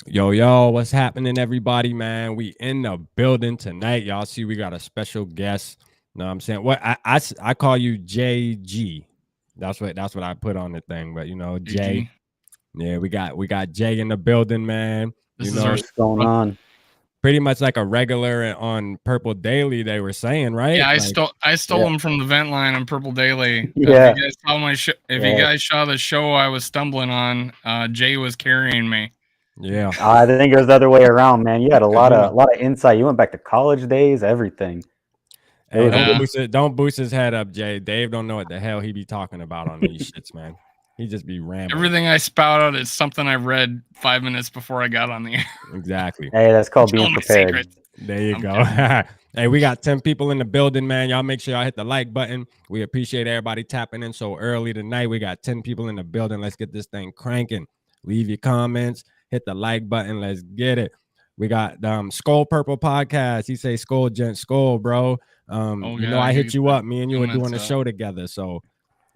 Yo, what's happening, everybody, man? We in the building tonight. Y'all see we got a special guest. Know what I'm saying? What I call you JG. That's what I put on the thing. But Jay. GG. Yeah, we got Jay in the building, man. This is our What's going on? Pretty much like a regular on Purple Daily, they were saying, right? yeah. I Like, stole I stole Yeah. him from the vent line on Purple Daily. If you Yeah. guys saw my if you Yeah. guys saw the show I was stumbling on, Jay was carrying me. yeah. I think it was the other way around, man. You had a lot Yeah. of insight. You went back to college days, everything. It Hey, was Yeah. don't boost his head up, Jay. Dave don't know what the hell he be talking about on these shits, man. He just be rambling. Everything I spout out is something I read 5 minutes before I got on the air. Exactly. Hey, that's called being Telling my prepared. secrets. There you I'm go. kidding. Hey, we got 10 people in the building, man. Y'all make sure y'all hit the like button. We appreciate everybody tapping in so early tonight. We got 10 people in the building. Let's get this thing cranking. Leave your comments, hit the like button. Let's get it. We got Skol Purple Podcast. He say Skol Gent Skol, bro. Oh yeah, I I hit get you the up. Me and you are doing comments a up. show together. So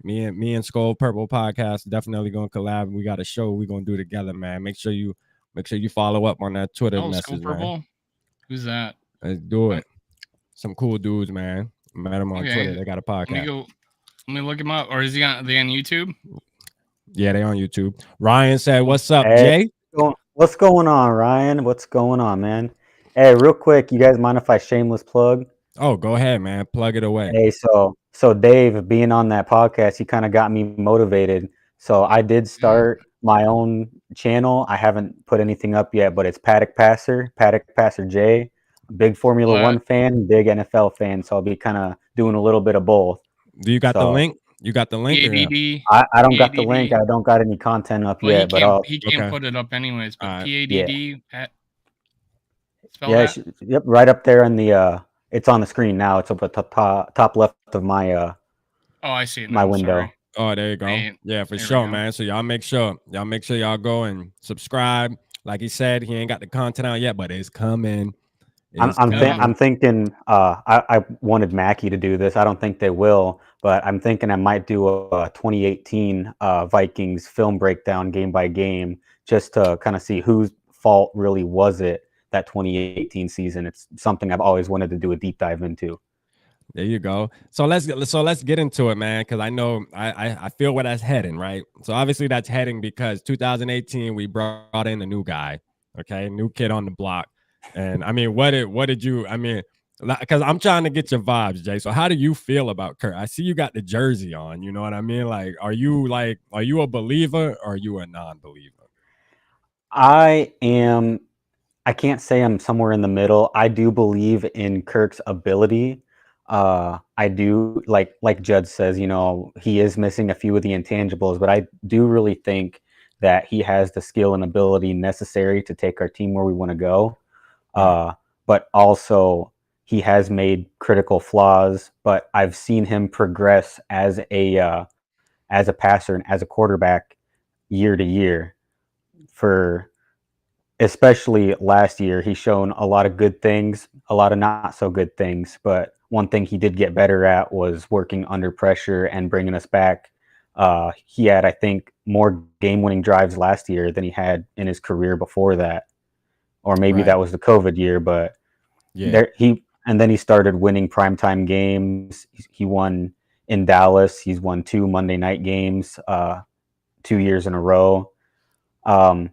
me and Skol Purple Podcast definitely gonna collab. We got a show we're gonna do together, man. Make sure you follow up on that Twitter Oh, Skull message, man. Purple. Who's that? Let's do Um, it. Some cool dudes, man. Met them on Twitter. okay, They got a let me podcast. go. Let me look him up. Or is he on? Are they on YouTube? Yeah, they on YouTube. Ryan said, Oh, "What's up, Hey, Jay?" what's going on, Ryan? What's going on, man? Hey, real quick, you guys mind if I shameless plug? Oh, go ahead, man. Plug it away. Hey, so Dave, being on that podcast, he kind of got me motivated. So I did yeah. start my own channel. I haven't put anything up yet, but it's Paddock Passer J. Big Formula What? One fan, big NFL fan. So I'll be kind of doing a little bit of both. Do you got the So link? You got the link or no? PADD. I don't got the link. PADD. I don't got any content up Well, he yet, but can't. I'll He can't Okay. put it up anyways. All But right. yeah PADD. Spell yeah that. yep, right up there in the it's on the screen now. It's up at the top left of my Oh, I see it my now. window. Sorry. Oh, there you go. Yeah, for There we sure, go. man. So y'all make sure y'all go and subscribe. Like he said, he ain't got the content out yet, but it's coming. I'm It's I'm Yeah. I'm thinking I wanted Mackie to do this. I don't think they will, but I'm thinking I might do a 2018 Vikings film breakdown game by game just to kind of see whose fault really was it that 2018 season. It's something I've always wanted to do a deep dive into. There you go. So let's get into it, man. Because I know I feel where that's heading, right? So obviously that's heading because 2018 we brought in a new guy, okay, new kid on the block, and I mean, what did you? I mean, because I'm trying to get your vibes, Jay. So how do you feel about Kurt? I see you got the jersey on. You know what I mean? Are you a believer or are you a non-believer? I am. I can't say I'm somewhere in the middle. I do believe in Kirk's ability. I do like Judd says, he is missing a few of the intangibles, but I do really think that he has the skill and ability necessary to take our team where we want to go. Right. But also he has made critical flaws, but I've seen him progress as a passer and as a quarterback year to year. For especially last year, he's shown a lot of good things, a lot of not so good things. But one thing he did get better at was working under pressure and bringing us back. He had, I think, more game-winning drives last year than he had in his career before that, or maybe Right. that was the COVID year. But Yeah. and then he started winning primetime games. He won in Dallas. He's won 2 Monday night games, 2 years in a row. Um,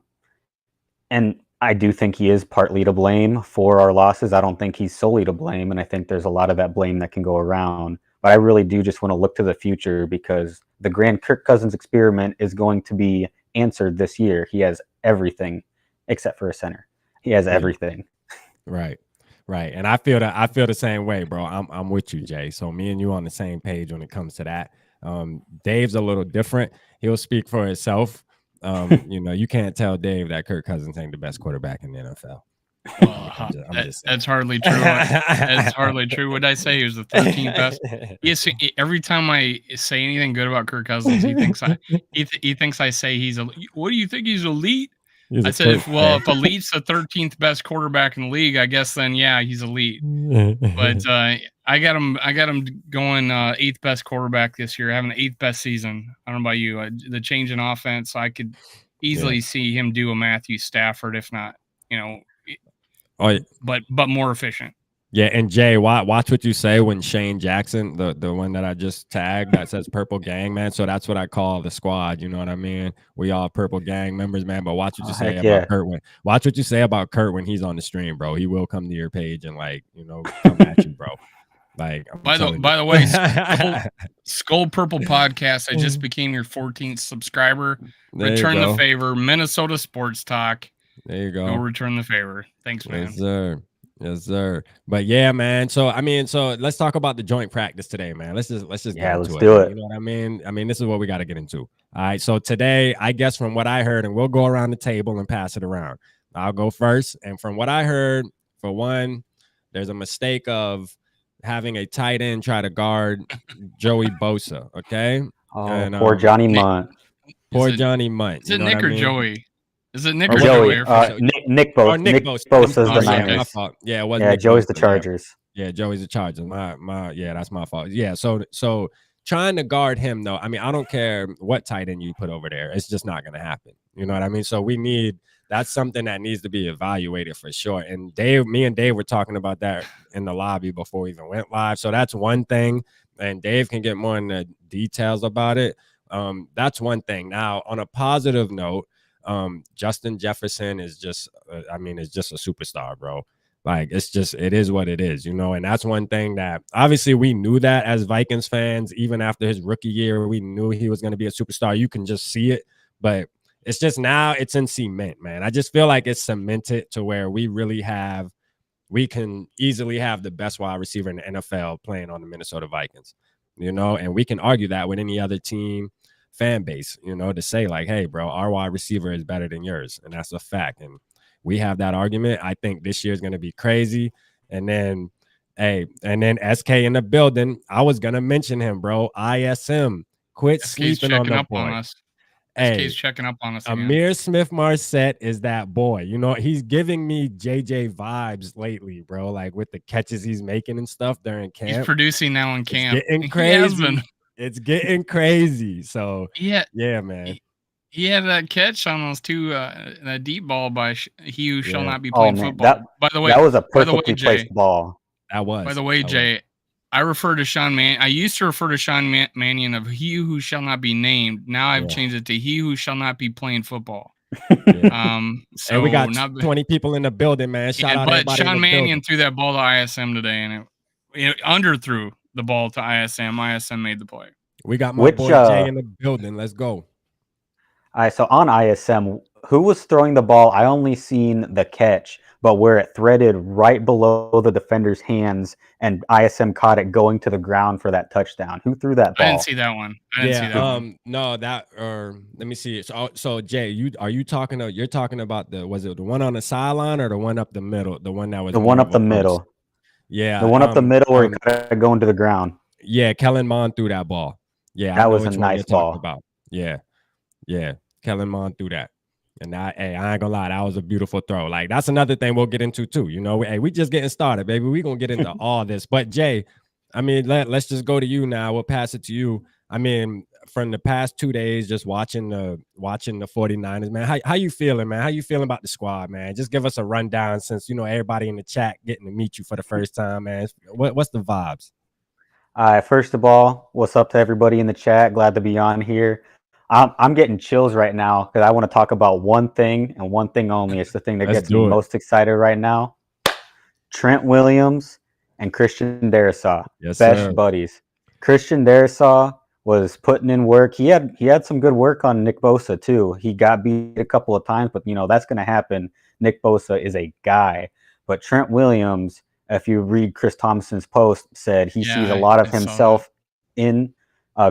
and I do think he is partly to blame for our losses. I don't think he's solely to blame, and I think there's a lot of that blame that can go around. But I really do just want to look to the future because the grand Kirk Cousins experiment is going to be answered this year. He has everything except for a center. He has Yeah. everything. Right. Right. And I feel the same way, bro. I'm with you, Jay. So me and you on the same page when it comes to that. Dave's a little different. He'll speak for himself. You can't tell Dave that Kirk Cousins ain't the best quarterback in the NFL. Well, I'm just that's saying. hardly true. That's hardly true. What did I say? He was the 13th best. Yes. Every time I say anything good about Kirk Cousins, he thinks I say he's a. What do you think he's elite? He's I a said Kirk if elite's the 13th best quarterback in the league, I guess then yeah, he's elite. But fan. I got him going eighth best quarterback this year, having the eighth best season. I don't know about you. The change in offense, I could easily see him do a Matthew Stafford, if not, Oh, but more efficient. yeah, and Jay, watch what you say when Shane Jackson, the one that I just tagged that says Purple Gang, man. So that's what I call the squad. You know what I mean? We all Purple Gang members, man. But watch what you say about Kurt watch what you say about Kurt when he's on the stream, bro. He will come to your page and come at you, bro. Like, by the way, Skol Purple Podcast, I just became your 14th subscriber. Return the favor, Minnesota Sports Talk. There you go. Go return the favor. Thanks, man. Yes, sir. Yes, sir. But yeah, man. So let's talk about the joint practice today, man. Let's just get into let's do it. You know what I mean? I mean, this is what we got to get into. All right. So today, I guess from what I heard, and we'll go around the table and pass it around. I'll go first. And from what I heard, for one, there's a mistake of having a tight end try to guard Joey Bosa. Okay. Oh, and, poor Johnny Munt. Poor Johnny Munt. Is it Nick or Joey? Is it Nick or Joey? Nick Bosa. Oh, Nick Bosa is the Niners. My fault. Yeah, it was. Yeah, Joey's the Chargers. Yeah, Joey's the Chargers. Yeah, that's my fault. Yeah, so trying to guard him though. I mean, I don't care what tight end you put over there. It's just not going to happen. You know what I mean? So that's something that needs to be evaluated for sure. And me and Dave were talking about that in the lobby before we even went live. So that's one thing. And Dave can get more in the details about it. That's one thing. Now, on a positive note, Justin Jefferson is just, is just a superstar, bro. Like, it is what it is, and that's one thing that obviously we knew that as Vikings fans, even after his rookie year, we knew he was going to be a superstar. You can just see it, but it's just now it's in cement, man. I just feel like it's cemented to where we can easily have the best wide receiver in the NFL playing on the Minnesota Vikings, and we can argue that with any other team fan base, to say like, hey, bro, our wide receiver is better than yours. And that's a fact. And we have that argument. I think this year is going to be crazy. And then, SK in the building. I was going to mention him, bro. ISM. Quit sleeping on the boy. SK's checking up on us again. Amir Smith-Marset is that boy. He's giving me JJ vibes lately, bro. Like with the catches he's making and stuff during camp. He's producing now in camp. It's getting crazy. It's getting crazy. So, yeah, man. He had that catch on those two, that deep ball by he who shall not be playing football. By the way, that was a perfectly placed ball. That was. By the way, Jay, I refer to Sean Mannion. I used to refer to Sean Mannion of he who shall not be named. Now I've changed it to he who shall not be playing football. So and we got 20 people in the building, man. Shout out but Sean Mannion threw that ball to ISM today, and it underthrew the ball to ISM. ISM made the play. We got my boy Jay in the building. Let's go. All right, so on ISM, who was throwing the ball? I only seen the catch, but where it threaded right below the defender's hands, and ISM caught it going to the ground for that touchdown. Who threw that ball? I didn't see that one. No, let me see. So Jay, you're talking about was it the one on the sideline or the one up the middle? The one that was the one up the middle. Yeah, the one up the middle where he caught it going to the ground. Yeah, Kellen Mond threw that ball. Yeah, that was a nice ball. About. Yeah, Kellen Mond threw that. And I ain't gonna lie, that was a beautiful throw. Like, that's another thing we'll get into too. We just getting started, baby. We're gonna get into all this. But Jay, let's just go to you now. We'll pass it to you. From the past 2 days, just watching the 49ers, man. How you feeling, man? How you feeling about the squad, man? Just give us a rundown since everybody in the chat getting to meet you for the first time, man. What's the vibes? First of all, what's up to everybody in the chat? Glad to be on here. I'm getting chills right now because I want to talk about one thing and one thing only. It's the thing that gets me most excited right now. Trent Williams and Christian Darrisaw, best buddies. Christian Darrisaw was putting in work. He had some good work on Nick Bosa too. He got beat a couple of times, but that's going to happen. Nick Bosa is a guy, but Trent Williams, if you read Chris Thompson's post, said he sees a lot of himself in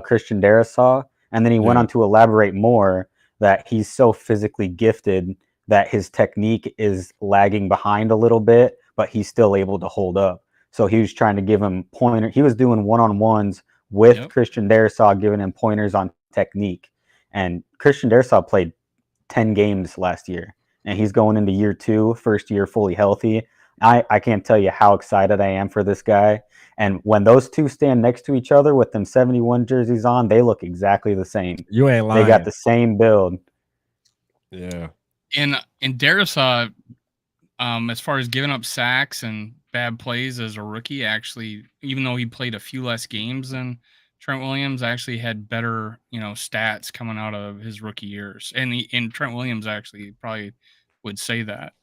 Christian Darrisaw. And then he went on to elaborate more that he's so physically gifted that his technique is lagging behind a little bit, but he's still able to hold up. So he was trying to give him pointers. He was doing one-on-ones with Christian Darrisaw, giving him pointers on technique. And Christian Darrisaw played 10 games last year, and he's going into year 2, first year fully healthy. I can't tell you how excited I am for this guy. And when those two stand next to each other with them 71 jerseys on, they look exactly the same. You ain't lying. They got the same build. Yeah. And Darisaw, as far as giving up sacks and bad plays as a rookie, actually, even though he played a few less games than Trent Williams, actually had better, stats coming out of his rookie years. And Trent Williams actually probably would say that.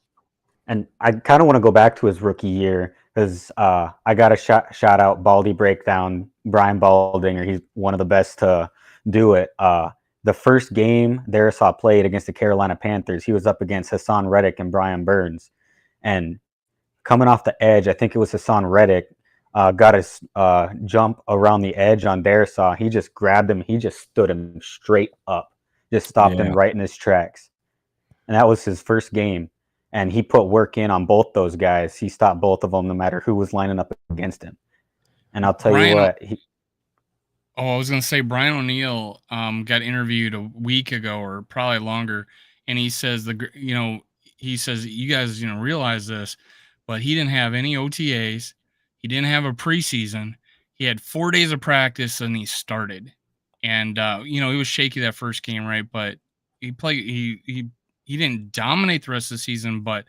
And I kind of want to go back to his rookie year because I got a shout out Baldy breakdown Brian Baldinger. He's one of the best to do it. The first game Darisaw played against the Carolina Panthers, he was up against Hassan Reddick and Brian Burns, and coming off the edge, I think it was Hassan Reddick, got his jump around the edge on Darisaw. He just grabbed him. He just stood him straight up, just stopped him Yeah. right in his tracks. And that was his first game. And he put work in on both those guys. He stopped both of them no matter who was lining up against him. And I'll tell you what, I was going to say Brian O'Neill got interviewed a week ago or probably longer, and he says you guys realize this, but he didn't have any OTAs, he didn't have a preseason, he had 4 days of practice and he started, and he was shaky that first game, right? But he played he didn't dominate the rest of the season, but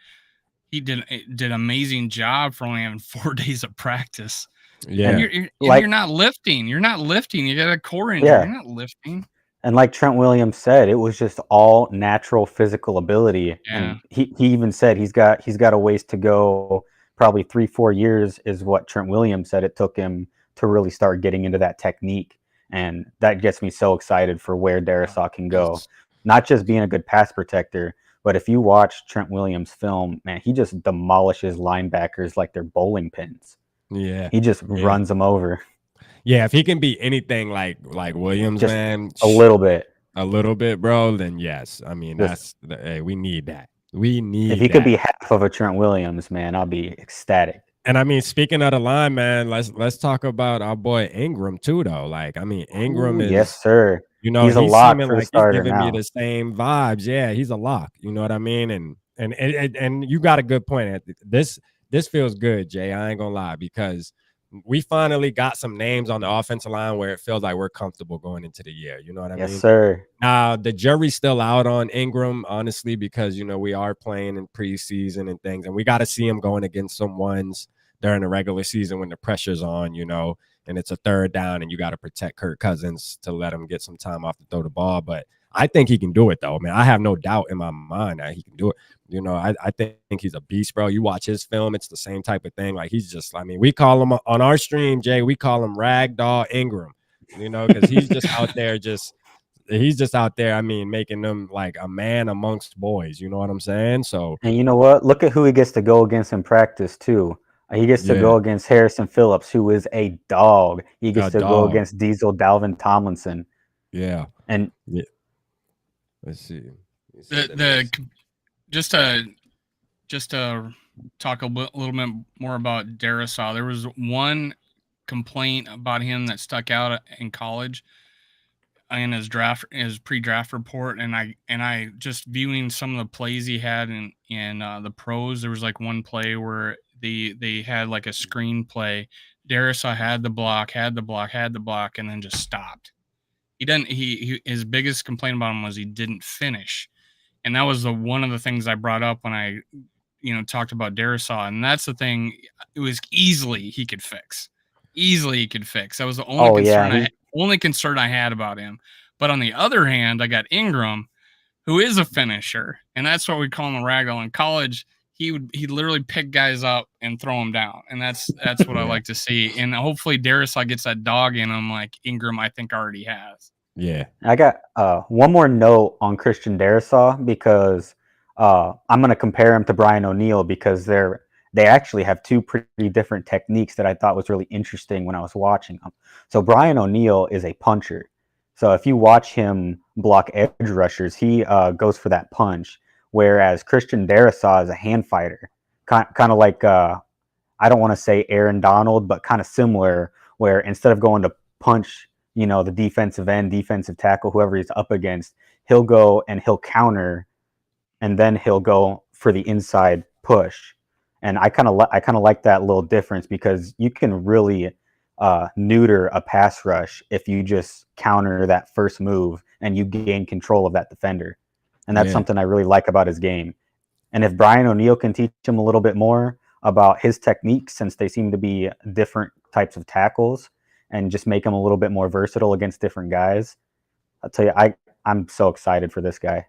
he did amazing job for only having 4 days of practice. Yeah. And you're not lifting. You're not lifting. You got a core injury. Yeah. You're not lifting. And like Trent Williams said, it was just all natural physical ability. Yeah. And he even said he's got a ways to go. Probably 3-4 years is what Trent Williams said it took him to really start getting into that technique. And that gets me so excited for where Darisaw can go. Not just being a good pass protector, but if you watch Trent Williams' film, man, he just demolishes linebackers like they're bowling pins. Yeah. He just runs them over. Yeah, if he can be anything like Williams, just man, a little bit, bro, then yes. I mean, hey, we need that. We need. If he could be half of a Trent Williams, man, I'll be ecstatic. And I mean, speaking of the line, man, let's talk about our boy Ingram too, though. Like, I mean, Ingram is, yes, sir. He's a lock seeming for like the starter he's giving now. me the same vibes. Yeah, he's a lock. You know what I mean? And you got a good point. This feels good, Jay. I ain't gonna lie, because we finally got some names on the offensive line where it feels like we're comfortable going into the year. You know what I mean? Yes, sir. Now, the jury's still out on Ingram, honestly, because, we are playing in preseason and things, and we got to see him going against some ones during the regular season when the pressure's on, and it's a third down and you got to protect Kirk Cousins to let him get some time off to throw the ball. But I think he can do it, though, man. I have no doubt in my mind that he can do it. I think he's a beast, bro. You watch his film, it's the same type of thing. Like, he's just, I mean, we call him on our stream, Jay, we call him Ragdoll Ingram, because he's just out there I mean, making them like a man amongst boys. You know what I'm saying? So, and you know what? Look at who he gets to go against in practice, too. He gets to go against Harrison Phillips, who is a dog. He gets to go against Diesel Dalvin Tomlinson. Yeah. And let's see. Just to talk a little bit more about Darisaw, there was one complaint about him that stuck out in college in his pre-draft report, and I just viewing some of the plays he had in the pros. There was like one play where they had like a screen play. Darisaw had the block, and then just stopped. His biggest complaint about him was he didn't finish. And that was one of the things I brought up when I, talked about Darisaw. And that's the thing. It was easily he could fix. That was the only concern I had about him. But on the other hand, I got Ingram, who is a finisher, and that's what we call him a ragdoll. In college, he'd literally pick guys up and throw them down, and that's what I like to see. And hopefully Darisaw gets that dog in him, like Ingram I think already has. Yeah. I got one more note on Christian Darisaw because I'm going to compare him to Brian O'Neill because they actually have two pretty different techniques that I thought was really interesting when I was watching them. So Brian O'Neill is a puncher. So if you watch him block edge rushers, he goes for that punch, whereas Christian Darisaw is a hand fighter, kind of like, I don't want to say Aaron Donald, but kind of similar, where instead of going to punch, the defensive end, defensive tackle, whoever he's up against, he'll go and he'll counter, and then he'll go for the inside push. And I kind of like that little difference because you can really neuter a pass rush if you just counter that first move and you gain control of that defender. and that's Yeah. something I really like about his game. And if Brian O'Neill can teach him a little bit more about his techniques, since they seem to be different types of tackles, and just make him a little bit more versatile against different guys, I'll tell you, I'm so excited for this guy.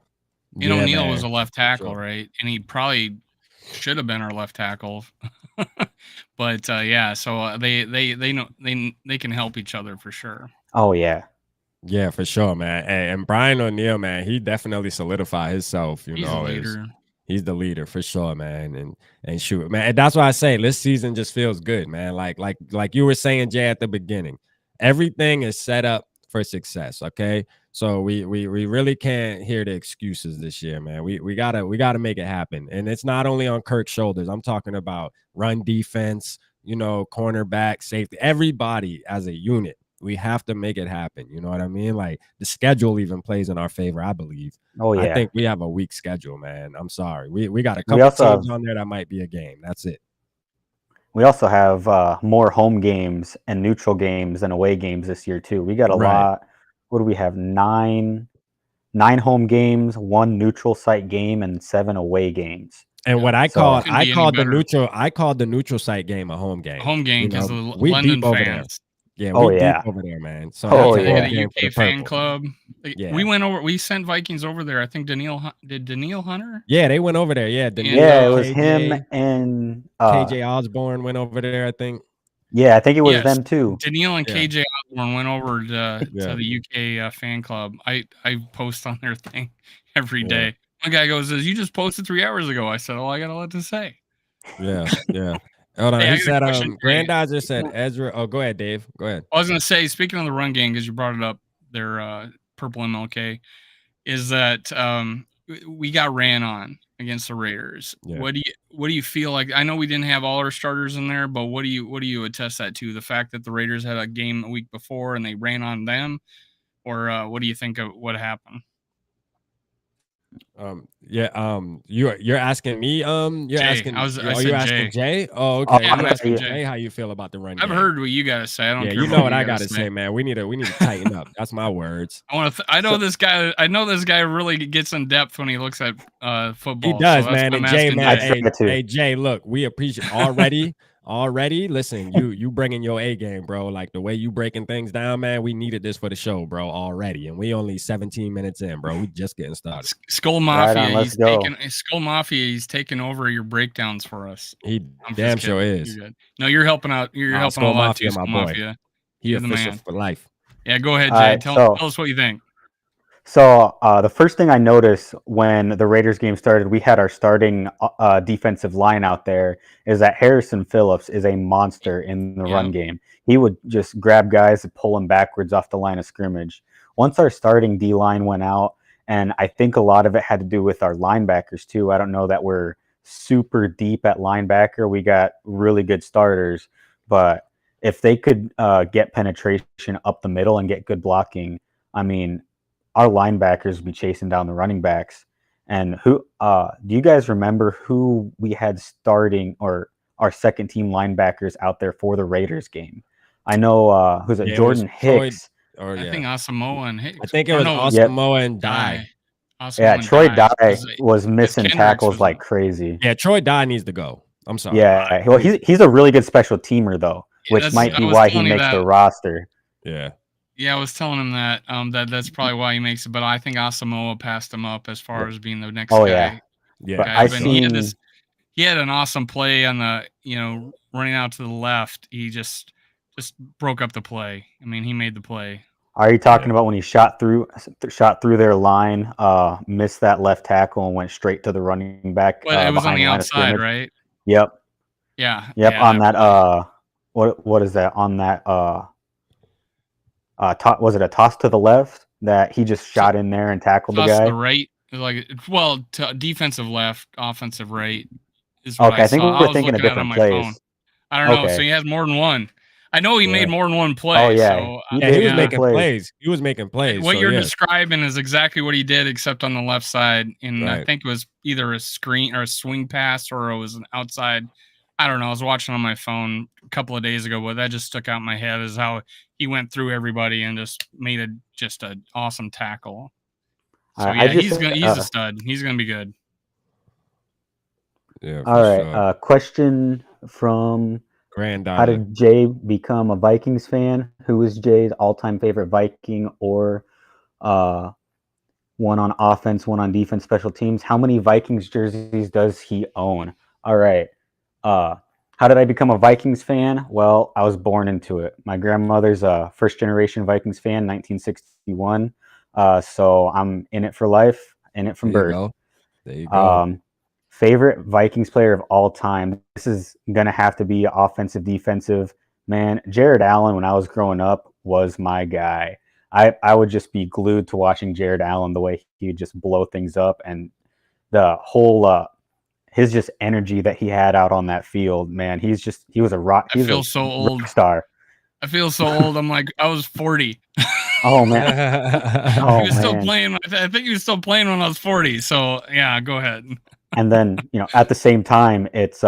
And Yeah, O'Neal was man. a left For tackle, sure. right? And he probably should have been our left tackle. But yeah, so they know they can help each other for sure. Oh yeah. Yeah, for sure, man. And Brian O'Neill, man, he definitely solidified himself, He's a leader. He's the leader for sure, man. And shoot, man. And that's why I say this season just feels good, man. Like you were saying, Jay, at the beginning. Everything is set up for success. Okay. So we really can't hear the excuses this year, man. We gotta make it happen. And it's not only on Kirk's shoulders. I'm talking about run defense, cornerback, safety, everybody as a unit. We have to make it happen. You know what I mean? Like the schedule even plays in our favor, I believe. Oh I yeah. think we have a weak schedule, man. I'm sorry. We got a We couple also have teams on there that might be a game. That's it. we also have more home games and neutral games and away games this year too. We got a Right. lot. What do we have? Nine home games, one neutral site game, and 7 away games. And what I So called, Couldn't be any better. I called the neutral site game a home game. Home game because the We London deep over there. fans. Yeah, Oh we deep yeah. over there, man. So Oh that's a They got home a yeah. game for the UK fan purple. club. Yeah. We went over. We sent Vikings over there. I think Daniil Hunter. Yeah, they went over there. Yeah, And, Yeah, it was him KJ, and KJ Osborne went over there, I think. yeah, I think it was Yes, them too. Daniil and Yeah. KJ Osborne went over to Yeah. the UK fan club. I post on their thing every Yeah. day. One guy goes, "You just posted 3 hours ago." I said, "Oh, I got a lot to say." Yeah. Yeah. Hold on. Hey, I He got a said, question for you. Grandizer said Ezra. Oh, go ahead, Dave. Go ahead. I was gonna say, speaking of the run game, because you brought it up, their purple MLK, is that we got ran on against the Raiders. Yeah. What do you feel like? I know we didn't have all our starters in there, but what do you attest that to? The fact that the Raiders had a game a week before and they ran on them, or what do you think of what happened? You're asking me, you're Jay, asking, I you're said asking Jay. Jay? Oh, Oh, okay. Yeah, I'm I'm asking asking Jay. Jay how you feel about the run I've game. heard what you gotta say. I don't Yeah, care you about know what you I gotta gotta say, man. We need to tighten up. That's my words. I know this guy. I know this guy really gets in depth when he looks at football. He does, so that's man. why And I'm Jay, asking man, I Jay. try to. hey, Jay, look, we appreciate already. Listen, you bringing your A game, bro. Like the way you breaking things down, man. We needed this for the show, bro, already, and we only 17 minutes in, bro. We just getting started. Skol Right Mafia, on, let's go. He's taking over your breakdowns for us. He I'm damn just sure kidding. is. You're good. No, you're helping out. You're helping Skol out a lot too, Mafia, my Skol boy. Mafia. He You're the official man. for life. Yeah, go ahead, All Jay. right, Tell us what you think. So the first thing I noticed when the Raiders game started, we had our starting defensive line out there, is that Harrison Phillips is a monster in the run game. He would just grab guys and pull them backwards off the line of scrimmage. Once our starting D line went out, and I think a lot of it had to do with our linebackers too. I don't know that we're super deep at linebacker. We got really good starters, but if they could get penetration up the middle and get good blocking, I mean, our linebackers be chasing down the running backs. And who do you guys remember who we had starting, or our second team linebackers out there for the Raiders game? I know who's it? Yeah, it was Jordan Troy, Hicks. I think Asamoah and Hicks. I think it Or was no, Asamoah and Die. Asamoah Yeah, and Troy Dye, Dye was missing Kendricks tackles was- like crazy. Yeah, Troy Dye needs to go. I'm sorry. Yeah, well, he's a really good special teamer though, which that's- might I be was why he telling you makes that. the roster. Yeah. Yeah, I was telling him that that's probably why he makes it. But I think Asamoah passed him up as far as being the next Oh guy. yeah, Yeah. but guy. I But seen. he had an awesome play on the running out to the left. He just broke up the play. I mean, he made the play. Are you talking about when he shot through their line, missed that left tackle and went straight to the running back? But it was on behind the line of outside, scrimmage? right? Yep. Yeah. Yep. Yeah, On that. What is that? On that. Was it a toss to the left that he just shot in there and tackled the toss to guy? the right, defensive left, offensive right is what Okay, I think saw. we're was thinking of looking at it on different my plays. phone. I don't know. Okay. So he has more than one. I know he made more than one play. Oh yeah, So, he Yeah, he did was make making plays. plays. He was making plays. what so, you're yeah. describing is exactly what he did, except on the left side. And I Right. think it was either a screen or a swing pass, or it was an outside. I don't know. I was watching on my phone a couple of days ago, but that just stuck out in my head is how he went through everybody and just made an awesome tackle. So yeah, he's a stud. He's gonna be good. Yeah, All for right. sure. Question from how Granddaughter. did Jay become a Vikings fan? Who is Jay's all-time favorite Viking, or one on offense, one on defense, special teams? How many Vikings jerseys does he own? All right. How did I become a Vikings fan? Well, I was born into it. My grandmother's a first-generation Vikings fan, 1961. So I'm in it for life, in it from There you birth. go. There you go. Favorite Vikings player of all time. This is gonna have to be offensive, defensive. Man, Jared Allen, when I was growing up, was my guy. I would just be glued to watching Jared Allen, the way he would just blow things up, and the whole his just energy that he had out on that field. Man, he was a rock. I He's feel a so old. rock star. I feel so old. I'm like, I was 40. Oh man. Oh He was still man. playing. I think he was still playing when I was 40. So yeah, go ahead. And then, at the same time, it's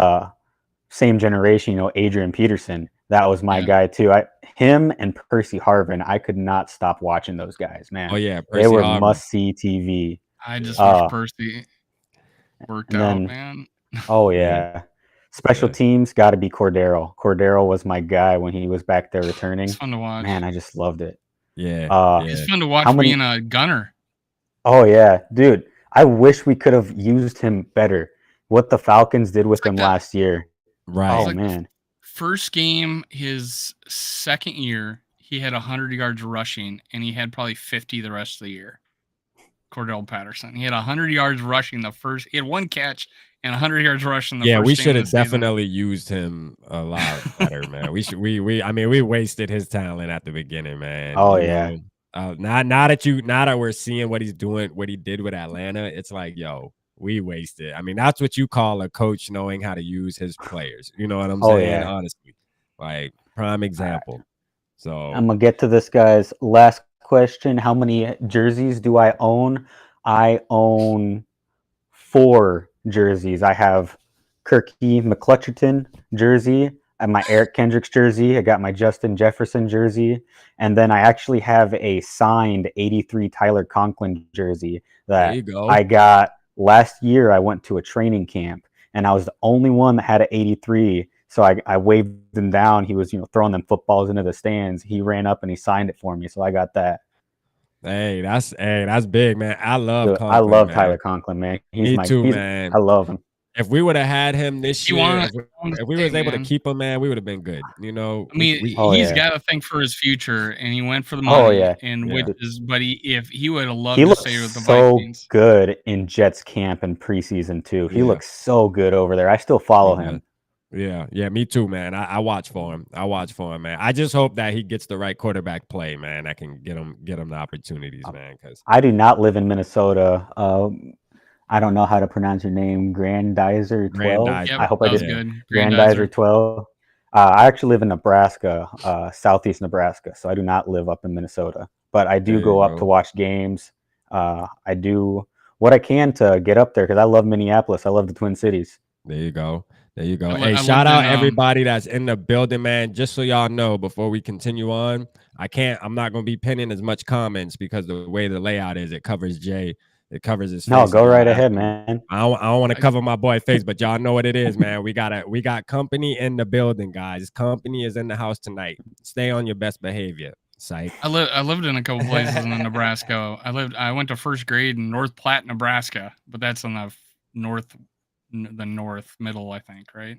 same generation, Adrian Peterson. That was my guy too. Him and Percy Harvin, I could not stop watching those guys, man. Oh yeah, They Percy were Harvin. must-see TV. I just wish Percy worked and out, then, man. Oh yeah. Special teams got to be Cordero. Cordero was my guy when he was back there returning. It's fun to watch. Man, I just loved it. Yeah. It's fun to watch being a gunner. Oh yeah, dude. I wish we could have used him better. What the Falcons did with him last year. Right. Oh man. First game, his second year, he had 100 yards rushing, and he had probably 50 the rest of the year. Cordell Patterson. He had 100 yards rushing he had one catch and 100 yards rushing the first game. Yeah, we should have definitely used him a lot better, man. We wasted his talent at the beginning, man. Oh yeah. Now that we're seeing what he's doing, what he did with Atlanta, it's like, yo, we wasted. I mean, that's what you call a coach knowing how to use his players. You know what I'm saying? Yeah. Honestly, like prime example. Right. So I'm gonna get to this guy's last question. How many jerseys do I own? I own 4 jerseys. I have Kirky McClutcherton jersey, and my Eric Kendricks jersey. I got my Justin Jefferson jersey, and then I actually have a signed 83 Tyler Conklin jersey that I got last year. I went to a training camp, and I was the only one that had an 83. So I waved him down. He was, throwing them footballs into the stands. He ran up and he signed it for me. So I got that. Hey, that's big, man. I love Conklin, I love man. Tyler Conklin, man. Me too, man. I love him. If we would have had him this year, if we was able to keep him, man, we would have been good. I mean, he's got to think for his future, and he went for the money. Oh yeah, if he would have loved to stay with the Vikings. So good in Jets camp and preseason too. He looks so good over there. I still follow him. Yeah, me too, man. I watch for him. Man. I just hope that he gets the right quarterback play, man. That can get him the opportunities, man. Because I do not live in Minnesota. I don't know how to pronounce your name, Grandizer 12. Yep, I hope I did good. Grandizer 12. I actually live in Nebraska, southeast Nebraska, so I do not live up in Minnesota. But I do go up to watch games. I do what I can to get up there because I love Minneapolis. I love the Twin Cities. There you go. Hey, shout out everybody that's in the building, man. Just so y'all know, before we continue on, I'm not going to be pinning as much comments because the way the layout is, it covers Jay. It covers his face. No, go right ahead, man. I don't want to cover my boy's face, but y'all know what it is, man. We got company in the building, guys. Company is in the house tonight. Stay on your best behavior. Psych. I lived in a couple places in Nebraska. I went to first grade in North Platte, Nebraska, but that's on the north middle, I think, right?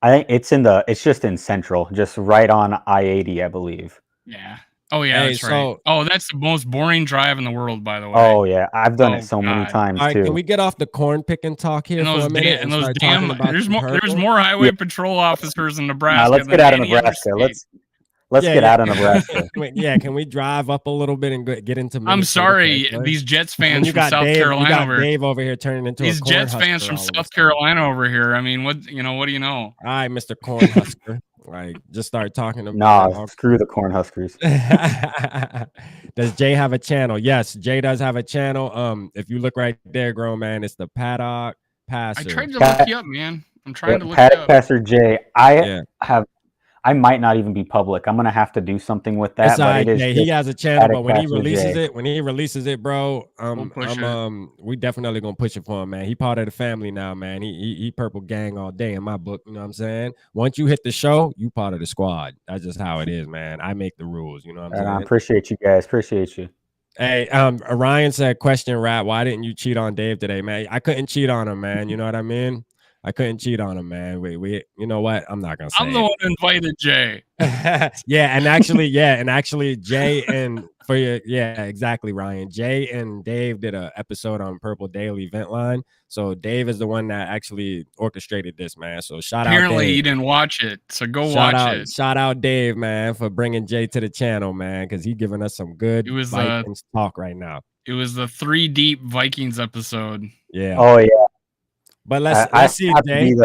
I think it's just in central, just right on I-80, I believe. Yeah. Oh yeah, that's right. That's the most boring drive in the world, by the way. Oh yeah, I've done it so many times All right, too. Can we get off the corn picking talk here for a minute? There's more highway patrol officers in Nebraska. Let's get out of Nebraska. Let's get out of Nebraska. Can we drive up a little bit and get into Minnesota? I'm sorry, these Jets fans from South Carolina you got Dave over here turning into these Jets fans from South Carolina over here. I mean, what do you know? All right, Mr. Cornhusker. Like, just start talking about. Nah, screw the Cornhuskers. Does Jay have a channel? Yes, Jay does have a channel. If you look right there, grown man, it's the Paddock Passer. I tried to look you up, man. I'm trying to look Paddock you up. Passer Jay. I might not even be public. I'm gonna have to do something with that. It's But it is Jay. He just has a channel, Attic but Pastor Jay. when he releases it, bro, We'll push it. we definitely gonna push it for him, man. He part of the family now, man. He purple gang all day in my book. You know what I'm saying? Once you hit the show, you part of the squad. That's just how it is, man. I make the rules. You know what I'm And I saying? appreciate you guys. Appreciate you. Hey, Ryan said, question rap, why didn't you cheat on Dave today, man? I couldn't cheat on him, man. You know what I mean? I couldn't cheat on him, man. We you know what? I'm not gonna say I'm the one who invited Jay. yeah, and actually, Jay and exactly, Ryan. Jay and Dave did a episode on Purple Daily Vent Line. So Dave is the one that actually orchestrated this, man. So Apparently, Dave. you didn't watch it, so go watch it. Shout out Dave, man, for bringing Jay to the channel, man, because he's giving us some good Vikings talk right now. It was the 3 Deep Vikings episode. Yeah. Oh yeah. But let's see, Jay.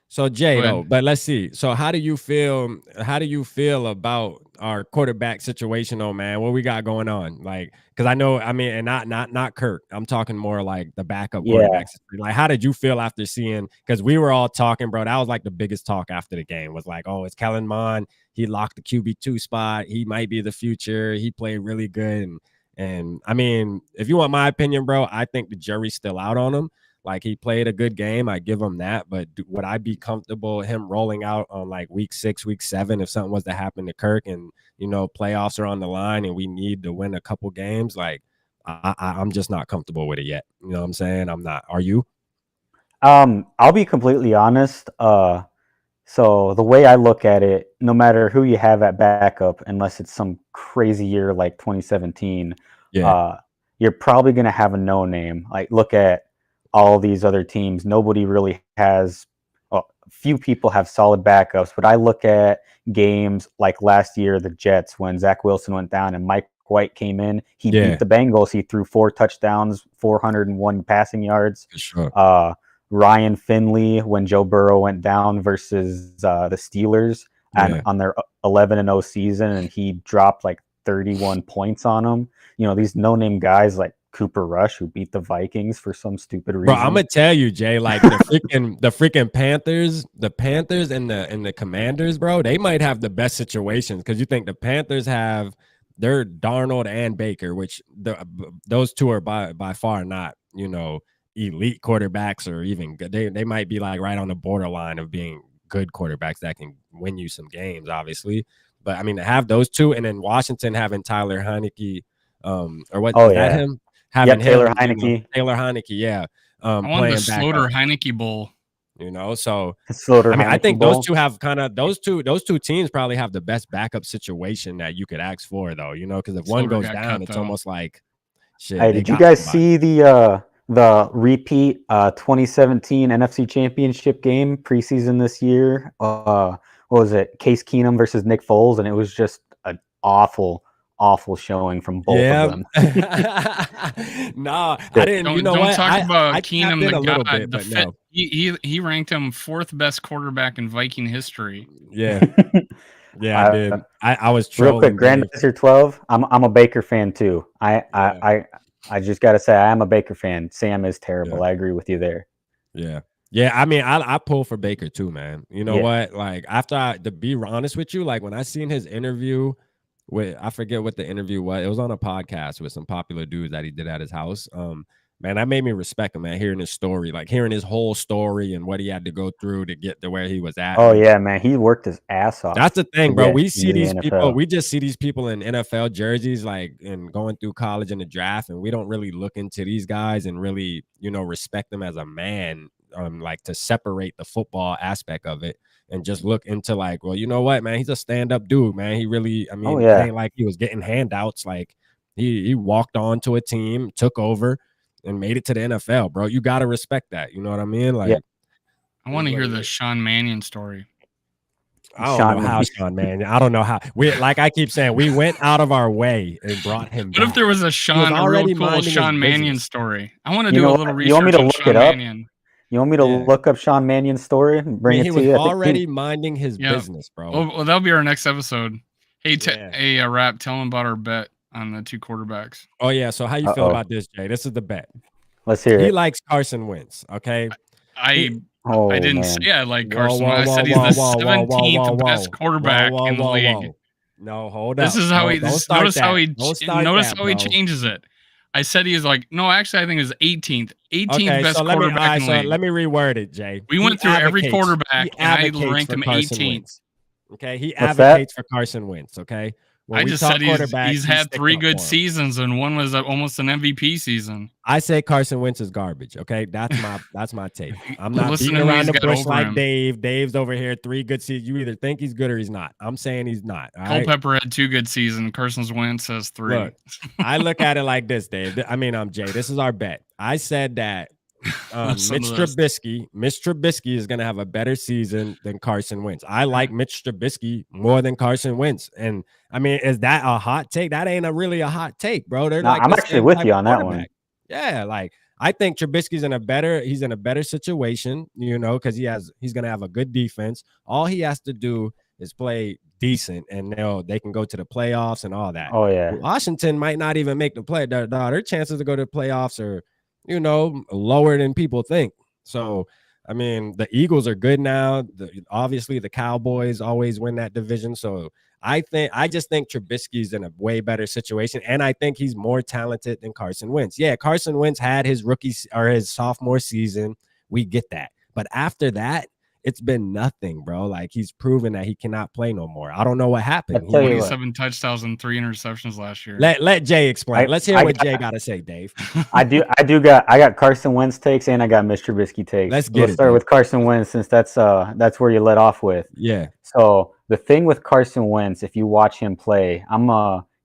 So Jay, though, but let's see. So how do you feel? How do you feel about our quarterback situation, though, man? What we got going on? Like, because I know, I mean, and not Kirk. I'm talking more like the backup quarterbacks. Like, how did you feel after seeing? Because we were all talking, bro. That was like the biggest talk after the game. Was like, oh, it's Kellen Mond. He locked the QB2 spot. He might be the future. He played really good. And I mean, if you want my opinion, bro, I think the jury's still out on him. Like, he played a good game. I give him that. But would I be comfortable him rolling out on like week 6, week 7 if something was to happen to Kirk and, you know, playoffs are on the line and we need to win a couple games? Like, I'm just not comfortable with it yet. You know what I'm saying? I'm not. Are you? I'll be completely honest. So the way I look at it, no matter who you have at backup, unless it's some crazy year like 2017, you're probably going to have a no name. Like, look at all these other teams. Nobody really has, few people have solid backups, but I look at games like last year, the Jets, when Zach Wilson went down and Mike White came in. He beat the Bengals. He threw 4 touchdowns, 401 passing yards. For sure. Ryan Finley, when Joe Burrow went down versus the Steelers and on their 11-0 season, and he dropped like 31 points on them. You know, these no-name guys like Cooper Rush, who beat the Vikings for some stupid reason. Bro, I'm gonna tell you, Jay, like the freaking Panthers and the Commanders, bro, they might have the best situations because you think the Panthers have their Darnold and Baker, which those two are by far not, you know, elite quarterbacks or even good. They might be like right on the borderline of being good quarterbacks that can win you some games, obviously. But I mean, to have those two, and then Washington having Tyler Heineke, or what is that him? Having Taylor him, Heineke. you know, Taylor Heineke, yeah. I want the Sloter Heineke Bowl. You know, so Sloter, I mean, Heineke I think Bowl. those two have kind of those two teams probably have the best backup situation that you could ask for, though. You know, because if one goes down, it's almost like shit. Hey, did you guys see the repeat 2017 NFC Championship game preseason this year? What was it? Case Keenum versus Nick Foles, and it was just an awful showing from both of them. No, I didn't. You know don't what? talk about Keenum, the guy. But no. He ranked him 4th best quarterback in Viking history. Yeah, I did. I was trolling. Real quick, Grandmaster 12. I'm a Baker fan too. I just gotta say I am a Baker fan. Sam is terrible. I agree with you there. Yeah. I mean, I pull for Baker too, man. You know what? Like, to be honest with you, like when I seen his interview with, I forget what the interview was. It was on a podcast with some popular dudes that he did at his house. Man, that made me respect him, man, hearing his story, like hearing his whole story and what he had to go through to get to where he was at. Oh, yeah, man. He worked his ass off. That's the thing, bro. We see these people. We just see these people in NFL jerseys, like, and going through college and the draft, and we don't really look into these guys and really, you know, respect them as a man, like to separate the football aspect of it and just look into like, well, you know what, man, he's a stand-up dude, man. He really, I mean, it ain't like he was getting handouts. Like he walked on to a team, took over, and made it to the NFL, bro. You got to respect that. You know what I mean? Like, I want to hear the Sean Mannion story. I don't know how Sean Mannion. I don't know how. Like I keep saying, we went out of our way and brought him back. What if there was a real cool Sean Mannion story? I want to do a little research. You want me to on look Sean it up? Mannion. You want me to look up Sean Mannion's story and bring it to you? He was already minding his business, bro. Well, that'll be our next episode. Hey, Rap, tell him about our bet on the 2 quarterbacks. Oh, yeah. So how you feel about this, Jay? This is the bet. Let's hear it. He likes Carson Wentz, okay? I Oh, I didn't man. say I like Whoa, Carson whoa, Wentz. I whoa, said he's whoa, the whoa, whoa, whoa, 17th whoa, best whoa, quarterback whoa, in the whoa, league. whoa. No, hold This up. is how Don't start notice that. how he Don't start notice that, how he bro. changes it. I said he is like, no, actually I think it's 18th. 18th Okay, best so let me. All quarterback right, in the so league. let me reword it, Jay. We went through every He quarterback and I advocates ranked for him Carson 18th. Wentz. Okay, he What's that? advocates for Carson Wentz. Okay, when I we just talk said quarterbacks, he's he had sticks 3 up good for him. seasons and one was almost an MVP season. I say Carson Wentz is garbage. Okay, that's my take. I'm not Listen beating to who around he's the got bush over like him. Dave. Dave's over here 3 good seasons. You either think he's good or he's not. I'm saying he's not. All right. Culpepper had 2 good seasons. Carson Wentz has 3. Look, I look at it like this, Dave. I'm Jay. This is our bet. I said that Listen Mitch to this. Trubisky is going to have a better season than Carson Wentz. I like Mitch Trubisky more than Carson Wentz. And I mean, is that a hot take? That ain't really a hot take, bro. They're No, like I'm the actually same with type you of on that one. quarterback. Yeah, like I think Trubisky's in a better situation, you know, because he's gonna have a good defense. All he has to do is play decent, and they can go to the playoffs and all that. Oh, yeah. Washington might not even make the play. Their chances to go to the playoffs are, you know, lower than people think. So, I mean, the Eagles are good now. Obviously, the Cowboys always win that division. So, I just think Trubisky's in a way better situation, and I think he's more talented than Carson Wentz. Yeah, Carson Wentz had his his sophomore season. We get that, but after that, it's been nothing, bro. Like he's proven that he cannot play no more. I don't know what happened. I'll tell you 27 touchdowns and 3 interceptions last year. Let Jay explain. Let's hear what Jay got to say, Dave. I got Carson Wentz takes and I got Mr. Trubisky takes. Let's start with Carson Wentz since that's where you let off with. Yeah. So the thing with Carson Wentz, if you watch him play, I'm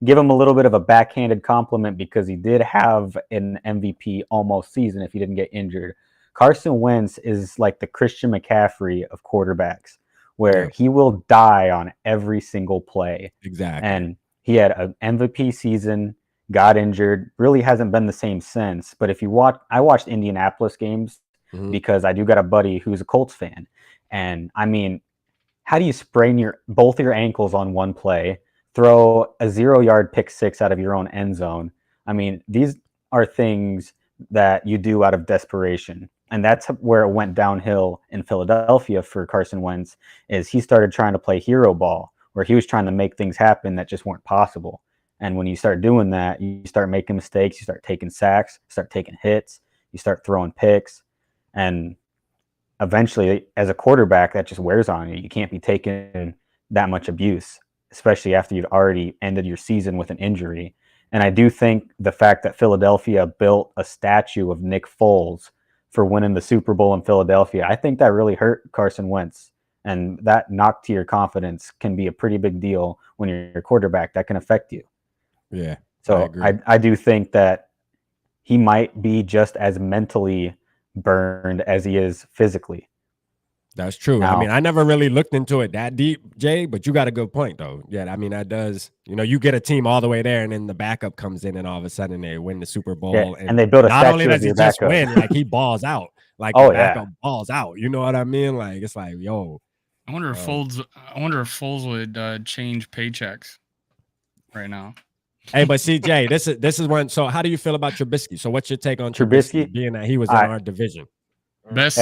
give him a little bit of a backhanded compliment because he did have an MVP almost season if he didn't get injured. Carson Wentz is like the Christian McCaffrey of quarterbacks, where he will die on every single play. Exactly. And he had an MVP season, got injured, really hasn't been the same since. But if you I watched Indianapolis games because I do got a buddy who's a Colts fan. And I mean, how do you sprain both of your ankles on one play, throw a 0-yard pick six out of your own end zone? I mean, these are things that you do out of desperation. And that's where it went downhill in Philadelphia for Carson Wentz, is he started trying to play hero ball, where he was trying to make things happen that just weren't possible. And when you start doing that, you start making mistakes, you start taking sacks, start taking hits, you start throwing picks. And eventually, as a quarterback, that just wears on you. You can't be taking that much abuse, especially after you've already ended your season with an injury. And I do think the fact that Philadelphia built a statue of Nick Foles for winning the Super Bowl in Philadelphia, I think that really hurt Carson Wentz. And that knock to your confidence can be a pretty big deal when you're a quarterback. That can affect you. Yeah. So I do think that he might be just as mentally burned as he is physically. That's true. Now, I mean, I never really looked into it that deep, Jay, but you got a good point, though. Yeah, I mean, that does, you get a team all the way there, and then the backup comes in, and all of a sudden they win the Super Bowl. Yeah, and they build a not statue only does of he your just backup. win, like he balls out. Like the backup balls out. You know what I mean? Like, it's like, yo. I wonder if Foles would change paychecks right now. Hey, but CJ, this is one. So, how do you feel about Trubisky? So, what's your take on Trubisky being that he was in our division? Best.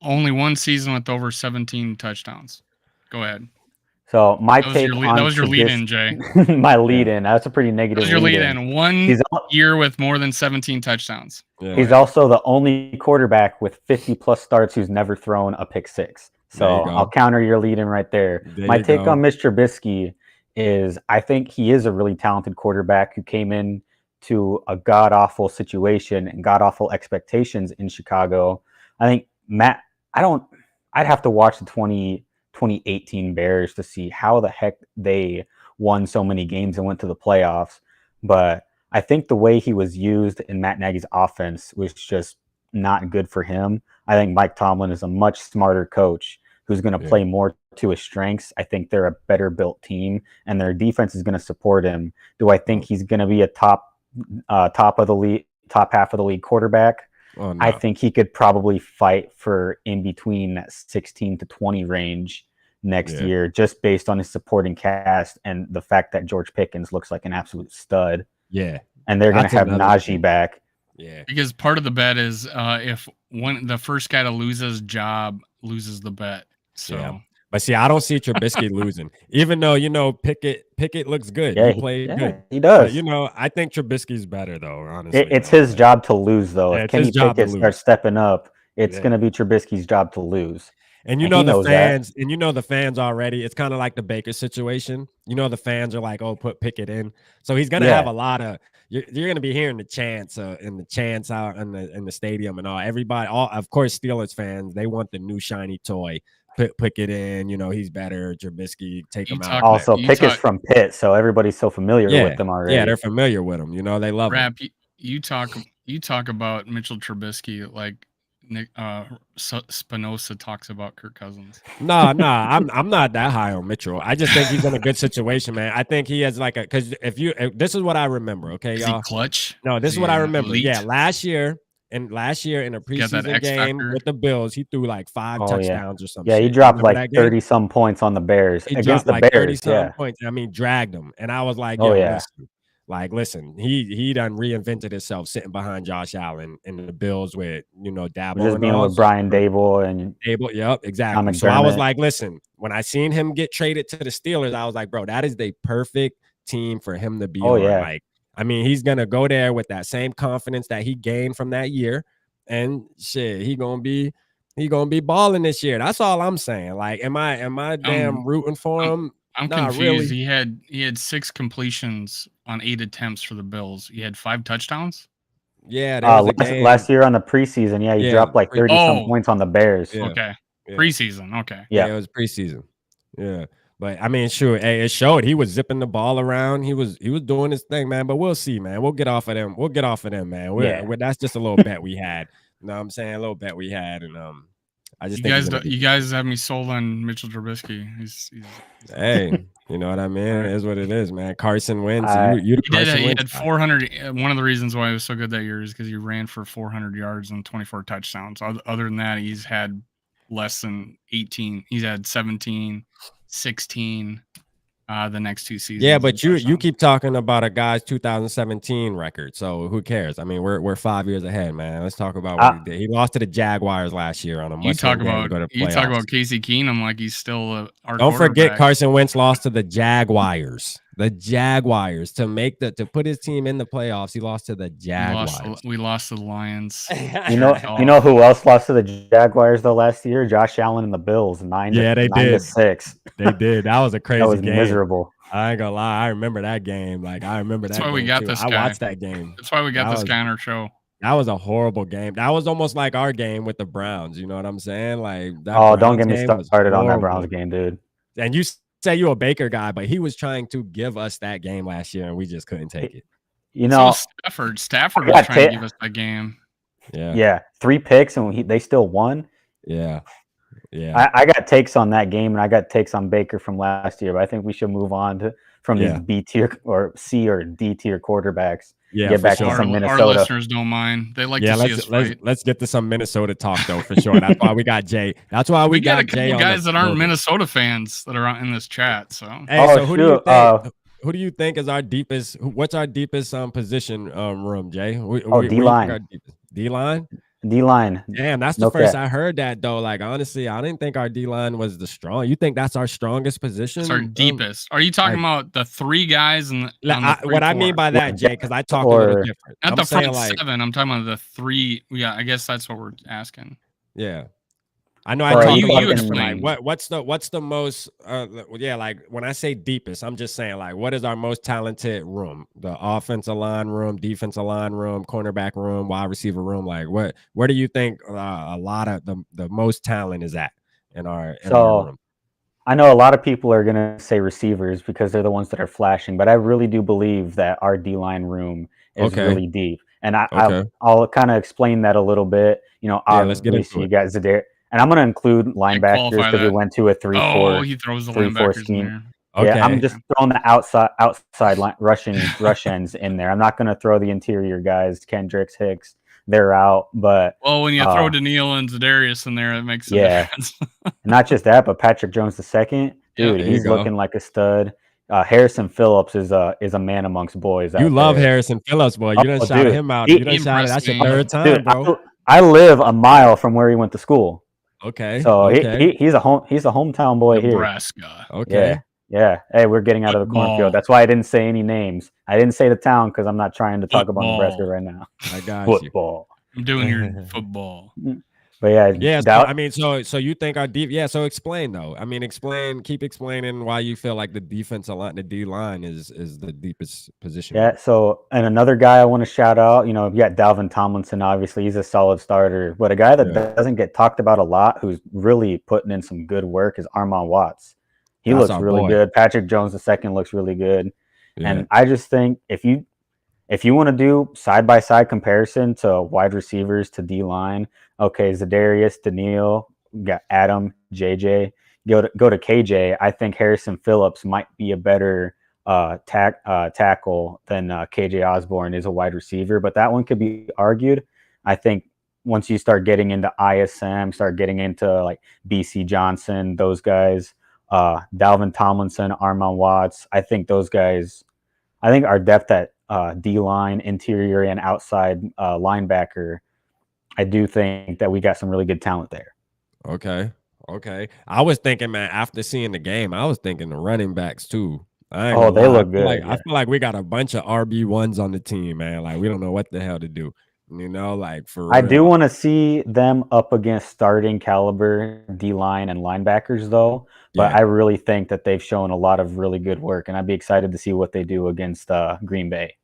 Only one season with over 17 touchdowns. Go ahead. So my take on that was your lead in, Jay. My lead in. That's a pretty negative. That was your lead in. One year with more than 17 touchdowns. Yeah. He's also the only quarterback with 50+ starts who's never thrown a pick six. So I'll counter your lead in right there. My take on Mr. Trubisky is I think he is a really talented quarterback who came in to a god-awful situation and god-awful expectations in Chicago. I think I'd have to watch the 2018 Bears to see how the heck they won so many games and went to the playoffs. But I think the way he was used in Matt Nagy's offense was just not good for him. I think Mike Tomlin is a much smarter coach who's going to play more to his strengths. I think they're a better built team and their defense is going to support him. Do I think he's going to be a top half of the league quarterback? Oh, no. I think he could probably fight for in between that 16 to 20 range next year, just based on his supporting cast and the fact that George Pickens looks like an absolute stud. Yeah. And they're going to have Najee back. Yeah. Because part of the bet is if the first guy to lose his job loses the bet. So yeah. But see, I don't see Trubisky losing, even though Pickett looks good. Yeah, He played good. he But does. I think Trubisky's better though. Honestly, It's man. his job to lose, though. Yeah, If it's his Kenny job to Pickett starts lose. stepping up, it's Yeah. going to be Trubisky's job to lose. And he knows that. the fans already. It's kind of like the Baker situation. The fans are like, "Oh, put Pickett in." So he's gonna have a lot of. You're gonna be hearing the chants out in the stadium and all. Everybody, of course, Steelers fans, they want the new shiny toy. Put Pickett in. He's better. Trubisky, take him out. Also, Pickett's from Pitt, so everybody's so familiar with them already. Yeah, they're familiar with him. They love him. You talk about Mitchell Trubisky like Nick Spinoza talks about Kirk Cousins. No, I'm not that high on Mitchell. I just think he's in a good situation, man. I think he has because if this is what I remember, okay, is y'all. He clutch? No, this is what I remember. Elite? Yeah, last year in a preseason game with the Bills, he threw like 5 touchdowns or something. Yeah, he dropped like 30 some points on the Bears against the Bears. 30 some points. I mean, dragged them, and I was like, listen, he done reinvented himself sitting behind Josh Allen in the Bills with Dabo, just being with Brian Dable and Yep, exactly. So I was like, listen, when I seen him get traded to the Steelers, I was like, bro, that is the perfect team for him to be on. Like, I mean, he's gonna go there with that same confidence that he gained from that year, and shit, he gonna be balling this year. That's all I'm saying. Like, am I damn rooting for him? I'm confused. Really. He had 6 completions on 8 attempts for the Bills. He had 5 touchdowns. Yeah, there was a game last year on the preseason. Yeah, he dropped like 30 some points on the Bears. Yeah. Okay, preseason. Okay, yeah, it was preseason. Yeah, but I mean, sure, it showed he was zipping the ball around. He was doing his thing, man. But we'll see, man. We'll get off of them. Man. That's just a little bet we had. You know what I'm saying? A little bet we had, and I just you guys have me sold on Mitchell Trubisky. He's hey, you know what I mean? It is what it is, man. Carson Wentz. He had 400. One of the reasons why he was so good that year is because he ran for 400 yards and 24 touchdowns. Other than that, he's had less than 18. He's had 17, 16 the next 2 seasons. Yeah, but you keep talking about a guy's 2017 record. So who cares? I mean, we're 5 years ahead, man. Let's talk about what he did. He lost to the Jaguars last year on a you talk about Casey Keenum like he's still Don't forget Carson Wentz lost to the Jaguars. The Jaguars to put his team in the playoffs. He lost to the Jaguars. We lost to the Lions. You know who else lost to the Jaguars though last year? Josh Allen and the Bills. 9-6. They did. That was a crazy game. That was miserable. I ain't gonna lie. I remember that game. Like I remember That's that. That's why we got this guy. I watched that game. That's why we got this guy on our show. That was a horrible game. That was almost like our game with the Browns. You know what I'm saying? Like don't get me started on that Browns game, dude. And you say you're a Baker guy, but he was trying to give us that game last year, and we just couldn't take it. Stafford was trying to give us that game. Yeah. 3 picks, and they still won. Yeah. I got takes on that game, and I got takes on Baker from last year, but I think we should move on from these B tier or C or D tier quarterbacks. Yeah, get back to some Minnesota. Our listeners don't mind. They like to see us fight. Let's get to some Minnesota talk though, for sure. That's why we got Jay. That's why we got Jay. Guys that aren't Minnesota fans that are in this chat. So who do you think is our deepest? What's our deepest position room, Jay? D-line. D-line. D-line. Damn, that's the first I heard that though. Like honestly, I didn't think our D-line was the strong. You think that's our strongest position? It's our deepest. Are you talking about the 3 guys and what I mean by that, Jay? Because I talk a little different. Not the front 7. I'm talking about the 3. Yeah, I guess that's what we're asking. Yeah. I know I talk about different. Like, what's the most like when I say deepest, I'm just saying like what is our most talented room? The offensive line room, defensive line room, cornerback room, wide receiver room. Like where do you think a lot of the most talent is at in our room? I know a lot of people are gonna say receivers because they're the ones that are flashing, but I really do believe that our D-line room is really deep. And I'll kind of explain that a little bit. Let's get into it. You got Zadarius. And I'm going to include linebackers because we went to a 3-4. He throws the linebackers scheme. In there. Okay. Yeah, I'm just throwing the outside line, rush ends in there. I'm not going to throw the interior guys, Kendricks, Hicks. They're out. But when you throw Daniil and Zadarius in there, it makes a difference. Not just that, but Patrick Jones II, dude, he's looking like a stud. Harrison Phillips is a man amongst boys. You out love there. Harrison Phillips, boy. You done shouted Dude, him out. he You done shouted. impressed That's your me. third time, dude, bro. I live a mile from where he went to school, Okay. so Okay. he's a hometown boy here. Nebraska Okay. Yeah. Hey, we're getting out of the cornfield. football. That's why I didn't say any names. I didn't say the town because I'm not trying to talk about Nebraska Football. right now. I got you. Football. I'm doing your football. But yeah, Yeah. So, Dow- I mean, so you think our deep? Yeah. So explain though. I mean, keep explaining why you feel like the defensive line, the D line, is the deepest position. yeah. So, and another guy I want to shout out. You got Dalvin Tomlinson. Obviously, he's a solid starter. But a guy that doesn't get talked about a lot, who's really putting in some good work, is Armand Watts. He That's looks our really boy. good. Patrick Jones II looks really good. Yeah. And I just think if you want to do side by side comparison to wide receivers to D line, okay, Zadarius, Daniil, got Adam, JJ. Go to KJ. I think Harrison Phillips might be a better tackle than KJ Osborne is a wide receiver, but that one could be argued. I think once you start getting into ISM, start getting into like BC Johnson, those guys, Dalvin Tomlinson, Armand Watts, I think those guys. I think our depth at D line, interior, and outside linebacker, I do think that we got some really good talent there. Okay. I was thinking, man, after seeing the game, I was thinking the running backs too. I ain't gonna they lie. look good. I feel like we got a bunch of RB1s on the team, man. Like we don't know what the hell to do. Like for real. I do want to see them up against starting caliber D line and linebackers, though. But I really think that they've shown a lot of really good work, and I'd be excited to see what they do against Green Bay.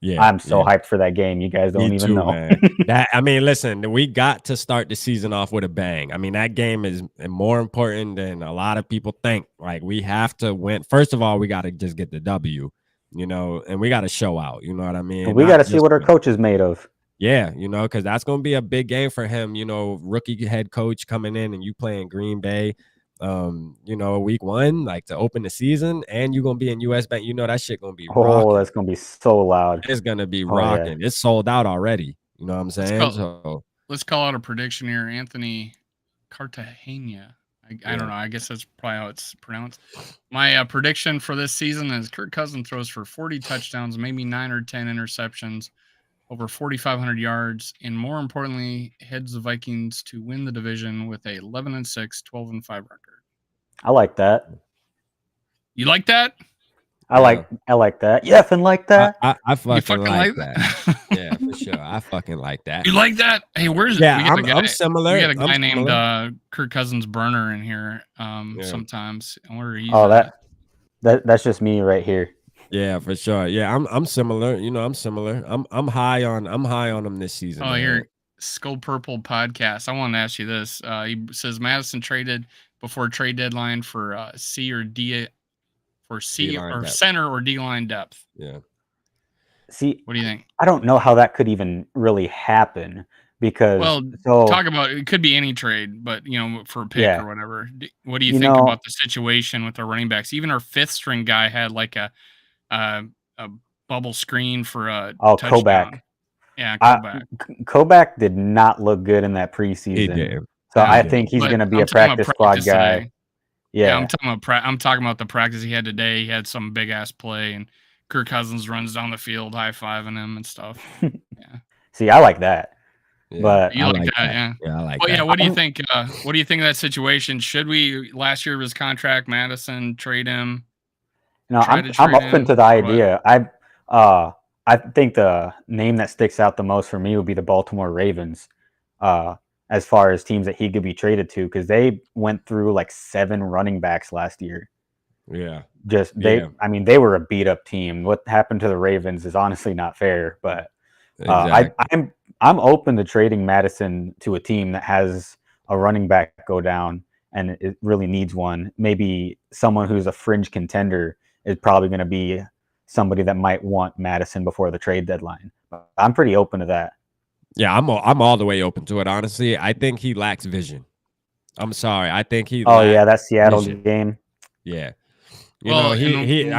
Yeah, I'm so hyped for that game. You guys don't even know. Man. Listen, we got to start the season off with a bang. I mean, that game is more important than a lot of people think. Like we have to win. First of all, we got to just get the W, and we got to show out. You know what I mean? We got to see what our coach is made of. Yeah, because that's going to be a big game for him. Rookie head coach coming in and you playing Green Bay. Week 1, like to open the season, and you're gonna be in US Bank. That shit gonna be rocking. That's gonna be so loud. It's gonna be rocking. Yeah. It's sold out already. You know what I'm saying? Let's call out a prediction here. Anthony Cartagena. I don't know. I guess that's probably how it's pronounced. My prediction for this season is Kirk Cousins throws for 40 touchdowns, maybe 9 or 10 interceptions, over 4,500 yards, and more importantly, heads the Vikings to win the division with a 11-6, 12-5 record. I like that. You like that? I like that. You effing like that? I fucking like that. Yeah, for sure. I fucking like that. You like that? Hey, where's yeah? I'm similar. We got a guy named Kirk Cousins Burner in here. Sometimes. And where he's that's just me right here. Yeah, for sure. Yeah, I'm similar. I'm similar. I'm high on him this season. Oh, here, Skol Purple podcast. I want to ask you this. He says Madison traded before trade deadline for C or D, for C or depth. Center or D line depth. Yeah. See, what do you think? I don't know how that could even really happen because talk about it could be any trade, but for a pick or whatever. What do you think about the situation with our running backs? Even our 5th string guy had like a bubble screen for a touchdown. Kovac. Yeah, Kovac. Kovac did not look good in that preseason. So I think he's going to be a practice squad guy. Yeah, I'm talking about the practice he had today. He had some big ass play, and Kirk Cousins runs down the field high fiving him and stuff. Yeah. See, I like that. Yeah, but you like that, yeah. Yeah, I like that. Yeah, what do you think? What do you think of that situation? Should we last year of his contract, Madison, trade him? No, I'm open to the idea. I think the name that sticks out the most for me would be the Baltimore Ravens. As far as teams that he could be traded to, because they went through like 7 running backs last year. Yeah. I mean, they were a beat up team. What happened to the Ravens is honestly not fair, but exactly. I'm open to trading Madison to a team that has a running back go down and it really needs one. Maybe someone who's a fringe contender is probably going to be somebody that might want Madison before the trade deadline. But I'm pretty open to that. Yeah, I'm all the way open to it. Honestly, I think he lacks vision. I'm sorry. I think he. That Seattle game. Yeah. I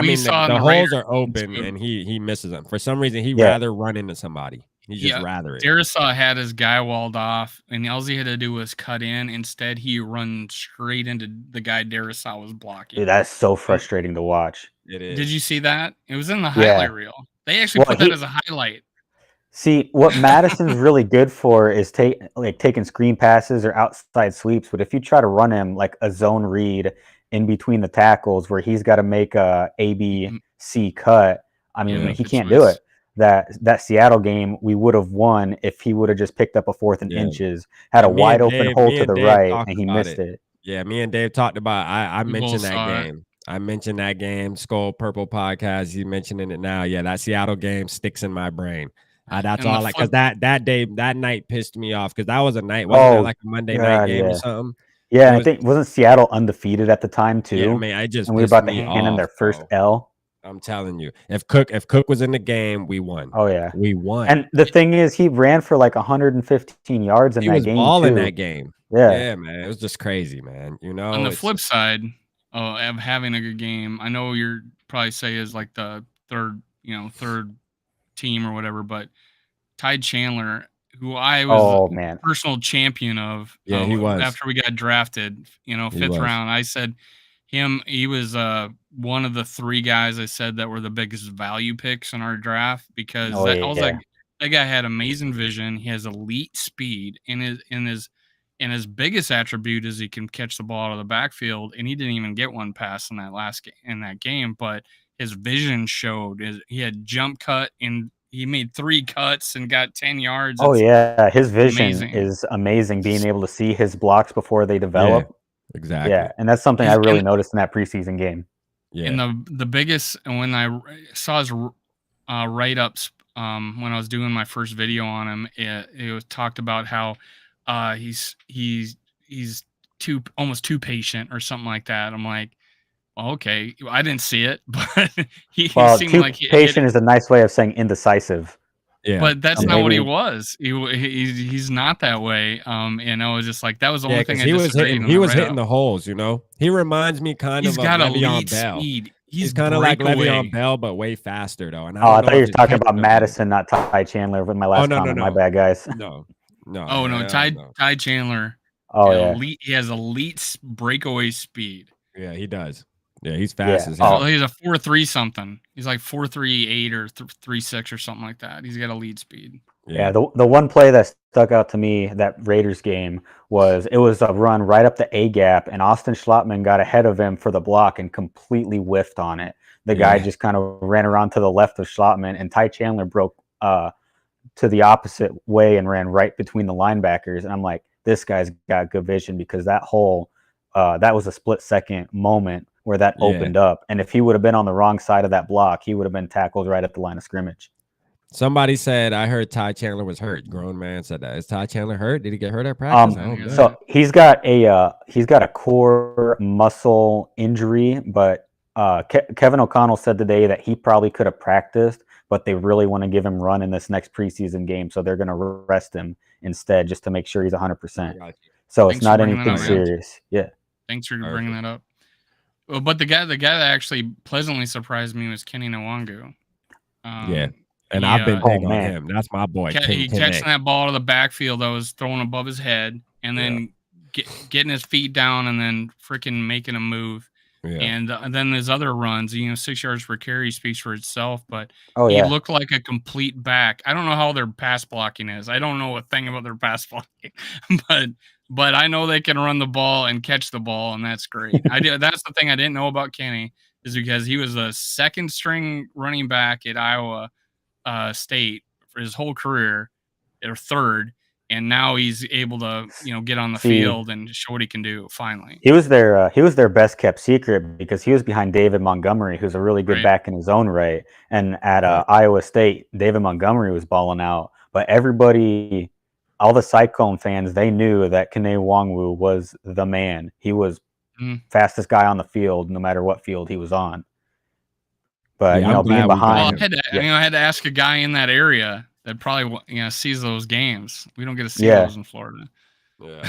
mean, the holes are open and he misses them. For some reason, he'd rather run into somebody. He just rather it. Darisaw had his guy walled off, and all he had to do was cut in. Instead, he run straight into the guy Darisaw was blocking. Dude, that's so frustrating to watch. It is. Did you see that? It was in the Yeah. highlight reel. They actually put that as a highlight. See, what Madison's really good for is taking screen passes or outside sweeps. But if you try to run him like a zone read in between the tackles where he's got to make a ABC cut, I mean, he can't do it. That Seattle game, we would have won if he would have just picked up a 4th and inches, had a wide open hole to the right, and he missed it. Yeah, me and Dave talked about. I mentioned that game. I mentioned that game. Skol Purple podcast. You mentioning it now? Yeah, that Seattle game sticks in my brain. That's all. Like, because that night pissed me off because that was a night. Wasn't it like a Monday night game or something? Yeah, I think wasn't Seattle undefeated at the time too? Yeah, I mean, I just and we were about to hand in their first L. I'm telling you, if Cook was in the game, we won. Oh yeah, we won. And the thing is, he ran for like 115 yards in that game. He was all too. In that game. Yeah, man, it was just crazy, man. You know, on the flip side of having a good game, I know you're probably say is like the third team or whatever, but Ty Chandler, who I was personal champion of, he was after we got drafted, 5th round. I said he was one of the 3 guys I said that were the biggest value picks in our draft because that guy had amazing vision. He has elite speed, and his biggest attribute is he can catch the ball out of the backfield, and he didn't even get one pass in that game, but his vision showed. He had jump cut, and he made 3 cuts and got 10 yards. His vision is amazing. Being able to see his blocks before they develop. Yeah, exactly. Yeah, and that's something I really noticed in that preseason game. Yeah, and the biggest, when I saw his write-ups when I was doing my first video on him, it was talked about how he's almost too patient or something like that. I'm like, well, okay, I didn't see it, but he seemed like patient is a nice way of saying indecisive. Yeah, but that's not what he was. He's not that way. And I was just like, that was the only thing he was hitting. He was hitting the holes. He reminds me kind of got Le'Veon Bell. Speed. He's kind of like Le'Veon Bell, but way faster though. And I thought you were talking about Madison, not Ty Chandler. With my last comment, my bad, guys. No. Ty Chandler. He has elite breakaway speed. Yeah, he does. Yeah, he's fast as hell. He's a 4.3 something. He's like 4.38 or 3.6 or something like that. He's got a lead speed. Yeah, the one play that stuck out to me that Raiders game was it was a run right up the A gap, and Austin Schlottman got ahead of him for the block and completely whiffed on it. The guy just kind of ran around to the left of Schlottman, and Ty Chandler broke to the opposite way and ran right between the linebackers. And I'm like, this guy's got good vision because that that was a split-second moment where that opened up. And if he would have been on the wrong side of that block, he would have been tackled right at the line of scrimmage. Somebody said, I heard Ty Chandler was hurt. Grown man said that. Is Ty Chandler hurt? Did he get hurt at practice? So he's got a core muscle injury, but Kevin O'Connell said today that he probably could have practiced, but they really want to give him run in this next preseason game. So they're going to rest him instead just to make sure he's 100%. So it's not anything serious. Yeah. Thanks for bringing that up. Well, but the guy that actually pleasantly surprised me was Kenny Nwangu. And I've been big on him. That's my boy. He catching that ball to the backfield that was thrown above his head, and then getting his feet down, and then freaking making a move. Yeah. And then there's other runs. 6 yards per carry speaks for itself. But he looked like a complete back. I don't know how their pass blocking is. I don't know a thing about their pass blocking, but I know they can run the ball and catch the ball, and that's great. That's the thing I didn't know about Kenny, is because he was a second string running back at Iowa State for his whole career, or third, and now he's able to get on the field and show what he can do. Finally, he was their best kept secret because he was behind David Montgomery, who's a really good back in his own right. And at Iowa State, David Montgomery was balling out, but everybody, all the Cyclone fans, they knew that Kenny Nwangu was the man. He was fastest guy on the field, no matter what field he was on. But being behind, I had to ask a guy in that area that probably sees those games. We don't get to see those in Florida. Yeah,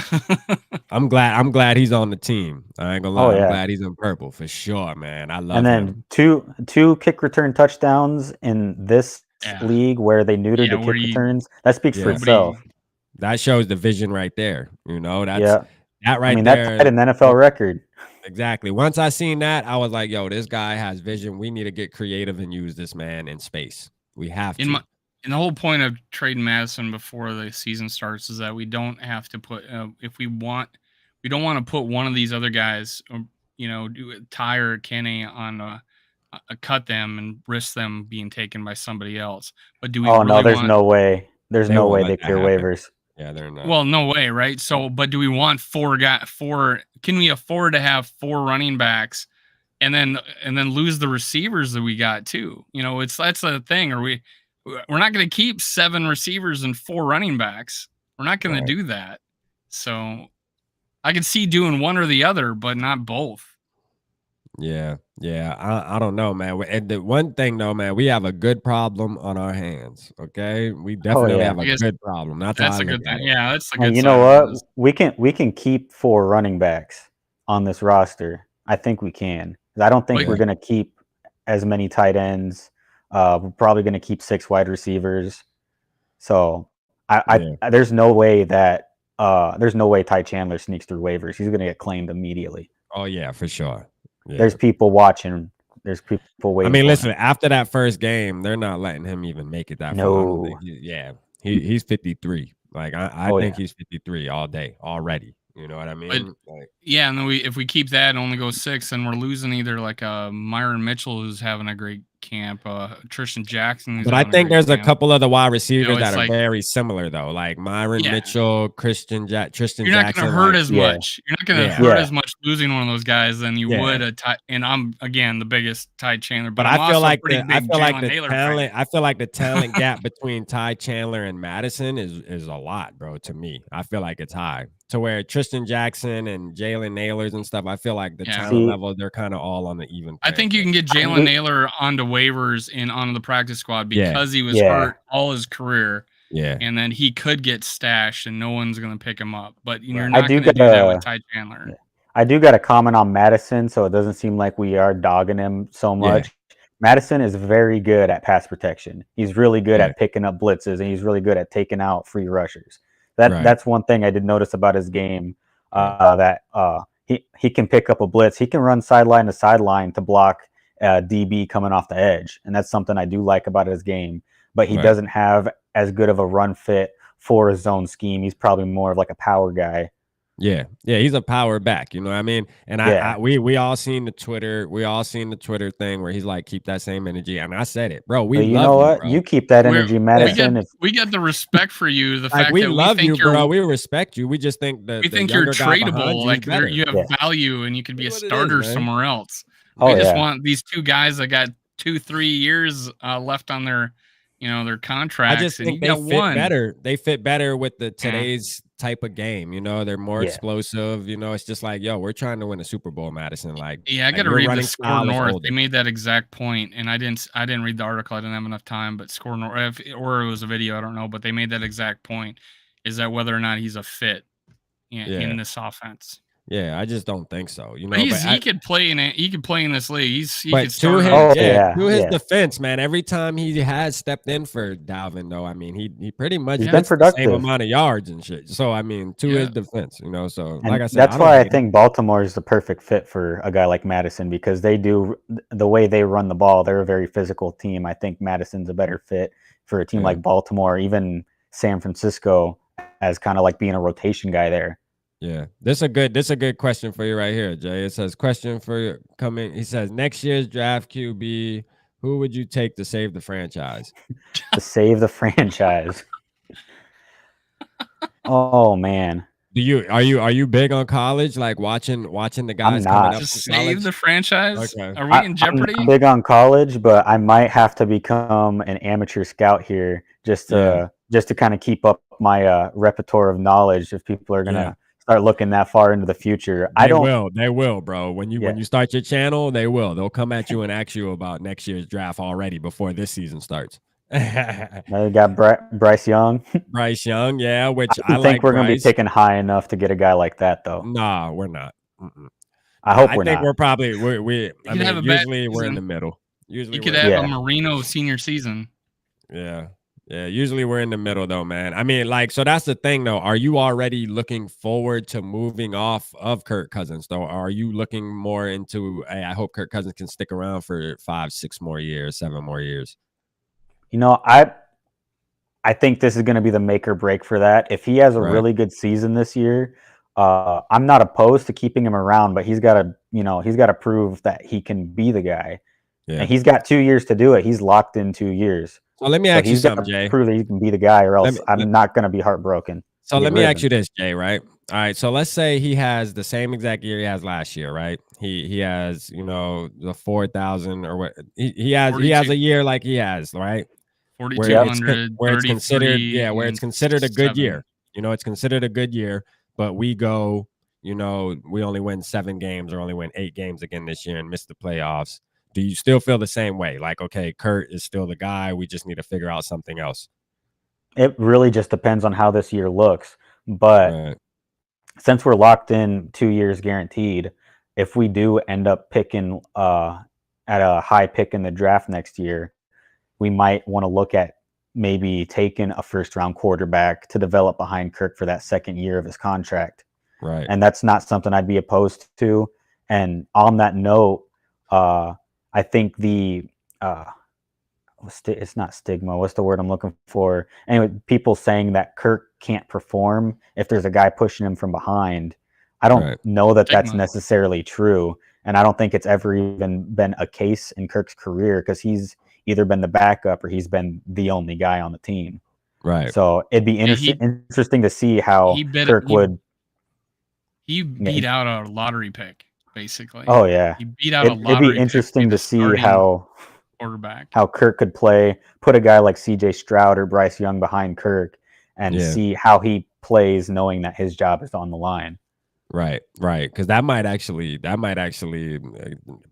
I'm glad he's on the team. I ain't gonna lie. I'm glad he's in purple for sure, man. I love him. And then two kick return touchdowns in this league where they neutered the where kick returns, that speaks for itself. That shows the vision right there. You know, that's that right I mean, there. that tied an NFL record. Exactly. Once I seen that, I was like, yo, this guy has vision. We need to get creative and use this man in space. We have to. And the whole point of trading Madison before the season starts is that we don't have to put, if we don't want to put one of these other guys, you know, Ty or Kenny on a cut them and risk them being taken by somebody else. But do we? Oh no, there's no way. There's no way they clear waivers. Yeah, they're not. Well, no way, right? So, but do we want four? Can we afford to have 4 running backs, and then lose the receivers that we got too? You know, that's the thing. We're not going to keep 7 receivers and 4 running backs. We're not going to do that. So I can see doing one or the other, but not both. Yeah. I don't know, man. And the one thing though, man, we have a good problem on our hands. Okay, we definitely have a good problem. That's a good thing. Yeah, that's a good. You know what? We can keep 4 running backs on this roster. I think we can. I don't think we're going to keep as many tight ends. We're probably going to keep 6 wide receivers. So there's no way that Ty Chandler sneaks through waivers. He's going to get claimed immediately. Oh yeah, for sure. Yeah. There's people watching. There's people waiting. I mean, listen. After that first game, they're not letting him even make it that far. He's 53. Like I think he's 53 all day already. You know what I mean? And then if we keep that and only go 6, then we're losing either like Myron Mitchell, who's having a great camp, Tristan Jackson. But I think there's a couple of the wide receivers that are very similar though, like Myron Mitchell, Tristan Jackson. You're not going to hurt as much. You're not going to hurt as much losing one of those guys than you would a Ty. And I'm again the biggest Ty Chandler, but I feel like the talent gap between Ty Chandler and Madison is a lot, bro. To me, I feel like it's high. To where Tristan Jackson and Jalen Nailors and stuff, I feel like the talent level, they're kind of all on the even. I think you can get Jalen Nailor onto waivers and onto the practice squad because he was hurt all his career. Yeah. And then he could get stashed and no one's going to pick him up. But you're not going to do that with Ty Chandler. Yeah. I do got to comment on Madison, so it doesn't seem like we are dogging him so much. Yeah. Madison is very good at pass protection. He's really good at picking up blitzes, and he's really good at taking out free rushers. That's one thing I did notice about his game, that he can pick up a blitz. He can run sideline to sideline to block DB coming off the edge, and that's something I do like about his game. But he doesn't have as good of a run fit for his zone scheme. He's probably more of like a power guy. Yeah, he's a power back, you know what I mean? And we all seen the Twitter thing where he's like, keep that same energy. And I said it, bro. You know what? Bro. You keep that energy, Madison. We get the respect for you. The fact we that love you, bro. We respect you. We just think we think you're tradable. Like you have value, and you could be a starter somewhere else. We just want these 2 guys that got 2-3 years left on their contracts. I just think they fit better. They fit better with today's type of game. You know, they're more explosive. You know, it's just like, yo, we're trying to win a Super Bowl, Madison. Like, I got to read the Score North. They made that exact point, and I didn't read the article. I didn't have enough time. But Score North, or it was a video, I don't know. But they made that exact point: is that whether or not he's a fit in this offense. Yeah, I just don't think so. You know, he could play in it. He could play in this league. He could start. To his defense, man. Every time he has stepped in for Dalvin, though, I mean, he pretty much gets the same amount of yards and shit. So I mean, to his defense, you know. So like I said, that's why I think Baltimore is the perfect fit for a guy like Madison, because they do the way they run the ball. They're a very physical team. I think Madison's a better fit for a team like Baltimore, even San Francisco, as kind of like being a rotation guy there. Yeah, this is a good question for you right here, Jay. It says, question for you coming. He says, next year's draft QB, who would you take to save the franchise? To save the franchise. Oh man. Are you big on college? Like watching the guys coming up to save the franchise? Okay. Are we in jeopardy? I'm big on college, but I might have to become an amateur scout here just to kind of keep up my repertoire of knowledge if people are gonna start looking that far into the future. They will, bro. When you start your channel, they'll come at you and ask you about next year's draft already before this season starts. They got Bryce Young. Bryce Young, yeah. Which I think we're going to be picking high enough to get a guy like that, though. Nah, we're not. I hope we're not. I think we're probably usually we're in the middle. Usually you could have a Marino senior season. Yeah. Yeah. Usually we're in the middle though, man. I mean, like, so that's the thing though. Are you already looking forward to moving off of Kirk Cousins though? Or are you looking more into, hey, I hope Kirk Cousins can stick around for 5, 6 more years, 7 more years? You know, I think this is going to be the make or break for that. If he has a Right. really good season this year, I'm not opposed to keeping him around, but he's got to prove that he can be the guy. Yeah. And he's got 2 years to do it. He's locked in 2 years. So let me So ask you he's got something, to Jay. prove that he can be the guy, or Let else me let, I'm not going to be heartbroken. so Get let me rid of ask you him. this, Jay, right? All right. So let's say he has the same exact year he has last year, right? He has, the 4,000 or what he has 42, a year like he has, right? Where it's 4,200, where it's considered, 33, where it's and considered a good 7. year. It's considered a good year, but we go, we only win 7 games or only win 8 games again this year and miss the playoffs. Do you still feel the same way? Like, okay, Kurt is still the guy. We just need to figure out something else. It really just depends on how this year looks. But Right. since we're locked in 2 years guaranteed, if we do end up picking at a high pick in the draft next year, we might want to look at maybe taking a first round quarterback to develop behind Kirk for that second year of his contract. Right. And that's not something I'd be opposed to. And on that note, I think it's not stigma. What's the word I'm looking for? Anyway, people saying that Kirk can't perform if there's a guy pushing him from behind. I don't Right. know that that's Stigma. necessarily true. And I don't think it's ever even been a case in Kirk's career, because he's either been the backup or he's been the only guy on the team. Right. So it'd be Yeah, interesting to see how Kirk would. he beat out a lottery pick, basically. Oh yeah, He beat out a it'd be lottery pick interesting the to see starting how quarterback. Kirk could put a guy like C.J. Stroud or Bryce Young behind Kirk, and Yeah. see how he plays, knowing that his job is on the line. Right. Because that might actually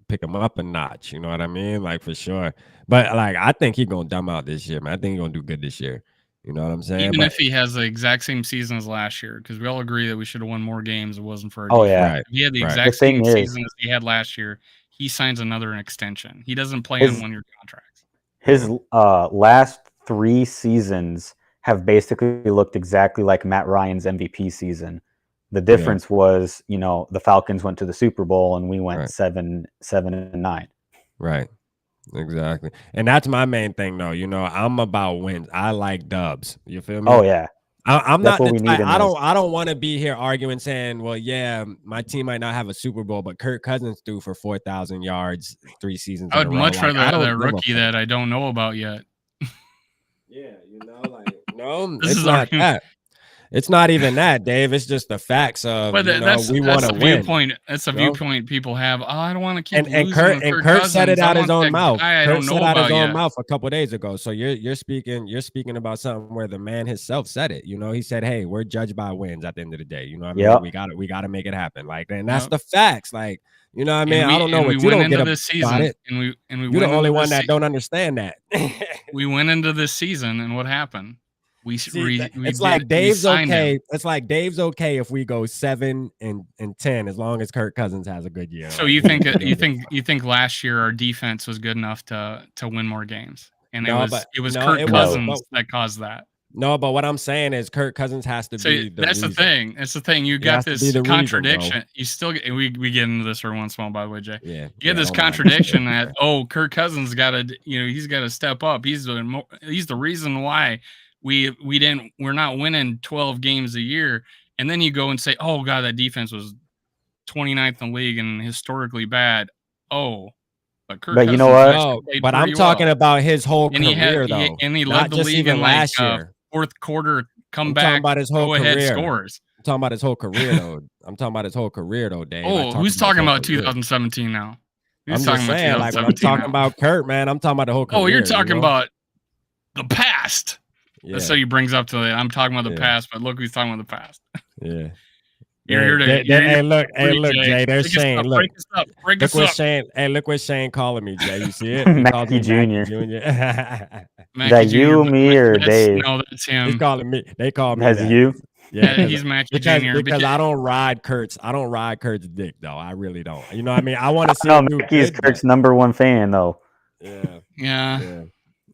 pick him up a notch. You know what I mean? Like, for sure. But like, I think he's gonna dumb out this year, man. I think he's gonna do good this year. You know what I'm saying? Even But if he has the exact same season as last year, because we all agree that we should have won more games. It wasn't for our Oh defense. yeah, right. If he had the Right. exact The thing same is- season as he had last year, he signs another extension. He doesn't play on 1-year contracts. his last 3 seasons have basically looked exactly like Matt Ryan's MVP season. The difference was, the Falcons went to the Super Bowl and we went Right. 7-9. Right. Exactly. And that's my main thing though. I'm about wins. I like dubs. You feel me? Oh yeah, I'm That's not what the we type, need in I this. don't want to be here arguing saying, well, yeah, my team might not have a Super Bowl, but Kirk Cousins threw for 4,000 yards 3 seasons I in a would row. much Like, rather I have don't that give a rookie fuck. that I don't know about yet. Yeah, like, no, This it's is not that. It's not even that, Dave. It's just the facts of, But we want to the win. viewpoint. That's the viewpoint people have. Oh, I don't want to keep And losing with Kirk Kurt said Cousins. it out I his want own that mouth. guy I Kurt don't said know out his about own yet. mouth a couple of days ago. So you're speaking about something where the man himself said it. He said, "Hey, we're judged by wins at the end of the day." You know what I mean? Yep. We got to make it happen. Like, and that's Yep. the facts. Like, you know what I mean? I don't know what you went don't get into this about season, it. and we You're the only one that don't understand that. we went into this season, and what happened? We It's like Dave's okay. It's like Dave's okay if we go 7-10 as long as Kirk Cousins has a good year. So like, you think last year our defense was good enough to win more games, and it was Kirk Cousins that caused that. No, but what I'm saying is Kirk Cousins has to be the that's reason. the thing. That's the thing. You got this contradiction. Reason, you still get, we get into this every once in a while, by the way, Jay. Yeah. You get this contradiction that Kirk Cousins got to he's got to step up. He's the reason why we're not winning 12 games a year. And then you go and say, oh God, that defense was 29th in the league and historically bad. Oh. But Kirk Cousins, you know what? No, but I'm talking about his whole career, though. And he led the league in last year. Fourth quarter comeback. Talking about his whole career. Scores. I'm talking about his whole career, though. Dave. Oh, who's talking about 2017 now? I'm just saying, like, when I'm talking about Kurt, man, I'm talking about the whole career. Oh, you're talking about the past. Yeah. That's so he brings up to it. I'm talking about the past, but look who's talking about the past. Yeah. You're here to. Hey, look, Jay. There's Shane. Look, break us up. Shane. Hey, look what Shane calling me, Jay. You see it? Mackie Jr. That you, me, or Dave? No, that's him. He's calling me. They call me. That's you. Yeah, he's Mackie Jr. Because I don't ride Kurt's dick, though. I really don't. You know what I mean? I want to see. No, Mackie's Kurt's #1 fan, though. Yeah. Yeah.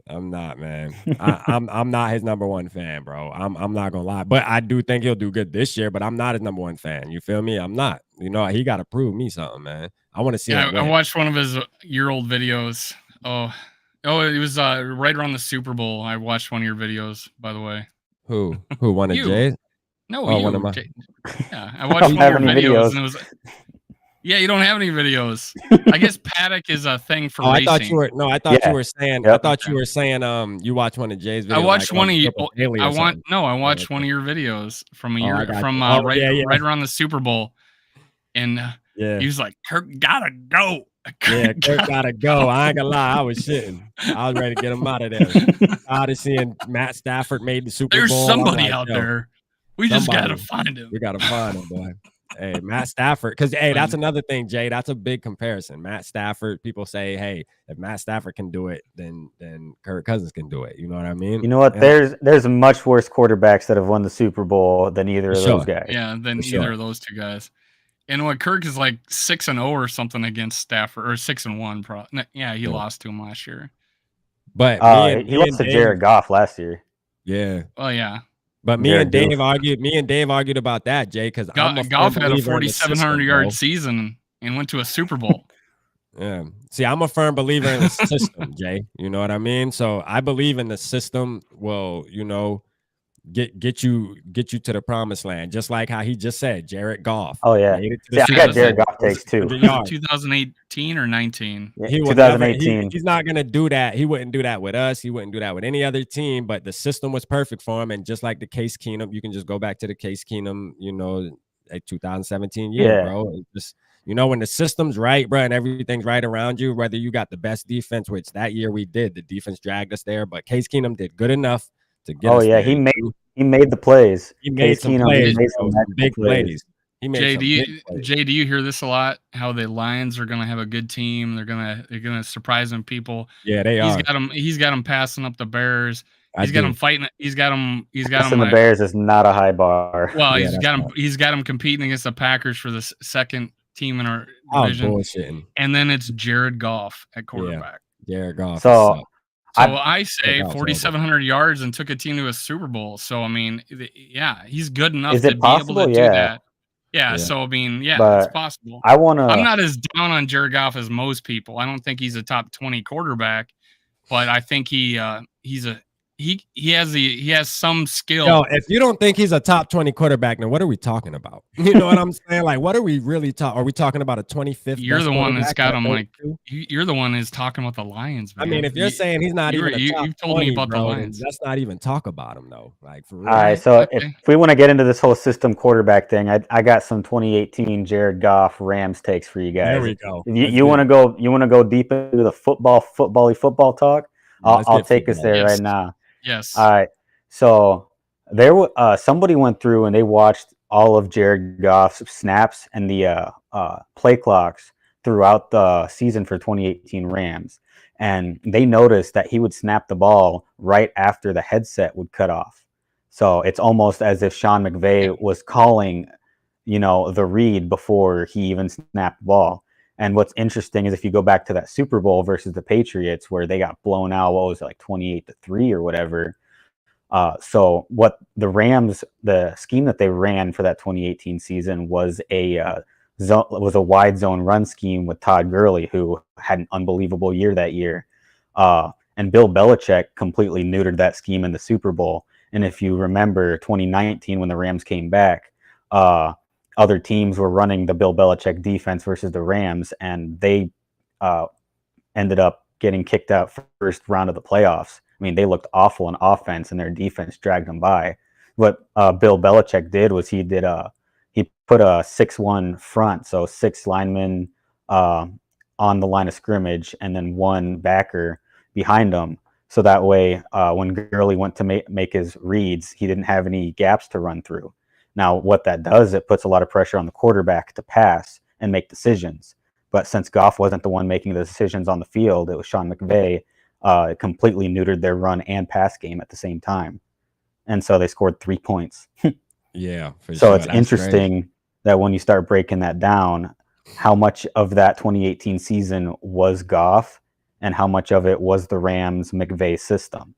I'm not, man. I'm not his number one fan, bro. I'm not gonna lie, but I do think he'll do good this year. But I'm not his number one fan. You feel me? I'm not. You know, he got to prove me something, man. I want to see him I win. watched one of his year-old videos. Oh, it was right around the Super Bowl. I watched one of your videos, by the way. Who won a You. Jay? No, Oh, you. one of my. Yeah, I watched one of your videos, and it was. Yeah, you don't have any videos. I guess paddock is a thing for Oh, I racing. thought you were. No, I thought you were saying. Yep. I thought you were saying. You watched one of Jay's videos. I watched like one of you. I watched okay. one of your videos from a Oh, I year got from you. Oh, yeah. right around the Super Bowl, and Yeah. he was like, "Kirk gotta go." Yeah, Kirk gotta go. I ain't gonna lie, I was shitting. I was ready to get him out of there. Tired of seeing Matt Stafford made the Super There's Bowl. somebody like, out there. We just gotta find him. We gotta find him, boy. Hey, Matt Stafford. Because that's another thing, Jay. That's a big comparison. Matt Stafford. People say, hey, if Matt Stafford can do it, then Kirk Cousins can do it. You know what I mean? You know what? There's much worse quarterbacks that have won the Super Bowl than either of those guys. Yeah, than either of those two guys. And what Kirk is like 6-0 or something against Stafford, or 6-1. Yeah, he lost to him last year. But he lost to Jared Goff last year. Yeah. Oh yeah. But me and Dave argued about that, Jay, because Goff had a 4,700-yard season and went to a Super Bowl. Yeah. See, I'm a firm believer in the system, Jay. You know what I mean? So I believe in the system will, get you to the promised land, just like how he just said, Jared Goff. Oh yeah, I got Jared Goff takes too. 2018 or 19. Yeah, 2018. He's not gonna do that. He wouldn't do that with us. He wouldn't do that with any other team. But the system was perfect for him, and just like the Case Keenum, you can just go back to the Case Keenum, like 2017 year, bro. It's just when the system's right, bro, and everything's right around you, whether you got the best defense, which that year we did, the defense dragged us there, but Case Keenum did good enough to get us there. He made the plays. He made some plays, some big plays. Jay, do you hear this a lot? How the Lions are gonna have a good team? They're gonna surprise them people. Yeah, they are. He's got them passing up the Bears. He's got them fighting. He's got them. The Bears is not a high bar. Well, he's got them competing against the Packers for the second team in our division. Bullshitting. And then it's Jared Goff at quarterback. Yeah, Jared Goff. So I say 4,700 yards and took a team to a Super Bowl. So, I mean, yeah, he's good enough to be able to do that. Yeah, so, I mean, it's possible. I'm not as down on Jared Goff as most people. I don't think he's a top 20 quarterback, but I think he has some skill. Yo, if you don't think he's a top 20 quarterback, then what are we talking about? You know what I'm saying? Like, what are we really talking? Are we talking about a 25th? You're the one that's got him like. You're the one that's talking about the Lions, man. I mean, if you're saying he's not even a top you've told 20, me about the Lions. Let's not even talk about him though. Like, for real. All right, so if we want to get into this whole system quarterback thing, I got some 2018 Jared Goff Rams takes for you guys. There we go. You want to go deep into the football talk? I'll take us there right now. Yes. All right. So there, somebody went through and they watched all of Jared Goff's snaps and the play clocks throughout the season for 2018 Rams, and they noticed that he would snap the ball right after the headset would cut off. So it's almost as if Sean McVay was calling, the read before he even snapped the ball. And what's interesting is if you go back to that Super Bowl versus the Patriots, where they got blown out, what was it, like 28-3 or whatever. So what the Rams, the scheme that they ran for that 2018 season was a wide zone run scheme with Todd Gurley, who had an unbelievable year that year. And Bill Belichick completely neutered that scheme in the Super Bowl. And if you remember 2019, when the Rams came back, other teams were running the Bill Belichick defense versus the Rams, and they ended up getting kicked out first round of the playoffs. I mean, they looked awful in offense, and their defense dragged them by. What Bill Belichick did was he put a 6-1 front, so 6 linemen on the line of scrimmage, and then 1 backer behind them. So that way, when Gurley went to make his reads, he didn't have any gaps to run through. Now, what that does, it puts a lot of pressure on the quarterback to pass and make decisions. But since Goff wasn't the one making the decisions on the field, it was Sean McVay. It completely neutered their run and pass game at the same time. And so they scored 3 points. Yeah. So it's interesting that when you start breaking that down, how much of that 2018 season was Goff and how much of it was the Rams McVay system.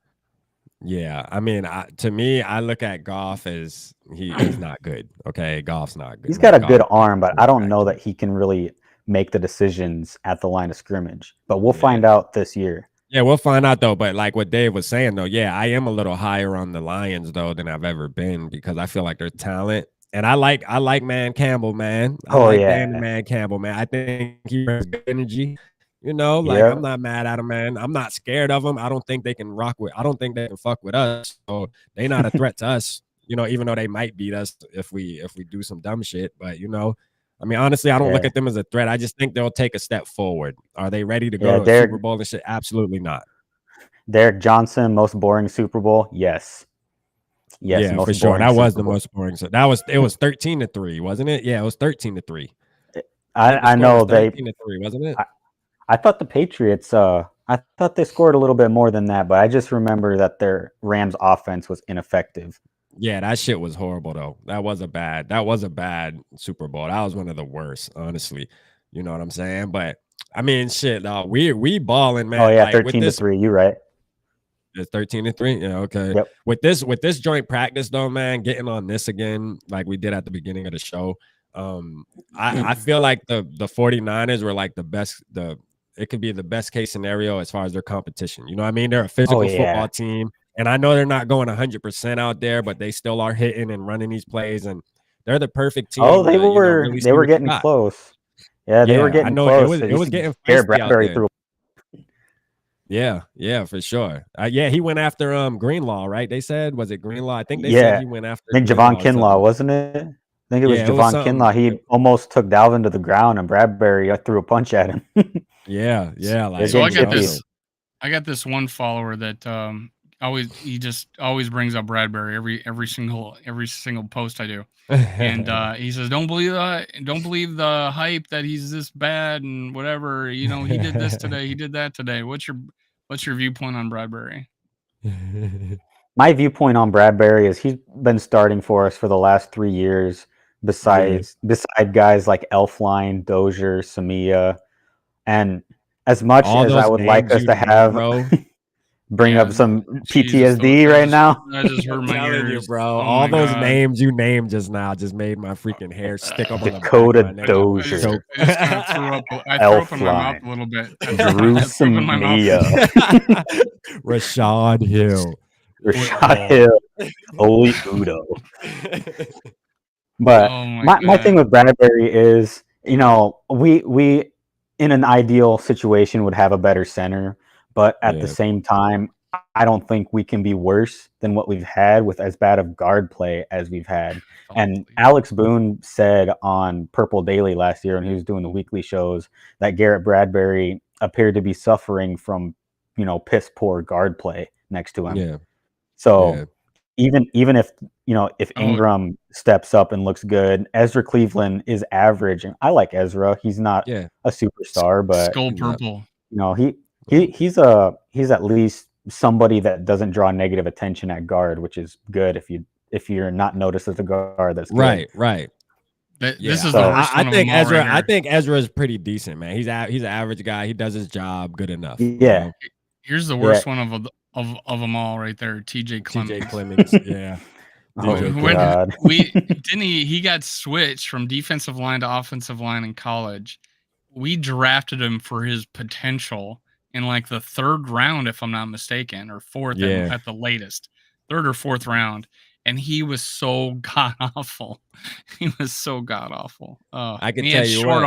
Yeah, I mean, to me, I look at Goff as he's not good. Okay, Goff's not good. He's got a good Goff, arm, but I don't know that he can really make the decisions at the line of scrimmage. But we'll find out this year. Yeah, we'll find out though. But like what Dave was saying though, yeah, I am a little higher on the Lions though than I've ever been because I feel like their talent. And I like Man Campbell, man. I like Danny Man Campbell, man. I think he brings good energy. You know, like I'm not mad at him, man. I'm not scared of him. I don't think they can I don't think they can fuck with us. So they're not a threat to us. You know, even though they might beat us if we do some dumb shit. But you know, I mean, honestly, I don't look at them as a threat. I just think they'll take a step forward. Are they ready to go to a Super Bowl and shit? Absolutely not. Derek Johnson, most boring Super Bowl? Yes. Yes, yeah, for sure. That was the most boring. So it was 13-3, wasn't it? Yeah, it was 13-3. I know they 13-3, wasn't it? I thought the Patriots, I thought they scored a little bit more than that, but I just remember that their Rams offense was ineffective. Yeah, that shit was horrible though. That was a bad Super Bowl. That was one of the worst, honestly. You know what I'm saying? But I mean, shit, we balling, man. Oh yeah, like, 13-3. You right? It's 13-3. Yeah, okay. Yep. With this joint practice though, man, getting on this again, like we did at the beginning of the show. I feel like the 49ers were like the best. It could be the best case scenario as far as their competition. You know what I mean? They're a physical football team. And I know they're not going 100% out there, but they still are hitting and running these plays, and they're the perfect team. Oh, they were really they were getting close. Yeah, they were getting close. It was getting Garrett Bradbury through. Yeah, for sure. Yeah, he went after Greenlaw, right? They said, was it Greenlaw? I think they said he went after. I think Javon Kinlaw, wasn't it? I think it was Javon Kinlaw. He almost took Dalvin to the ground, and Bradbury threw a punch at him. yeah. Like, so I got this one follower that he just always brings up Bradbury every single post I do, and he says don't believe the hype that he's this bad and whatever. You know, he did this today, he did that today. What's your viewpoint on Bradbury? My viewpoint on Bradbury is he's been starting for us for the last 3 years. Beside guys like Elfline, Dozier, Samia, and as much as I would like us to have bring up some PTSD right now. I just hurt my ears, bro. All those names you named just now just made my freaking hair stick up on Dakota Dozier. I just kind of threw up in my mouth a little bit. Drew Samia. Rashad Hill. Oli Udo. But my thing with Bradbury is, you know, we in an ideal situation would have a better center, but at the same time, I don't think we can be worse than what we've had with as bad of guard play as we've had. And Alex Boone said on Purple Daily last year when he was doing the weekly shows that Garrett Bradbury appeared to be suffering from, you know, piss poor guard play next to him. Yeah. So even if, you know, if Ingram steps up and looks good, Ezra Cleveland is average. And I like Ezra. He's not a superstar, but Skol Purple. You know, he's at least somebody that doesn't draw negative attention at guard, which is good if you're not noticed as a guard. That's good. Right. This is the worst one of them all right here. I think Ezra is pretty decent, man. He's an average guy. He does his job good enough. Yeah. You know? Here's the worst one of them all right there. TJ Clemmings. Yeah. God. He got switched from defensive line to offensive line in college. We drafted him for his potential in like the 3rd round, if I'm not mistaken, or 4th at the latest, 3rd or 4th round. And he was so god awful. He was so god awful. I can tell you short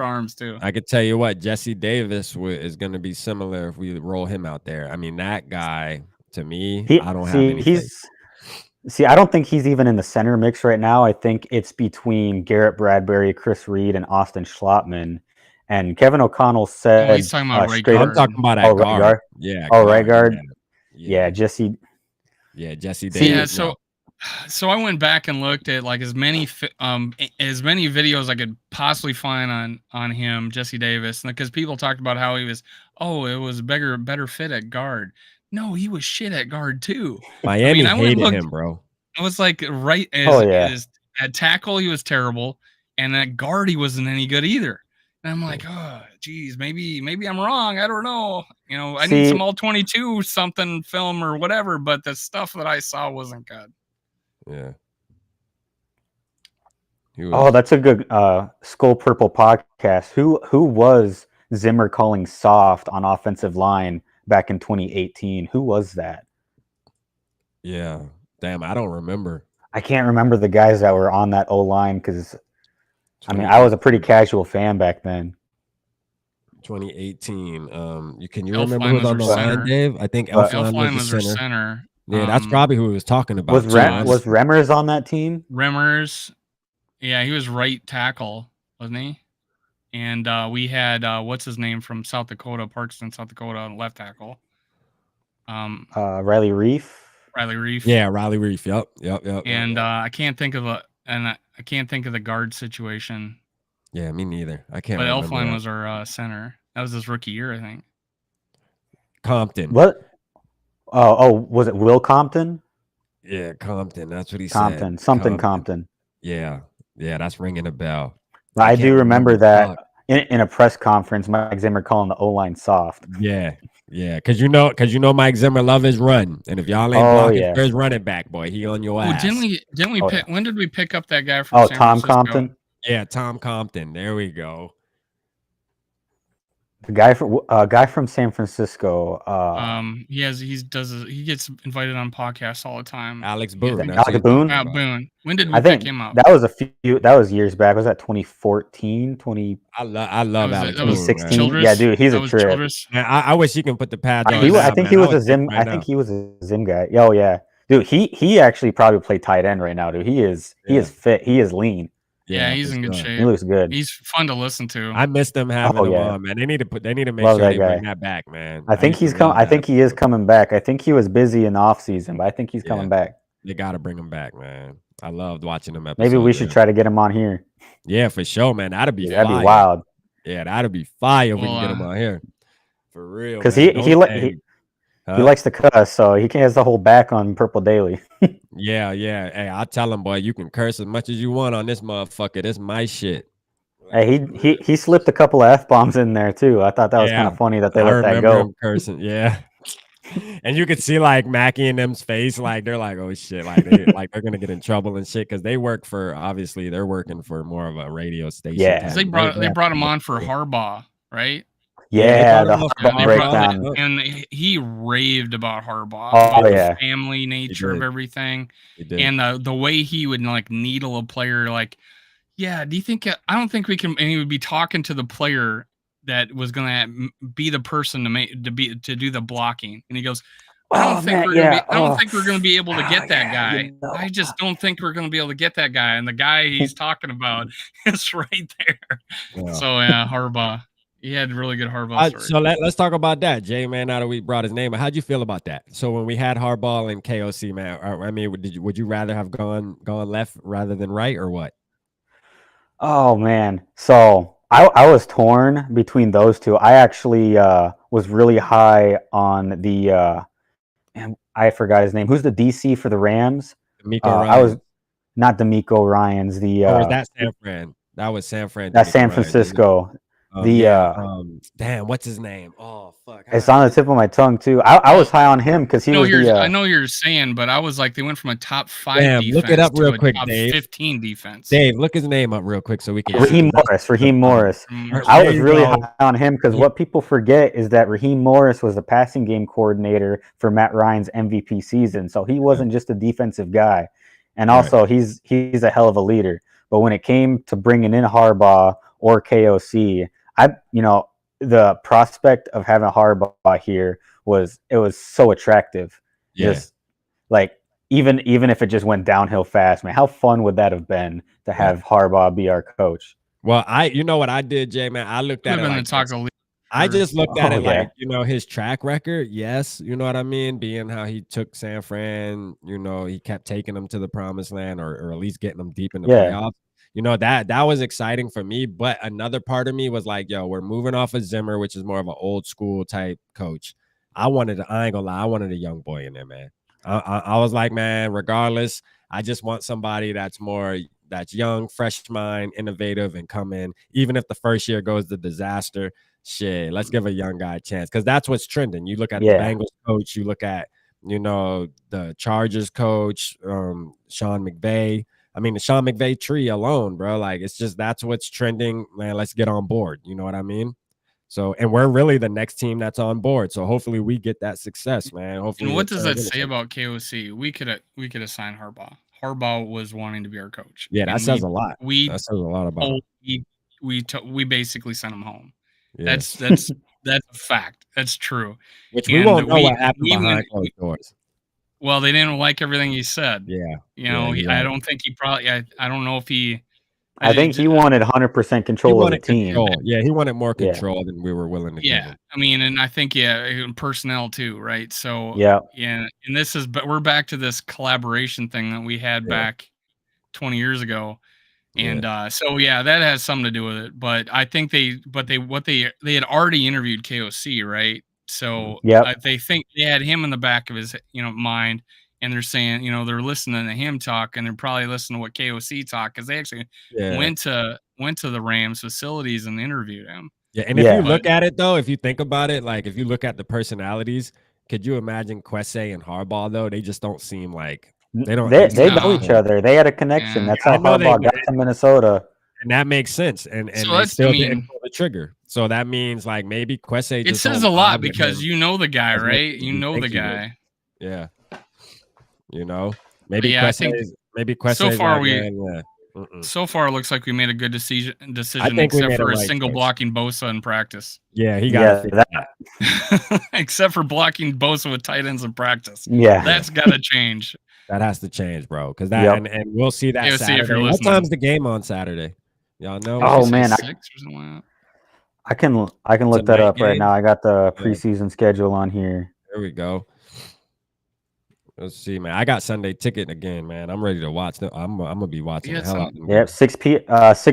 arms too. I could tell you what, Jesse Davis is going to be similar if we roll him out there. I mean, that guy to me, I don't have any. I don't think he's even in the center mix right now. I think it's between Garrett Bradbury, Chris Reed, and Austin Schlottman. And Kevin O'Connell said, he's talking about right guard. I'm talking about at guard. Right guard. Yeah. Right guard. Yeah, Jesse. Yeah, Jesse Davis. Yeah, so I went back and looked at like as many videos I could possibly find on him, Jesse Davis, because people talked about how he was. It was better fit at guard. No, he was shit at guard too. Miami hated him, bro. I was like, at tackle he was terrible, and at guard he wasn't any good either. And I'm like, oh, geez, maybe I'm wrong. I don't know. I need See, some all 22 something film or whatever, but the stuff that I saw wasn't good. Yeah. oh, that's a good Skull Purple podcast. Who was Zimmer calling soft on offensive line back in 2018? Who was that? Yeah. Damn, I don't remember. I can't remember the guys that were on that O line because I mean I was a pretty casual fan back then. 2018. Can you remember Elfline who's was on her the line, center. Dave? I think But Elfline Elfline was was the her center. center. Yeah, that's probably who he was talking about. Was too, was Remmers on that team? Remmers, yeah, he was right tackle, wasn't he? And we had what's his name from South Dakota, Parkston, South Dakota, on left tackle. Riley Reef. Riley Reef. Yeah, Riley Reef. Yep. And I can't think of the guard situation. Yeah, me neither. I can't But remember. Elfline was our center. That was his rookie year, I think. Compton. What? Oh, was it Will Compton? Yeah, Compton. That's what he Compton. said. Something Compton. Yeah, that's ringing a bell. I do remember that in a press conference, Mike Zimmer calling the O-line soft. Yeah, because you know Mike Zimmer love his run, and if y'all ain't blocking for his running back, boy, he on your ass. Didn't we pick? When did we pick up that guy from? Oh, San Tom Francisco? Compton. Yeah, Tom Compton. There we go. The guy from San Francisco. He gets invited on podcasts all the time. Alex Boone. Alex Boone. Boone. When did we pick him up? That was years back. Was that 2014? 20. I love Alex Boone. 2016. Yeah, dude, he's a trip. Man, I wish he can put the pads on. I think he was a Zim. I think he was a Zim guy. Oh yeah, dude. He actually probably played tight end right now, dude. He is fit. He is lean. Yeah, he's in good shape. He looks good. He's fun to listen to. I missed them having him on, man. They need to make sure they bring that back, man. I think he's coming. I think he is coming back. I think he was busy in the off season, but I think he's coming back. They got to bring him back, man. I loved watching him. Maybe we should try to get him on here. Yeah, for sure, man. That'd be wild. Yeah, that'd be fire if we can get him on here. For real. Because he likes to cuss, so he has the whole back on Purple Daily. Yeah. Hey, I tell him, boy, you can curse as much as you want on this motherfucker. This my shit. Hey, he slipped a couple of F-bombs in there too. I thought that was kind of funny that they let that go. Him cursing, yeah. And you could see like Mackie and them's face, like they're like, oh shit, like they're gonna get in trouble and shit because they're working for more of a radio station. Yeah, they brought him on for Harbaugh, right? Yeah, the Harbaugh breakdown, and he raved about Harbaugh, about the family nature of everything, and the way he would like needle a player. Like, yeah, do you think? I don't think we can. And he would be talking to the player that was gonna be the person to do the blocking, and he goes, I don't think we're gonna be able to get that guy. I just don't think we're gonna be able to get that guy. And the guy he's talking about is right there. Yeah. So yeah, Harbaugh. He had really good Harbaugh stories. So let's talk about that, Jay, man. Now that we brought his name, how'd you feel about that? So when we had Harbaugh and KOC, man, I mean, would you rather have gone left rather than right, or what? Oh man, so I was torn between those two. I actually was really high on the and I forgot his name. Who's the DC for the Rams? I was not D'Amico Ryans. Was that San Fran? That was San Fran. That's San Francisco. Damn, what's his name? Oh fuck, it's on the tip of my tongue too. I was high on him because he was. I know you're saying, but I was like, they went from a top 5 defense look it up real quick, top Dave. 15 defense. Dave, look his name up real quick so we can. Raheem Morris. I was really high on him because what people forget is that Raheem Morris was the passing game coordinator for Matt Ryan's MVP season, so he wasn't just a defensive guy, and also he's a hell of a leader. But when it came to bringing in Harbaugh or KOC, the prospect of having Harbaugh here was so attractive. Yeah. Just like even if it just went downhill fast, man, how fun would that have been to have Harbaugh be our coach? Well, you know what I did, Jay, man? I looked at it like I just looked at it like, his track record. Yes. You know what I mean? Being how he took San Fran, he kept taking them to the promised land or at least getting them deep in the playoffs. That was exciting for me. But another part of me was like, yo, we're moving off of Zimmer, which is more of an old school type coach. I ain't gonna lie, I wanted a young boy in there, man. I was like, man, regardless, I just want somebody that's more that's young, fresh mind, innovative, and come in. Even if the first year goes to disaster, shit, let's give a young guy a chance because that's what's trending. You look at the Bengals coach, you look at the Chargers coach, Sean McVay. I mean, the Sean McVay tree alone, bro. Like it's just that's what's trending, man. Let's get on board. You know what I mean? So, and we're really the next team that's on board. So hopefully we get that success, man. Hopefully. And what does that say about KOC? We could have signed Harbaugh. Harbaugh was wanting to be our coach. Yeah, that says a lot. That says a lot about him. We basically sent him home. Yeah. That's a fact. That's true. Which we won't know what happened behind closed doors. Well, they didn't like everything he said. Yeah. I don't think he probably. I don't know if he. I think he wanted 100% control of the team. Yeah, he wanted more control than we were willing to give him. I mean, and I think personnel too, right? So and this is, but we're back to this collaboration thing that we had back 20 years ago, and so that has something to do with it. But I think they had already interviewed KOC, right? So they think they had him in the back of his mind. And they're saying, they're listening to him talk, and they're probably listening to what KOC talk because they actually went to the Rams facilities and interviewed him. Yeah, and if you look at it though, if you think about it, like if you look at the personalities, could you imagine Kwesi and Harbaugh though? They just don't seem like they don't. They know each other. They had a connection. That's how Harbaugh got to Minnesota. And that makes sense. And so they still didn't pull the trigger. So that means like maybe Kwesi. It says a lot because you know the guy, right? You know the guy. Yeah. Maybe Kwesi. So far so far it looks like we made a good decision except for a single blocking Bosa in practice. Yeah, he got that. Except for blocking Bosa with tight ends in practice. Yeah, that's got to change. That has to change, bro. Because that and we'll see that Saturday. What time's the game on Saturday? Y'all know? Oh man, I can look that up right now. I got the preseason schedule on here. There we go. Let's see, man. I got Sunday ticket again, man. I'm ready to watch. I'm gonna be watching the hell out of them. Yep, 6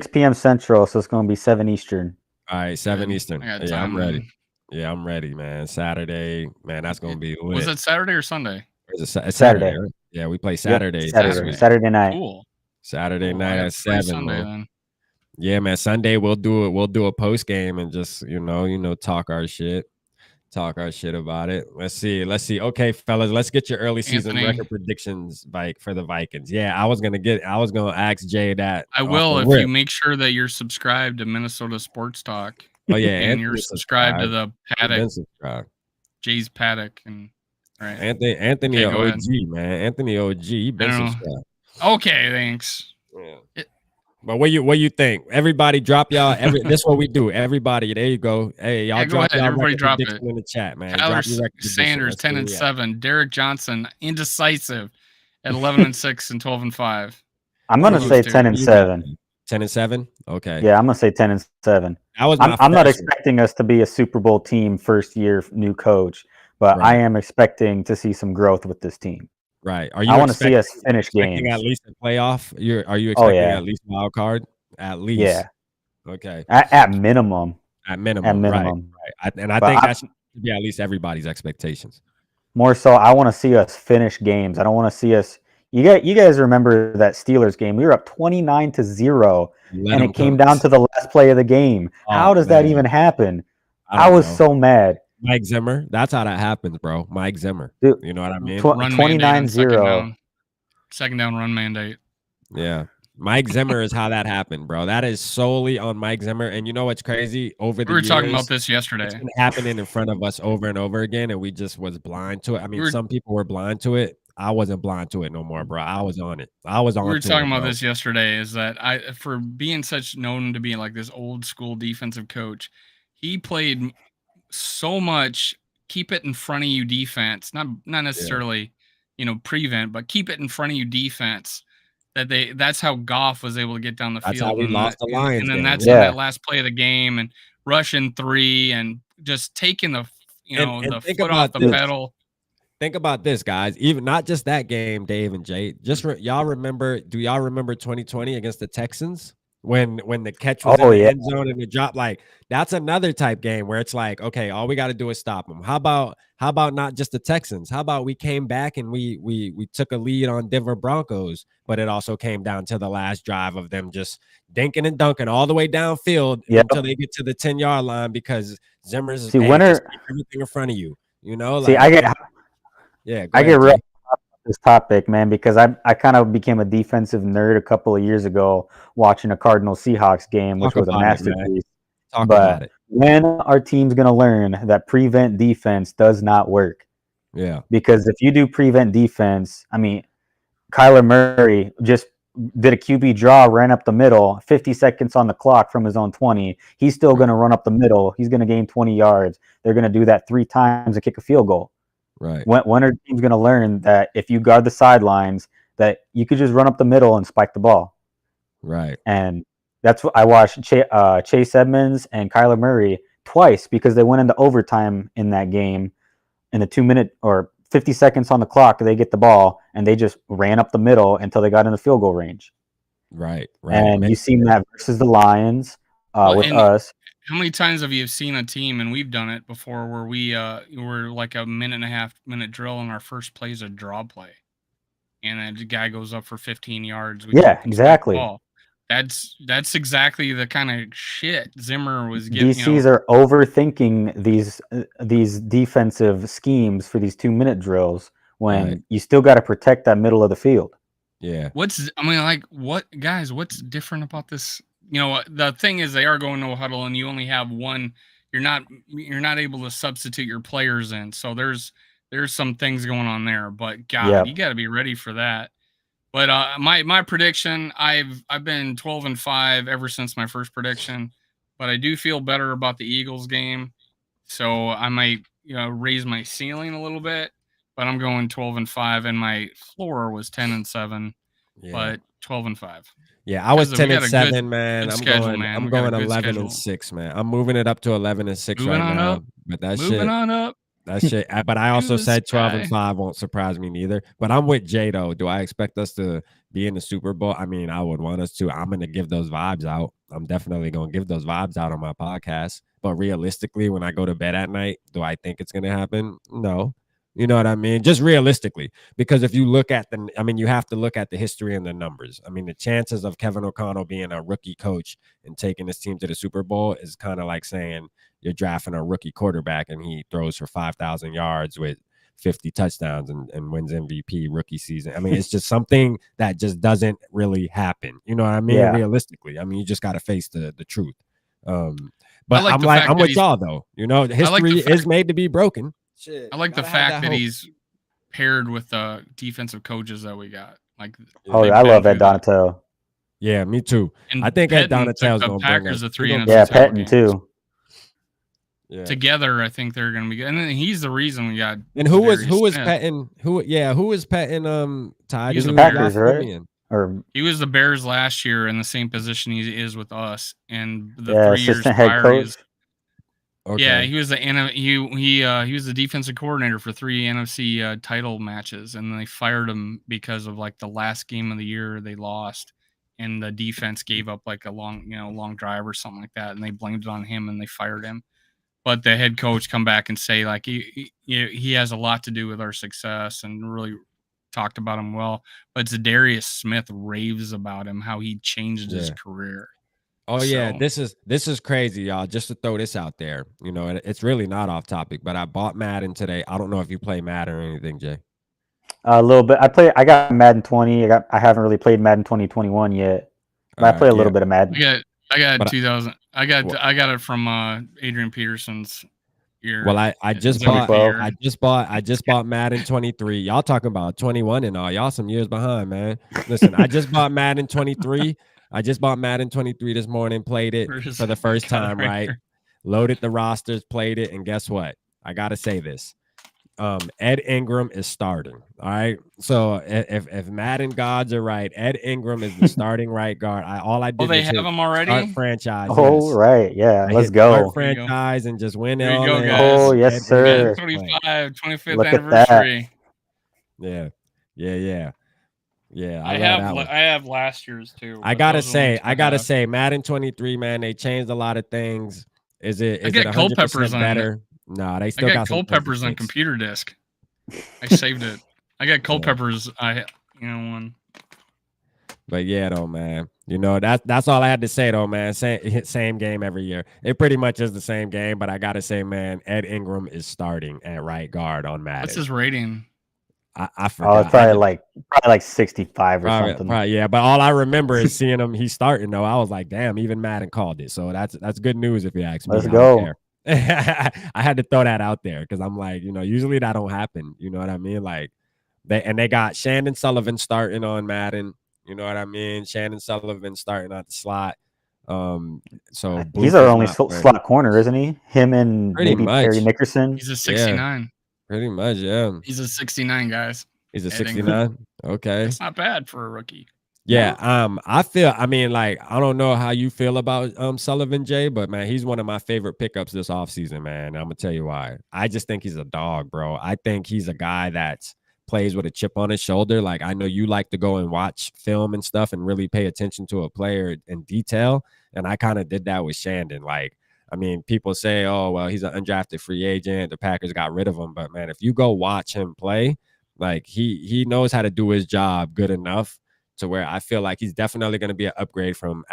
p.m. Central, so it's gonna be 7 Eastern. All right, 7 Eastern. Yeah, I'm ready. Yeah, I'm ready, man. Saturday, man. That's gonna be lit. Was it Saturday or Sunday? It's Saturday. Right? Yeah, we play Saturday. Saturday night. Cool. Saturday night at 7. Sunday, then. Yeah, man. Sunday we'll do a post game and just talk our shit. Talk our shit about it. Let's see. Okay, fellas, let's get your early season record predictions for the Vikings. Yeah, I was gonna ask Jay that. I will if you make sure that you're subscribed to Minnesota Sports Talk. Oh yeah, and you're subscribed to the Paddock. Jay's Paddock and right. Anthony OG, man. Anthony OG, he been subscribed. Okay, thanks. Yeah. But what you think? Everybody drop y'all. This is what we do. Everybody, there you go. Hey, y'all drop y'all everybody drop it in the chat, man. Tyler Sanders 10-7. Derek Johnson indecisive at 11-6 and 12-5. I'm gonna say 10-7. 10-7. Okay. Yeah, I'm gonna say 10-7. I'm not expecting us to be a Super Bowl team first year new coach, but I am expecting to see some growth with this team. Right. I want to see us finish games. At least a playoff. Are you expecting at least wild card? At least. Yeah. Okay. At minimum. At minimum. Right. I think that should be at least everybody's expectations. More so, I want to see us finish games. I don't want to see us. You guys remember that Steelers game? We were up 29-0, and it came down to the last play of the game. How does that even happen? I was so mad. Mike Zimmer. That's how that happens, bro. Mike Zimmer. Dude, you know what I mean? 29-0. Second down run mandate. Yeah. Mike Zimmer is how that happened, bro. That is solely on Mike Zimmer. And you know what's crazy? We were talking about this yesterday. It's been happening in front of us over and over again, and we just was blind to it. I mean, some people were blind to it. I wasn't blind to it no more, bro. I was on it. We were talking about this yesterday. Is that for being known to be like this old school defensive coach, he played so much keep it in front of you defense, not necessarily prevent, but keep it in front of you defense. That's how Goff was able to get down the field. That's how we lost the Lions. And then that's in that last play of the game and rushing 3 and just taking the the foot off the pedal. Think about this, guys. Even not just that game, Dave and Jay. Just y'all remember? Do y'all remember 2020 against the Texans? when the catch was in Oh the yeah, end zone and the drop, like that's another type game where it's like, okay, all we got to do is stop them. How about not just the Texans? How about we came back and we took a lead on Denver Broncos, but it also came down to the last drive of them just dinking and dunking all the way downfield yep. until they get to the 10-yard line because Zimmer's See, hey, when just are keep everything in front of you. You know, see, like I get yeah, go I get ahead, real Jay. about this topic, man, because I kind of became a defensive nerd a couple of years ago watching a Cardinals Seahawks game, which Talk was a about it, man. masterpiece. Talk about But it. when are teams going to learn that prevent defense does not work? Yeah. Because if you do prevent defense, I mean, Kyler Murray just did a QB draw, ran up the middle, 50 seconds on the clock from his own 20. He's still going to run up the middle. He's going to gain 20 yards. They're going to do that 3 times and kick a field goal. Right. When are teams going to learn that if you guard the sidelines, that you could just run up the middle and spike the ball? Right. And that's what I watched Chase Edmonds and Kyler Murray twice because they went into overtime in that game in the 2-minute or 50 seconds on the clock. They get the ball and they just ran up the middle until they got in the field goal range. Right. And you seen that versus the Lions with us. How many times have you seen a team, and we've done it before, where we were like a 1.5-minute drill, and our first play is a draw play, and then the guy goes up for 15 yards. Yeah, exactly. Ball. That's exactly the kind of shit Zimmer was giving. DCs are overthinking these defensive schemes for these 2-minute drills when you still got to protect that middle of the field. Yeah. What's different about this? The thing is they are going no huddle and you only have one. You're not able to substitute your players in. So there's some things going on there, but God, you got to be ready for that. But my prediction, I've been 12-5 ever since my first prediction, but I do feel better about the Eagles game. So I might raise my ceiling a little bit, but I'm going 12-5 and my floor was 10-7. Yeah. But 12-5. Yeah, I was 10-7, man. I'm going 11-6, man. I'm moving it up to 11-6 right now. Up. But that moving on up. That shit. But I also said 12-5 won't surprise me neither. But I'm with Jay though. Do I expect us to be in the Super Bowl? I mean, I would want us to. I'm gonna give those vibes out. I'm definitely gonna give those vibes out on my podcast. But realistically, when I go to bed at night, do I think it's gonna happen? No. You know what I mean? Just realistically, because if you look at you have to look at the history and the numbers. I mean, the chances of Kevin O'Connell being a rookie coach and taking his team to the Super Bowl is kind of like saying you're drafting a rookie quarterback and he throws for 5,000 yards with 50 touchdowns and wins MVP rookie season. I mean, it's just something that just doesn't really happen. You know what I mean? Yeah. Realistically, I mean, you just got to face the truth. But I'm with y'all though. You know, history is made to be broken. Shit, I like the fact that he's paired with the defensive coaches that we got. Like, I love Ed Donatel. Yeah, me too. And I think Ed Donatel's going to bring us. Pettin too. Yeah. Together, I think they're going to be good. And then he's the reason we got. And who was Pettin? Who is Pettin? Tied to the Packers, right? Or he was the Bears last year in the same position he is with us, and the 3 years assistant prior. Head coach. Okay. Yeah, he was he was the defensive coordinator for 3 NFC title matches, and then they fired him because of like the last game of the year they lost, and the defense gave up like a long drive or something like that, and they blamed it on him and they fired him. But the head coach come back and say like he has a lot to do with our success and really talked about him well. But Zadarius Smith raves about him, how he changed his career. Oh yeah, this is crazy, y'all. Just to throw this out there, you know, it's really not off topic, but I bought Madden today. I don't know if you play Madden or anything, Jay. A little bit. I got Madden 20. I haven't really played Madden 2021 yet, but I play a little bit of Madden. I got 2000. I got it from Adrian Peterson's year. Well, I just bought Madden 23. Y'all talking about 21 and all. Y'all some years behind, man. Listen, I just bought Madden 23. I just bought Madden 23 this morning, played it for the first time, right? Loaded the rosters, played it, and guess what? I got to say this. Ed Ingram is starting, all right? So if Madden gods are right, Ed Ingram is the starting right guard. All I did they have him already? Start franchise. Oh, yes. Right, yeah, let's go. Franchise and just win it. Oh, yes, sir. 25, 25th Look anniversary. At that. Yeah. Yeah, I love have that one. I have last year's too. I but gotta those are the ones say, Madden 23, man, they changed a lot of things. Is it I get 100% better? No, they I still got got some things to Culpeppers on fix. computer disk. I saved it. I got Yeah. Culpeppers. One. But yeah, though, man. That's all I had to say, though, man. Same game every year. It pretty much is the same game, but I gotta say, man, Ed Ingram is starting at right guard on Madden. What's his rating? I Oh, forgot. it's probably like 65 or something. Probably, yeah. But all I remember is seeing him. He's starting though. I was like, damn, even Madden called it. So that's good news if you ask me. Let's I go. don't care. I had to throw that out there because I'm like, usually that don't happen. You know what I mean? Like they got Shandon Sullivan starting on Madden. You know what I mean? Shandon Sullivan starting at the slot. So He's Booth our is only not playing. slot corner, isn't he? Him and Pretty maybe much. Terry Nickerson. He's a 69. Yeah, pretty much, yeah. He's a 69, guys. He's a Ed Ingram. 69. Okay. That's not bad for a rookie. Yeah, I mean, like, I don't know how you feel about Sullivan Jay, but man, he's one of my favorite pickups this offseason, man. I'm gonna tell you why. I just think he's a dog, bro. I think he's a guy that plays with a chip on his shoulder. Like, I know you like to go and watch film and stuff and really pay attention to a player in detail. And I kind of did that with Shandon. Like, I mean, people say, oh, well, he's an undrafted free agent. The Packers got rid of him. But man, if you go watch him play, like he knows how to do his job good enough to where I feel like he's definitely going to be an upgrade from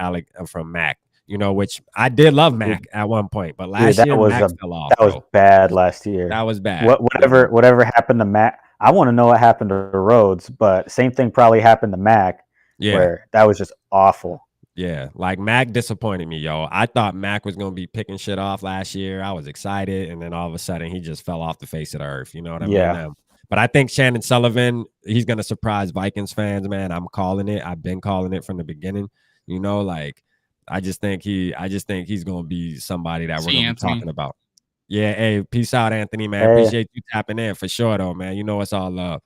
Mac, which I did love Mac at one point, but last year Mac fell off. That was bad last year. That was bad. Whatever happened to Mac, I want to know what happened to Rhodes, but same thing probably happened to Mac, where that was just awful. Yeah, like Mac disappointed me, yo. I thought Mac was going to be picking shit off last year. I was excited, and then all of a sudden he just fell off the face of the earth. You know what I mean? But I think Shandon Sullivan, he's going to surprise Vikings fans, man. I'm calling it. I've been calling it from the beginning. Like I just think he's going to be somebody that we're going to be talking about. Yeah, hey, peace out, Anthony, man. Hey. Appreciate you tapping in for sure, though, man. You know it's all love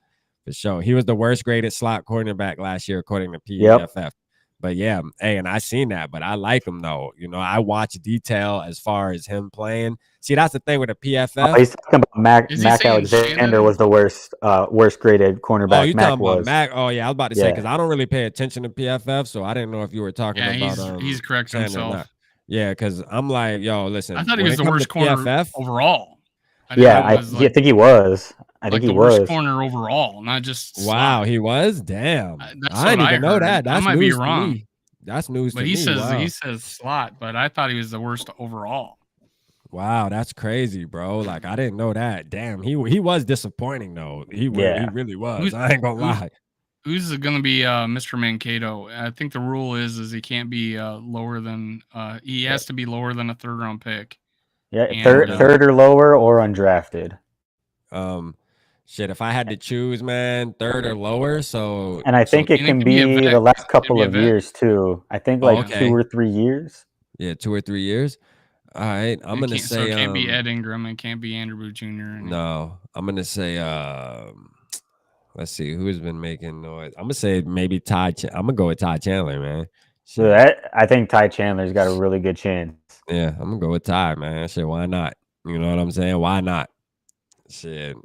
for sure. He was the worst graded slot cornerback last year, according to PFF. Yep. But yeah, hey, and I seen that, but I like him though. I watch detail as far as him playing. See, that's the thing with the PFF. Oh, he's talking about Mac Alexander was the worst graded cornerback. Oh, you talking about Mac? Oh yeah, I was about to say because I don't really pay attention to PFF, so I didn't know if you were talking about. He's correct himself. Yeah, because I'm like, yo, listen. I thought he was the worst corner PFF, overall. I think he was. I think he was worst corner overall, not just slot. Wow, he was. Damn, I didn't even know that. That's I might news be wrong. To me. That's news but to he me. says wow. he says slot, but I thought he was the worst overall. Wow, that's crazy, bro. Like I didn't know that. Damn, he was disappointing though. He really was. I ain't gonna lie. Who's gonna be Mr. Mankato? I think the rule is he can't be lower than he has to be lower than a 3rd round pick. Yeah, third or lower or undrafted. Shit, if I had to choose, man, 3rd or lower. So, and I think it can be the last couple of years too. I think 2 or 3 years. Yeah, 2 or 3 years. All right, I'm gonna say. So it can't be Ed Ingram. It can't be Andrew Booth Jr. No, I'm gonna say. Let's see who's been making noise. I'm gonna say maybe Ty. I'm gonna go with Ty Chandler, man. So I think Ty Chandler's got a really good chance. Yeah, I'm gonna go with Ty, man. Shit, why not? You know what I'm saying? Why not? Shit.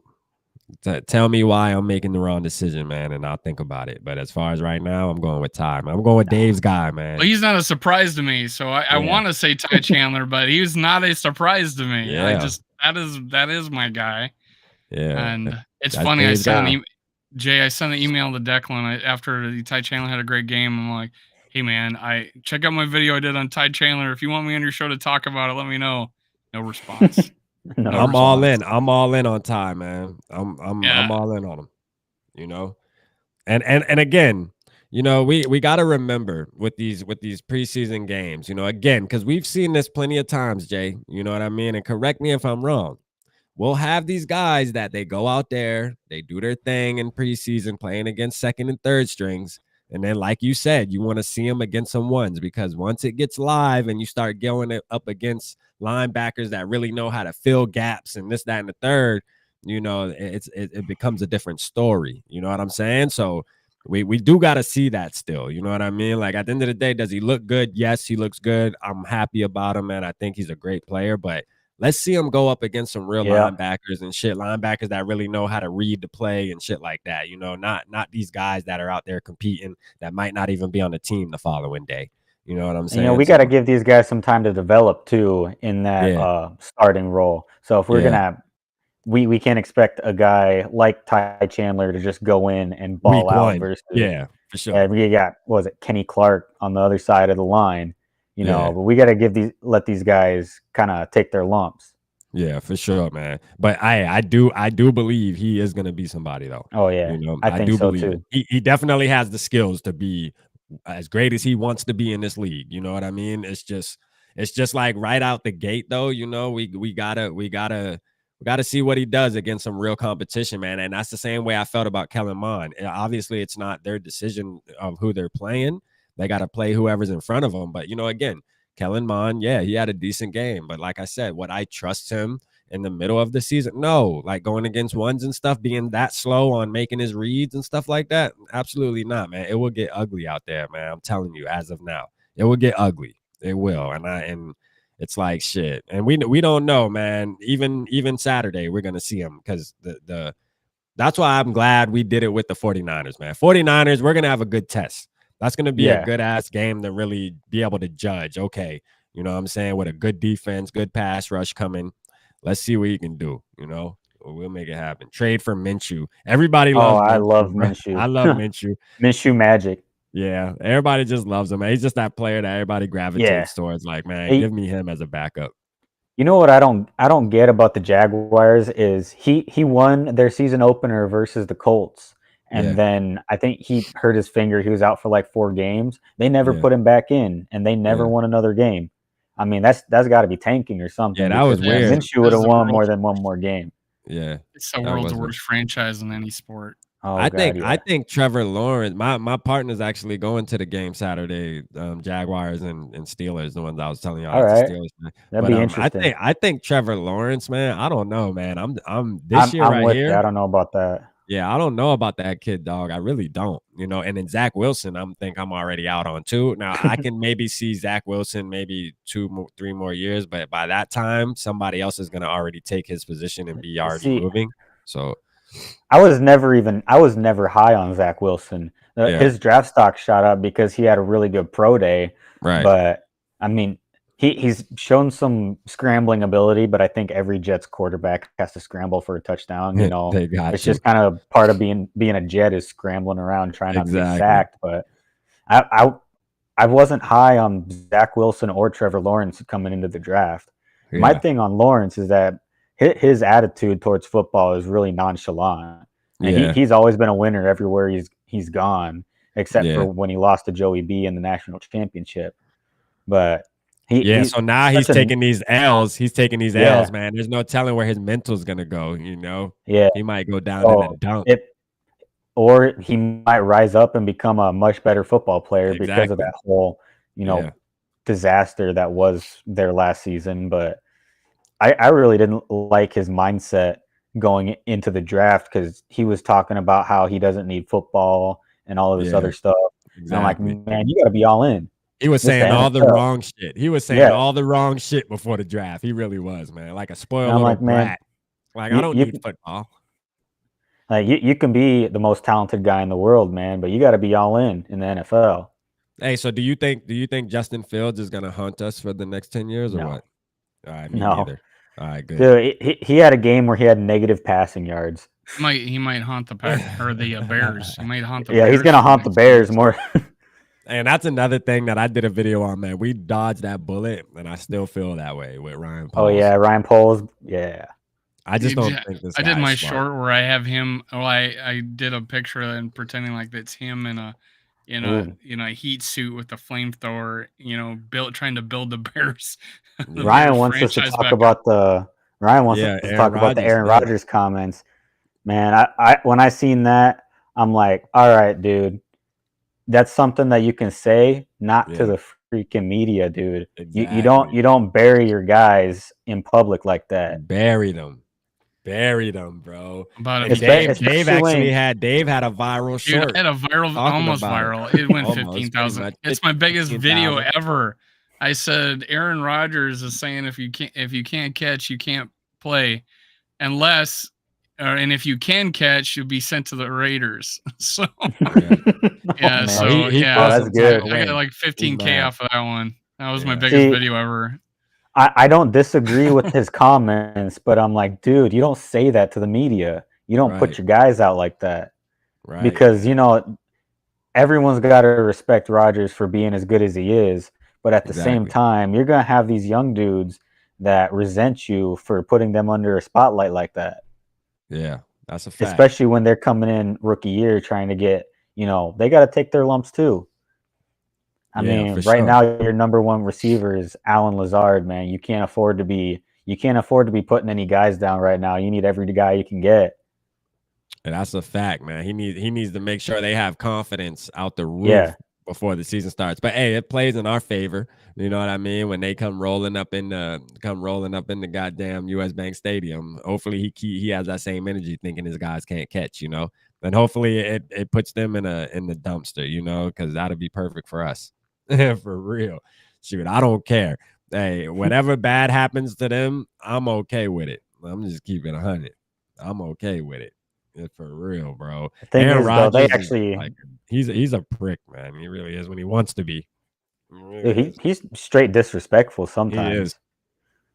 Tell me why I'm making the wrong decision, man, and I'll think about it. But as far as right now, I'm going with Ty. I'm going with Dave's guy, man. Well, he's not a surprise to me, so I want to say Ty Chandler, but he was not a surprise to me. Yeah. That is my guy. Yeah, and it's funny. I sent an email to Declan after Ty Chandler had a great game. I'm like, hey man, I check out my video I did on Ty Chandler. If you want me on your show to talk about it, let me know. No response. I'm all in. I'm all in on Ty, man. I'm all in on him. And again, we got to remember with these preseason games, again, because we've seen this plenty of times, Jay. You know what I mean? And correct me if I'm wrong. We'll have these guys that they go out there, they do their thing in preseason, playing against 2nd and 3rd strings. And then, like you said, you want to see them against some ones, because once it gets live and you start going up against linebackers that really know how to fill gaps and this, that, and the third, it becomes a different story. You know what I'm saying? So we do got to see that still. You know what I mean? Like at the end of the day, does he look good? Yes, he looks good. I'm happy about him, man. I think he's a great player, but let's see him go up against some real Yeah. linebackers and shit, linebackers that really know how to read the play and shit like that. Not these guys that are out there competing that might not even be on the team the following day. You know what I'm saying? We got to give these guys some time to develop too in that starting role. So if we're gonna, we can't expect a guy like Ty Chandler to just go in and ball Week out one. versus For sure. we got Kenny Clark on the other side of the line. But we got to let these guys kind of take their lumps. Yeah, for sure, man. But I do believe he is gonna be somebody though. Oh yeah, I think do so believe too. He definitely has the skills to be as great as he wants to be in this league. You know what I mean? It's just like right out the gate though. We gotta see what he does against some real competition, man. And that's the same way I felt about Kellen Mond. Obviously, it's not their decision of who they're playing. They got to play whoever's in front of them. But again, Kellen Mond, yeah, he had a decent game. But like I said, would I trust him in the middle of the season? No. Like going against ones and stuff, being that slow on making his reads and stuff like that? Absolutely not, man. It will get ugly out there, man. I'm telling you, as of now. It will get ugly. It will. And it's like shit. And we don't know, man. Even Saturday, we're gonna see him because that's why I'm glad we did it with the 49ers, man. 49ers, we're gonna have a good test. That's going to be a good-ass game to really be able to judge. Okay, you know what I'm saying? With a good defense, good pass rush coming. Let's see what you can do, We'll make it happen. Trade for Minshew. Everybody loves Minshew. I love Minshew. I love Minshew. Minshew magic. Yeah, everybody just loves him, man. He's just that player that everybody gravitates towards. Like, man, give me him as a backup. You know what I don't get about the Jaguars is he won their season opener versus the Colts. And then I think he hurt his finger. He was out for like 4 games. They never put him back in, and they never won another game. I mean, that's got to be tanking or something. Yeah, that was weird. Minshew would have won more than one more game. Yeah, it's the world's worst franchise in any sport. Oh, I think Trevor Lawrence. My partner's actually going to the game Saturday. Jaguars and Steelers, the ones I was telling y'all. All right, Steelers, that'd be interesting. I think Trevor Lawrence, man. I don't know, man. I'm right here. I don't know about that. Yeah, I don't know about that kid, dog. I really don't, And then Zach Wilson, I'm already out on too. Now I can maybe see Zach Wilson maybe 3 more years, but by that time, somebody else is gonna already take his position and be already moving. So I was never high on Zach Wilson. His draft stock shot up because he had a really good pro day. Right. But I mean, he's shown some scrambling ability, but I think every Jets quarterback has to scramble for a touchdown. It's just kind of part of being a Jet is scrambling around trying not to get sacked. But I wasn't high on Zach Wilson or Trevor Lawrence coming into the draft. Yeah. My thing on Lawrence is that his attitude towards football is really nonchalant. And he's always been a winner everywhere he's gone, except for when he lost to Joey B in the national championship. But so now he's taking these L's. He's taking these L's, man. There's no telling where his mental's gonna go. Yeah, he might go down in a dump, or he might rise up and become a much better football player because of that whole, disaster that was their last season. But I really didn't like his mindset going into the draft because he was talking about how he doesn't need football and all of this other stuff. Exactly. And I'm like, man, you got to be all in. He was saying all the wrong shit. He was saying all the wrong shit before the draft. He really was, man. Like a spoiled little brat. Like, I don't need football. Like, you can be the most talented guy in the world, man, but you got to be all in the NFL. Hey, so do you think Justin Fields is going to hunt us for the next 10 years or what? All right, me neither. All right, good. Dude, he had a game where he had negative passing yards. He might haunt the Pack or the Bears. He might haunt the Bears. Yeah, he's going to haunt the Bears more. And that's another thing that I did a video on, man. We dodged that bullet, and I still feel that way with Ryan Poles. Oh, yeah, Ryan Poles. Yeah. I just don't think this. I did my short where I have him. Well, I did a picture and pretending like it's him in a heat suit with a flamethrower. Trying to build the Bears. Ryan wants us to talk about the Aaron Rodgers comments. Man, I when I seen that, I'm like, all right, dude. That's something that you can say, not to the freaking media, dude. Exactly. You don't bury your guys in public like that. Bury them, bro. Dave had a viral short. It had almost viral. It went 15,000. It's my biggest video ever. I said Aaron Rodgers is saying if you can't catch, you can't play, unless, and if you can catch, you'll be sent to the Raiders. So Yeah. yeah, man. So so he yeah, feels that's some type good. of I got way. like He's 15K mad. off of that one. That was my Yeah. biggest See, video ever. I don't disagree with his comments, but I'm like, dude, you don't say that to the media. You don't put Right. your guys out like that Right, because man. everyone's got to respect Rodgers for being as good as he is, but at the same Exactly. time, you're gonna have these young dudes that resent you for putting them under a spotlight like that, Yeah. That's a fact. especially when they're coming in rookie year trying to get, they got to take their lumps too. I Yeah, for mean, right sure. now your number one receiver is Alan Lazard, man. You can't afford to be putting any guys down right now. You need every guy you can get. And that's a fact, man. He needs to make sure they have confidence out the roof Yeah. before the season starts. But hey, it plays in our favor. You know what I mean? When they come rolling up in the goddamn US Bank Stadium. Hopefully he has that same energy thinking his guys can't catch, And hopefully it puts them in the dumpster, because that'd be perfect for us. For real. Shoot, I don't care. Hey, whatever bad happens to them, I'm okay with it. I'm just keeping 100. I'm okay with it. Yeah, for real, bro. The thing Aaron is, though, they Rodgers is actually like he's a prick, man. He really is when he wants to be. He dude, really is. he's straight disrespectful He is. sometimes.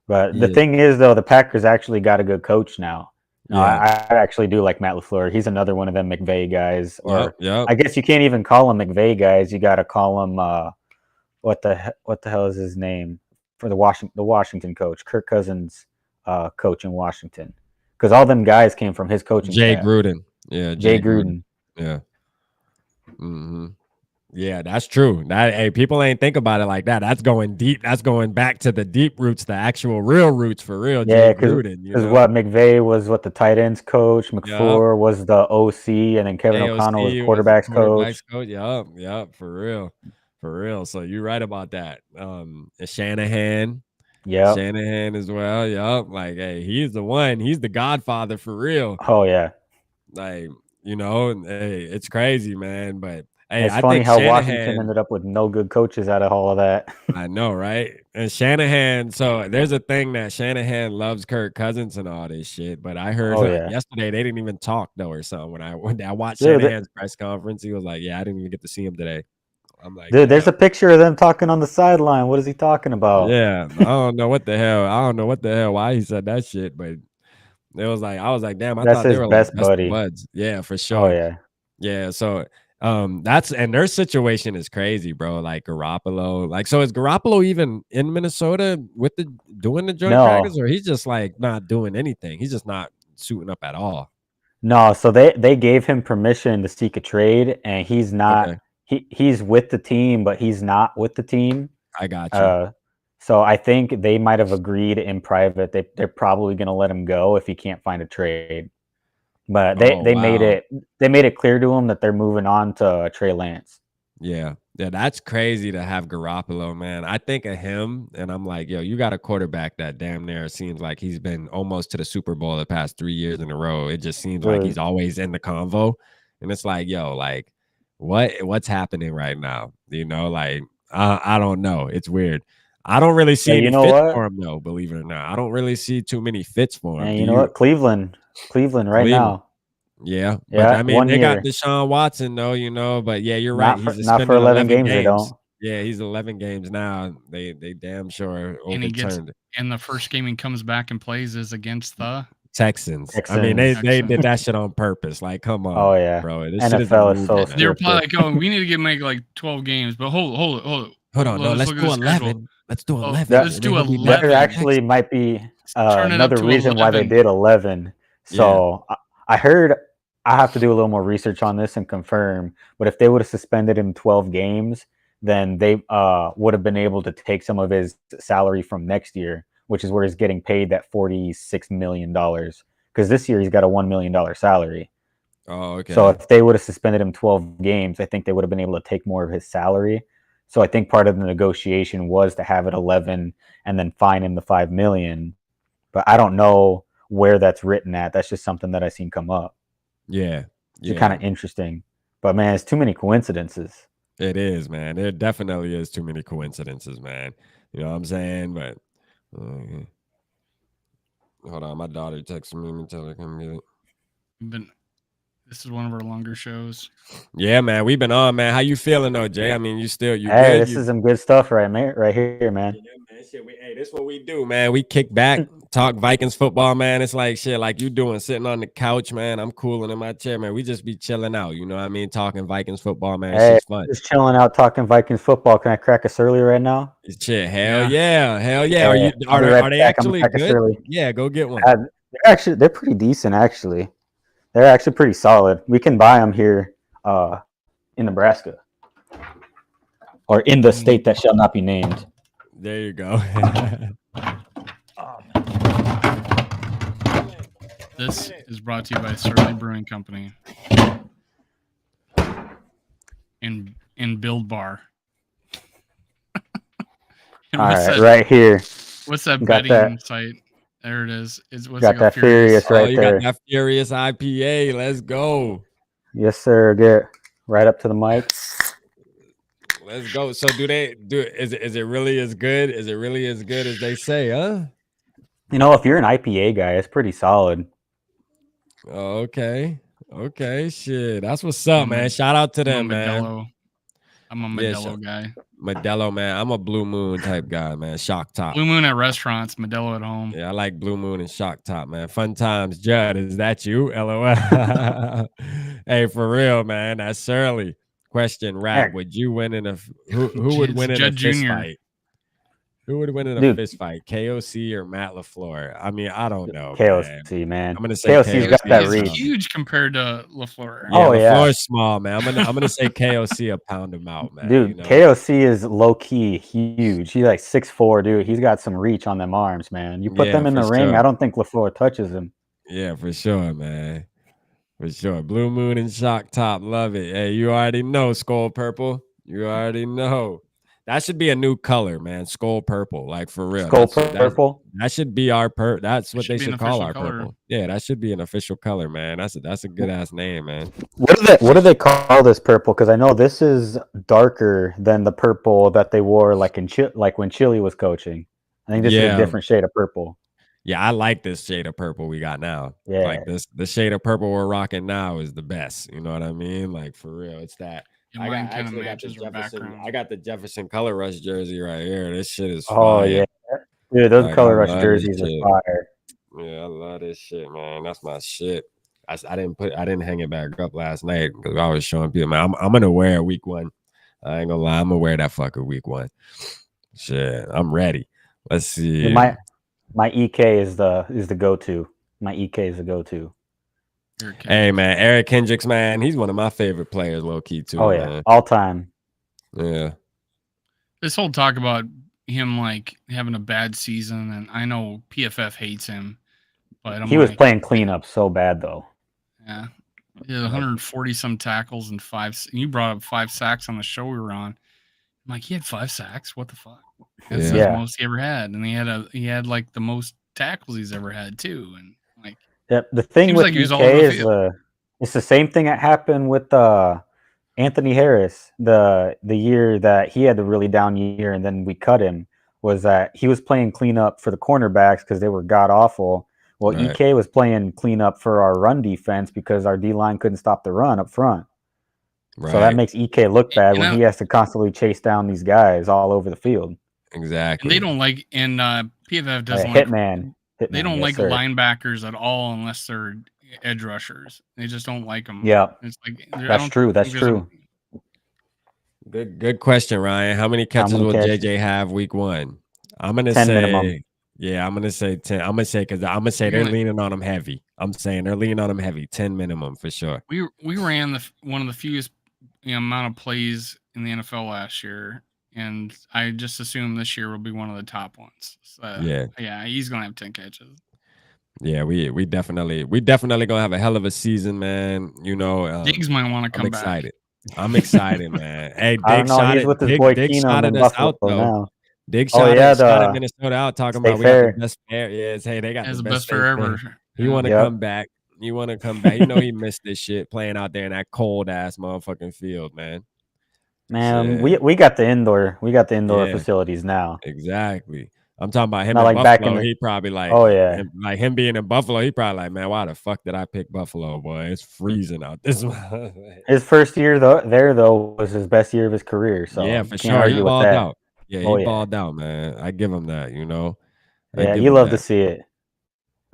But the He is. thing is, though, the Packers actually got a good coach now. No, Yeah. I actually do like Matt LaFleur. He's another one of them McVay guys, Yep. or Yep. I guess you can't even call him McVay guys. You got to call him what the hell is his name for the Washington coach, Kirk Cousins, coach in Washington, because all them guys came from his coaching Jay staff. Gruden. Yeah, Jay Jay Gruden. Gruden. Yeah. hmm Yeah, that's true. Hey, people ain't think about it like that. That's going deep. That's going back to the deep roots, the actual real roots for real. Yeah, Jay because Gruden, what McVay was the tight ends coach, Yup. McFleur was the OC, and then Kevin O'Connell was AOC was the quarterbacks quarterbacks coach. coach. Yup. Yup. For real. For real. So you're right about that. Shanahan. Yep. Shanahan as well. Yup. Like, hey, he's the one. He's the godfather for real. Oh yeah. Like, hey, it's crazy, man. But hey, It's I funny think how Washington Shanahan, ended up with no good coaches out of all of that. I know, right? And Shanahan, so there's a thing that Shanahan loves Kirk Cousins and all this shit. But I heard Oh yeah, yesterday they didn't even talk though or something. When I watched dude. Shanahan's press conference, he was like, "Yeah, I didn't even get to see him today." I'm like, Dude, there's "Damn." a picture of them talking on the sideline. What is he talking about? Yeah, I don't know what the hell. I don't know what the hell why he said that shit, but it was like I was like, damn, I That's thought they his were like best best of buddy. buds. Yeah, for Oh sure. yeah. Yeah, so that's and their situation is crazy, bro. Like Garoppolo, like so is Garoppolo even in Minnesota with doing the joint practice, No, or he's just like not doing anything? He's just not suiting up at all. no. So they gave him permission to seek a trade, and he's not. Okay, He's with the team, but he's not with the team. I got you. Uh, so I think they might have agreed in private. They're probably going to let him go if he can't find a trade. But Oh wow. they made it clear to him that they're moving on to Trey Lance. Yeah. Yeah, that's crazy to have Garoppolo, man. I think of him and I'm like, yo, you got a quarterback that damn near seems like he's been almost to the Super Bowl the past 3 years in a row. It just seems like he's Dude, always in the convo. And it's like, yo, like what's happening right now? Like I don't know. It's weird. I don't really see but you any know fits what? for him though, believe it or not. I don't really see too many fits for him. And Do you know you? what? Cleveland right Cleveland. now. Yeah, but Yeah, I mean, one they got year. Deshaun Watson though, but yeah, you're right. He's Not for suspended 11 11 games. They games. don't. Yeah, he's 11 games now. They damn sure And he gets overturned and the first game he comes back and plays is against the Texans. I mean, they Texans. did that shit on purpose. Like, come Oh on, yeah. bro. This shit is a NFL is movie, so they man. were probably scripted. like, oh, we need to make like 12 games, but hold it. Hold on, no, Let's let's look at do the schedule. 11. Let's do Oh, 11, That let's and then do he'll be back there for the 11. next. actually might be Turn it up another to reason why they 11. did 11. Yeah. So I heard I have to do a little more research on this and confirm. But if they would have suspended him 12 games, then they would have been able to take some of his salary from next year, which is where he's getting paid that $46 million. Because this year he's got a $1 million salary. Oh, So okay. if they would have suspended him 12 games, I think they would have been able to take more of his salary. So I think part of the negotiation was to have it 11 and then fine him the 5 million. But I don't know where that's written at. That's just something that I seen come up. Yeah. Which is kind Yeah. of interesting. But man, it's too many coincidences. It is, man. There definitely is too many coincidences, man. You know what I'm saying? But hold on, my daughter texted me and tell her come get it. This is one of our longer shows. Yeah, man. We've been on, man. How you feeling though, Jay? I mean, you Hey, good? this is some good stuff right here, man. Yeah, man. Shit, this what we do, man. We kick back, talk Vikings football, man. It's like shit, like you doing, sitting on the couch, man. I'm cooling in my chair, man. We just be chilling out, you know what I mean? Talking Vikings football, man. Hey, Shit's fun. just chilling out talking Vikings football. Can I crack us early right now? Shit, hell yeah. Are Hey, you I'll be right are they back. I'm gonna actually crack us good? early. Yeah, go get one. They're pretty decent actually. They're actually pretty solid. We can buy them here in Nebraska or in the state that shall not be named. There you go. This is brought to you by Surly Brewing Company in Build Bar. All right, right here. What's that betting site? There it is. Got that Furious right you there. Got that Furious IPA. Let's go. Yes, sir. Get right up to the mic. Let's go. So is it really as good? Is it really as good as they say, huh? You know, if you're an IPA guy, it's pretty solid. Oh, okay. Shit. That's what's up, man. Shout out to them, man. I'm a Modelo guy. Modelo, man. I'm a Blue Moon type guy, man. Shock Top. Blue Moon at restaurants, Modelo at home. Yeah, I like Blue Moon and Shock Top, man. Fun times. Judd, is that you? LOL. Hey, for real, man. That's Shirley. Question, rap. Would you win in a who would win in a fist fight? Who would win in a fist fight? KOC or Matt LaFleur? I mean, I don't know. KOC, man. I'm gonna say KOC's got that reach. Huge compared to LaFleur. Yeah, LaFleur's small, man. I'm gonna say KOC a pound him out, man. Dude, you know? KOC is low key huge. He's like 6'4", dude. He's got some reach on them arms, man. You put them in the ring, I don't think LaFleur touches him. Yeah, for sure, man. For sure. Blue Moon and Shock Top, love it. Hey, you already know Skol Purple. You already know. That should be a new color, man. Skol Purple, like for real. Skol Purple. That should be our That's what they should call our purple. Yeah, that should be an official color, man. That's a good ass name, man. What do they call this purple? Because I know this is darker than the purple that they wore like when Chile was coaching. I think this is a different shade of purple. Yeah, I like this shade of purple we got now. Yeah, like the shade of purple we're rocking now is the best. You know what I mean? Like for real, it's that. I got the Jefferson Color Rush jersey right here. This shit is fire. Oh yeah, dude, those Color Rush jerseys are fire. Yeah, I love this shit, man. That's my shit. I didn't hang it back up last night because I was showing people, man. I'm gonna wear it week 1. I ain't gonna lie, I'm gonna wear that fucker week 1. Shit, I'm ready. Let's see. My EK is the go-to. My EK is the go-to. Hey man, Eric Hendricks, man, he's one of my favorite players, low key too. Oh yeah, man. all time. Yeah. This whole talk about him like having a bad season, and I know PFF hates him, but he was playing cleanup so bad though. Yeah, he had 140 some tackles and 5. You brought up 5 sacks on the show we were on. I'm like, he had 5 sacks. What the fuck? That's the most he ever had, and he had like the most tackles he's ever had too, and like. Yep. The thing with EK is it's the same thing that happened with Anthony Harris the year that he had the really down year, and then we cut him. Was that he was playing cleanup for the cornerbacks because they were god awful. Well, EK was playing cleanup for our run defense because our D line couldn't stop the run up front. Right. So that makes EK look bad when he has to constantly chase down these guys all over the field. Exactly. And they don't like, and PFF doesn't Hitman. They don't like linebackers at all unless they're edge rushers. They just don't like them. Yeah, it's like that's true. That's true. Good question, Ryan. How many catches will JJ have week 1? I'm gonna 10 say minimum. Yeah, I'm gonna say 10. I'm gonna say they're leaning on him heavy. I'm saying they're leaning on him heavy. 10 minimum for sure. We ran one of the fewest amount of plays in the NFL last year. And I just assume this year will be one of the top ones. So, yeah, he's gonna have 10 catches. Yeah, we definitely gonna have a hell of a season, man. You know, Diggs might want to come back. I'm excited, man. Hey, Diggs shot it. Diggs shouted us out though. Now. Diggs shouted Minnesota out, talking about we got the best fair. Yeah, hey, they got the best fair ever. You want to come back? You know he missed this shit playing out there in that cold ass motherfucking field, man. Man, Shit. we got the indoor Yeah. facilities now. Exactly. I'm talking about him Not in like back in Buffalo. the. He probably Oh yeah, him being in Buffalo. He probably like, man, why the fuck did I pick Buffalo, boy? It's freezing out this month. his first year though was his best year of his career, Yeah, so for can't sure. He argue with balled that. out. Yeah, Oh he yeah, balled out, man. I give him that. I yeah. give You him love to that. see it.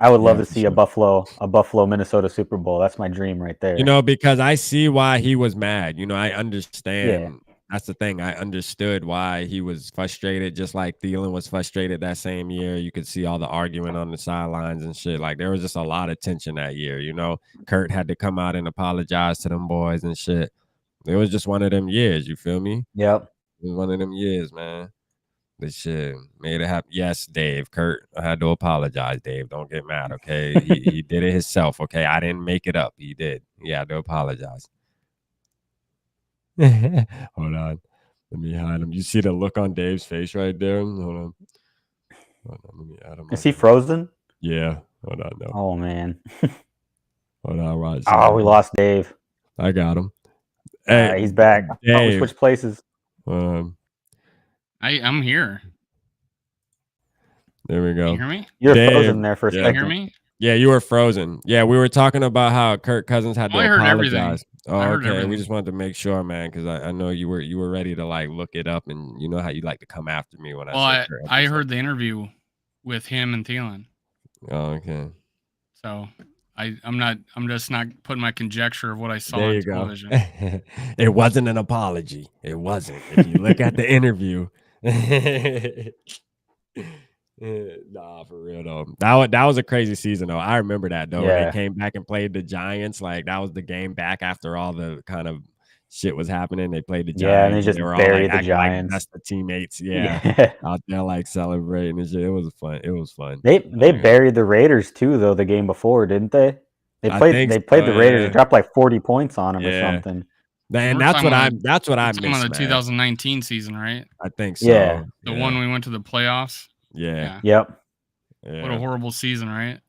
I would love Yeah, to for see sure. a Buffalo Minnesota Super Bowl. That's my dream right there. Because I see why he was mad. I Yeah, understand. That's the thing. I understood why he was frustrated, just like Thielen was frustrated that same year. You could see all the arguing on the sidelines and shit. Like there was just a lot of tension that year. Kurt had to come out and apologize to them boys and shit. It was just one of them years. You feel me? yep. It was one of them years, man. This shit made it happen. Yes, Dave. Kurt, I had to apologize, Dave. Don't get mad, okay? He did it himself, okay? I didn't make it up. He did. He had to apologize. Hold on. Let me hide him. You see the look on Dave's face right there? Hold on. Hold on. Let me add him. Is he frozen? Yeah. Hold on. No. Oh man. Hold on. Right. Oh, we lost Dave. I got him. All Hey, right, he's back. I thought we Dave. switched places. I'm here. There we Can go. you hear me? You're Dave, frozen there for a Can you second. hear me? Yeah, you were frozen. Yeah, we were talking about how Kirk Cousins had to I heard everything. apologize. Oh, I heard okay. We everything. just wanted to make sure, man, because I know you were ready to like look it up, and you know how you like to come after me when I say Well, Kirk. I heard the interview with him and Thielen. Oh, okay. So I'm just not putting my conjecture of what I saw There on you television. go. It wasn't an apology. It wasn't. If you look at the interview. Nah, for real though. That was a crazy season though. I remember that though. When they Yeah. came back and played the Giants, like that was the game back after all the kind of shit was happening. They played the Yeah, and they Giants. just They were all like buried the acting like Giants. best of teammates. Yeah, Yeah. out there like celebrating and shit. It was fun. It was fun. They Yeah. buried the Raiders too though the game before, didn't they? They I played think they played so, the Raiders. yeah. They dropped like 40 points on them or Yeah. something. And We're that's talking what about that's what I We're talking miss, about the man. 2019 season, right? I think so. Yeah. The one we went to the playoffs. Yeah. Yep. What a horrible season, right?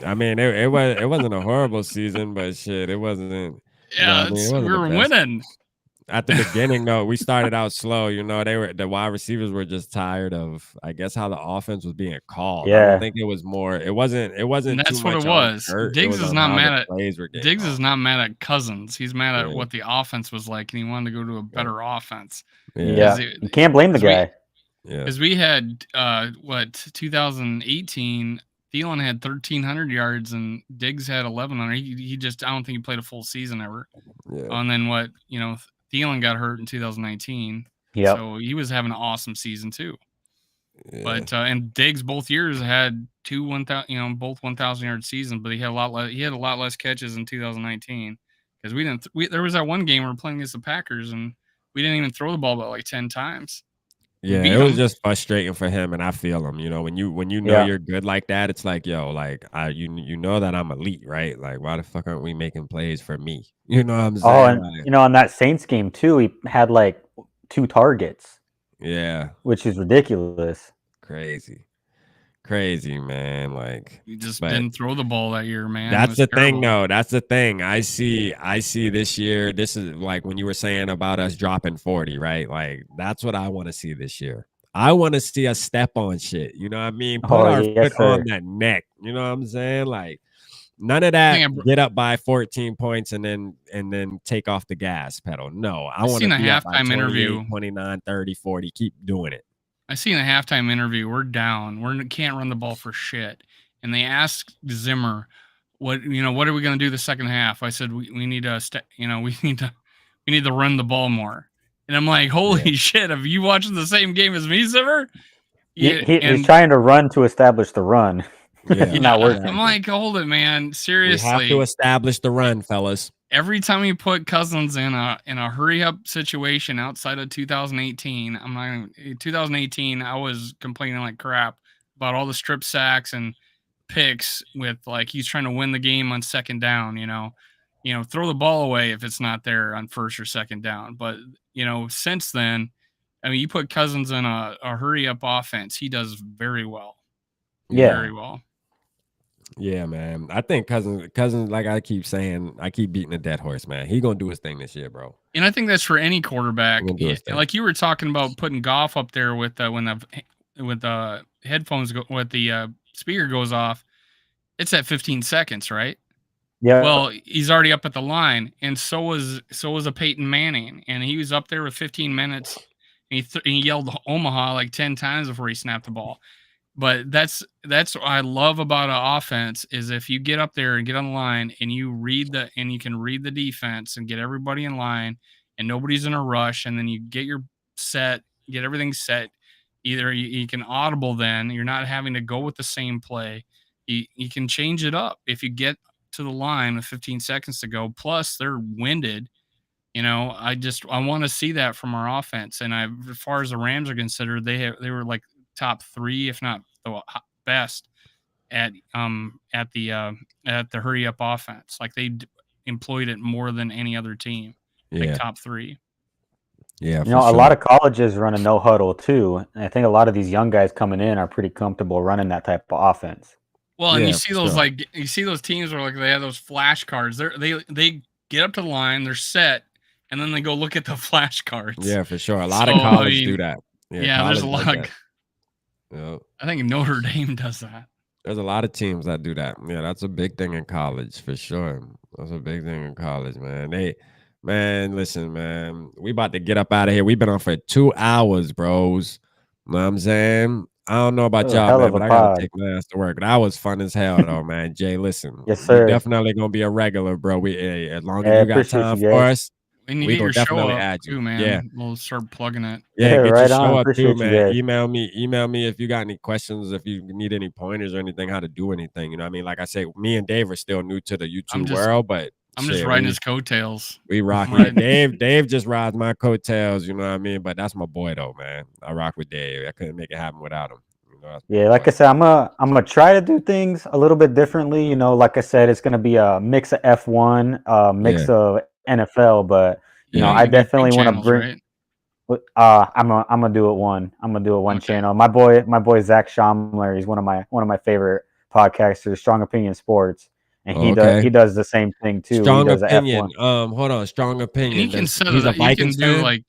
I mean, it wasn't a horrible season, but shit, it wasn't. Yeah, It wasn't we the were best. winning. At the beginning, though, we started out slow. The wide receivers were just tired of, I guess, how the offense was being called. I don't Yeah. think it was more. It wasn't And too that's what much it on was. Kurt. It Diggs was is on not how mad the at plays were getting Diggs is called. not mad at Cousins. He's mad at Yeah. what the offense was like, and he wanted to go to a better offense. Yeah. You can't blame the guy. Yeah. Because we had 2018, Thielen had 1,300 yards and Diggs had 1,100. He just, I don't think he played a full season ever. Yeah. And then Thielen got hurt in 2019. Yep. So he was having an awesome season too. Yeah. But and Diggs both years had both 1,000 yard seasons, but he had a lot less catches in 2019 because there was that one game we were playing against the Packers and we didn't even throw the ball about like 10 times. Yeah, it was just frustrating for him, and I feel him. When you know you're good like that, it's like, yo, like you know that I'm elite, right? Like, why the fuck aren't we making plays for me? You know what I'm saying? Oh, and on that Saints game too, he had like 2 targets. Yeah, which is ridiculous. Crazy, man. Like, we just didn't throw the ball that year, man. That's the thing, though. That's the thing. I see this year. This is like when you were saying about us dropping 40, right? Like, that's what I want to see this year. I want to see us step on shit. You know what I mean? Put our foot on that neck. You know what I'm saying? Like, none of that get up by 14 points and then take off the gas pedal. No, I want to be up by 28, 29, 30, 40. Keep doing it. I see in a halftime interview, we're down. We can't run the ball for shit. And they asked Zimmer, what are we going to do the second half? I said, we need to, we need to run the ball more. And I'm like, holy shit, have you watched the same game as me, Zimmer? He's trying to run to establish the run. Yeah, not working. I'm like, hold it, man. Seriously. We have to establish the run, fellas. Every time you put Cousins in a hurry up situation outside of 2018, 2018, I was complaining like crap about all the strip sacks and picks with like he's trying to win the game on second down, throw the ball away if it's not there on first or second down. But since then, I mean, you put Cousins in a hurry up offense, he does very well. Yeah. Very well. Yeah, man. I think Cousins, like I keep saying, I keep beating a dead horse, man. He gonna do his thing this year, bro. And I think that's for any He quarterback. gonna do his thing. Like you were talking about putting Goff up there with when the headphones go, with the speaker goes off. It's at 15 seconds, right? Yeah. Well, he's already up at the line, and so was a Peyton Manning, and he was up there with 15 minutes. And he yelled Omaha like 10 times before he snapped the ball. But that's what I love about an offense is if you get up there and get on the line and you can read the defense and get everybody in line and nobody's in a rush, and then you get everything set. Either you can audible, then you're not having to go with the same play. You can change it up if you get to the line with 15 seconds to go. Plus, they're winded. I want to see that from our offense. And as far as the Rams are considered, they were like top 3, if not the best at the hurry up offense. Like they employed it more than any other team. Like top 3. Yeah, a lot of colleges run a no huddle too. And I think a lot of these young guys coming in are pretty comfortable running that type of offense. Well, and you see those you see those teams where like they have those flashcards. They get up to the line, they're set, and then they go look at the flashcards. Yeah, for sure. A lot of colleges do that. Yeah, there's a lot of. Yeah. I think Notre Dame does that. There's a lot of teams that do that. Yeah, that's a big thing in college for sure. That's a big thing in college, man. Man, listen, man. We about to get up out of here. We've been on for 2 hours, bros. You know what I'm saying? I don't know about y'all, man, but I gotta take my ass to work. That was fun as hell, though, man. Jay, listen. Yes, sir. You're definitely gonna be a regular, bro. As long as you got time for us. When you get your show up too, man. Yeah, we'll start plugging it. Yeah, get right your show up too, man. Email me if you got any questions, if you need any pointers or anything, how to do anything. You know what I mean? Like I say, me and Dave are still new to the YouTube world, but I'm just riding his coattails. We rock it. Dave just rides my coattails, you know what I mean? But that's my boy though, man. I rock with Dave. I couldn't make it happen without him. Like I said, I'm gonna try to do things a little bit differently. Like I said, it's gonna be a mix of F1, mix of NFL, but I definitely want to bring. Right? I'm gonna do it one. I'm gonna do it one channel. My boy Zach Schomler. He's one of my favorite podcasters. Strong Opinion Sports, and he does the same thing too. Strong Opinion. Hold on. Strong Opinion. And he's a Vikings fan.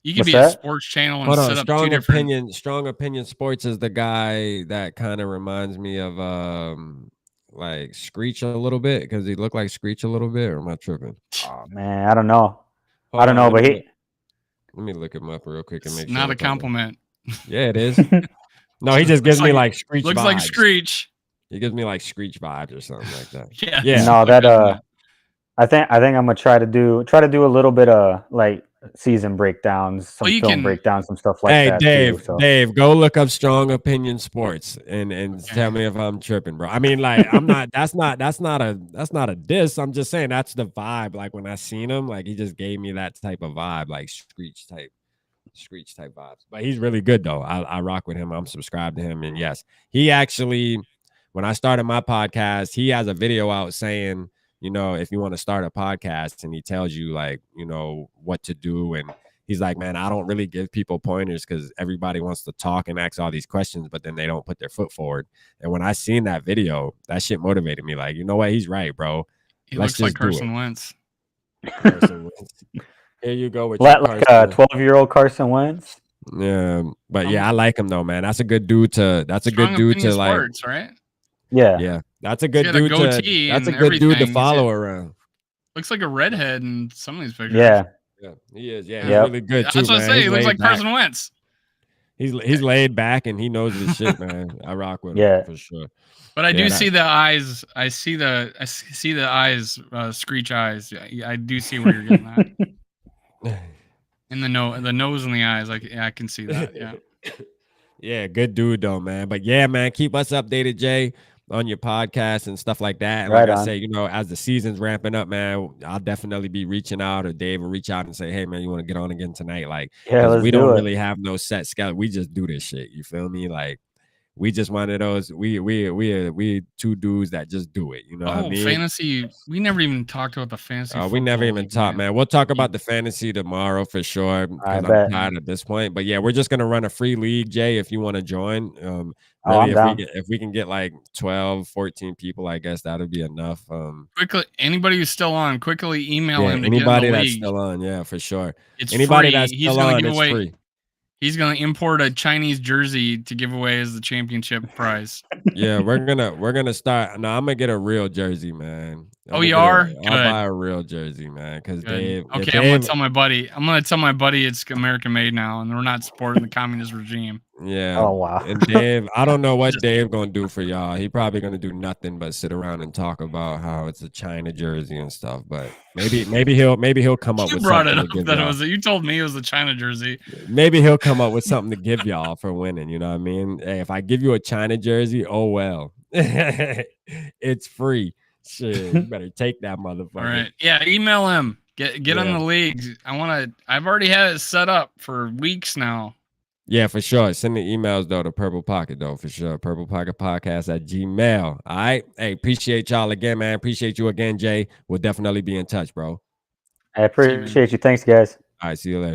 You can be a sports channel and set up two different. Strong Opinion Sports is the guy that kind of reminds me of like Screech a little bit because he looked like Screech a little bit. Or am I tripping? Oh man, I don't know. But let me look him up real quick and make sure. Not a compliment. Yeah, it is. No, he just gives me like Screech. Looks vibes. Like Screech. He gives me like Screech vibes or something like that. Yeah. No, I think I'm gonna try to do a little bit of like season breakdowns, some film breakdowns, some stuff like that. Hey, Dave, go look up Strong Opinion Sports and tell me if I'm tripping, bro. I mean, like, I'm not. That's not a diss. I'm just saying that's the vibe. Like when I seen him, like he just gave me that type of vibe, like Screech type vibes. But he's really good though. I rock with him. I'm subscribed to him, and yes, he actually. When I started my podcast, he has a video out saying, if you want to start a podcast, and he tells you like, what to do. And he's like, man, I don't really give people pointers because everybody wants to talk and ask all these questions, but then they don't put their foot forward. And when I seen that video, that shit motivated me. Like, you know what? He's right, bro. He looks like Carson Wentz. Here you go with like a 12-year-old Carson Wentz. Yeah, but I like him though, man. That's a good dude to. That's a good dude to like. Sports, right? Yeah. That's a good dude to. That's a good dude to follow around. Looks like a redhead in some of these pictures. Yeah, he is. Yeah, he's really good too. That's what I say. He looks like Carson Wentz. He's laid back and he knows his shit, man. I rock with him for sure. But I do see the eyes. I see the eyes. Screech eyes. I do see where you're getting that. In the nose and the eyes. I can see that. Yeah. Yeah, good dude though, man. But yeah, man, keep us updated, Jay, on your podcast and stuff like that. And like I say, as the season's ramping up, man, I'll definitely be reaching out, or Dave will reach out and say, hey man, you want to get on again tonight? Like, we don't really have no set schedule. We just do this shit. You feel me? Like, We just one of those. We two dudes that just do it. You know what I mean? Fantasy. We never even talked about the fantasy. We never even talked, man. We'll talk about the fantasy tomorrow for sure because I'm tired at this point. But yeah, we're just gonna run a free league, Jay. If you want to join, really, if we can get like 12, 14 people, I guess that'll be enough. Quickly, anybody who's still on, quickly email him. Anybody that's still on, yeah, for sure. It's anybody free. that's still on, it's free. He's gonna import a Chinese jersey to give away as the championship prize. Yeah, we're gonna start. No, I'm gonna get a real jersey, man. You are? I'll buy a real jersey, man. Because Dave. Okay, I'm gonna tell my buddy. It's American made now, and we're not supporting the communist regime. Yeah. Oh wow. And Dave, I don't know what Dave gonna do for y'all. He probably gonna do nothing but sit around and talk about how it's a China jersey and stuff. But maybe he'll come up with something to give y'all. You told me it was a China jersey. Maybe he'll come up with something to give y'all for winning. You know what I mean? Hey, if I give you a China jersey, oh well, it's free. Shit, you better take that motherfucker. All right. Yeah, email him. Get on the leagues. I've already had it set up for weeks now. Yeah, for sure. Send the emails though to Purple Pocket though, for sure. Purple Pocket Podcast at Gmail. All right. Hey, appreciate y'all again, man. Appreciate you again, Jay. We'll definitely be in touch, bro. I appreciate you. Thanks, guys. All right, see you later.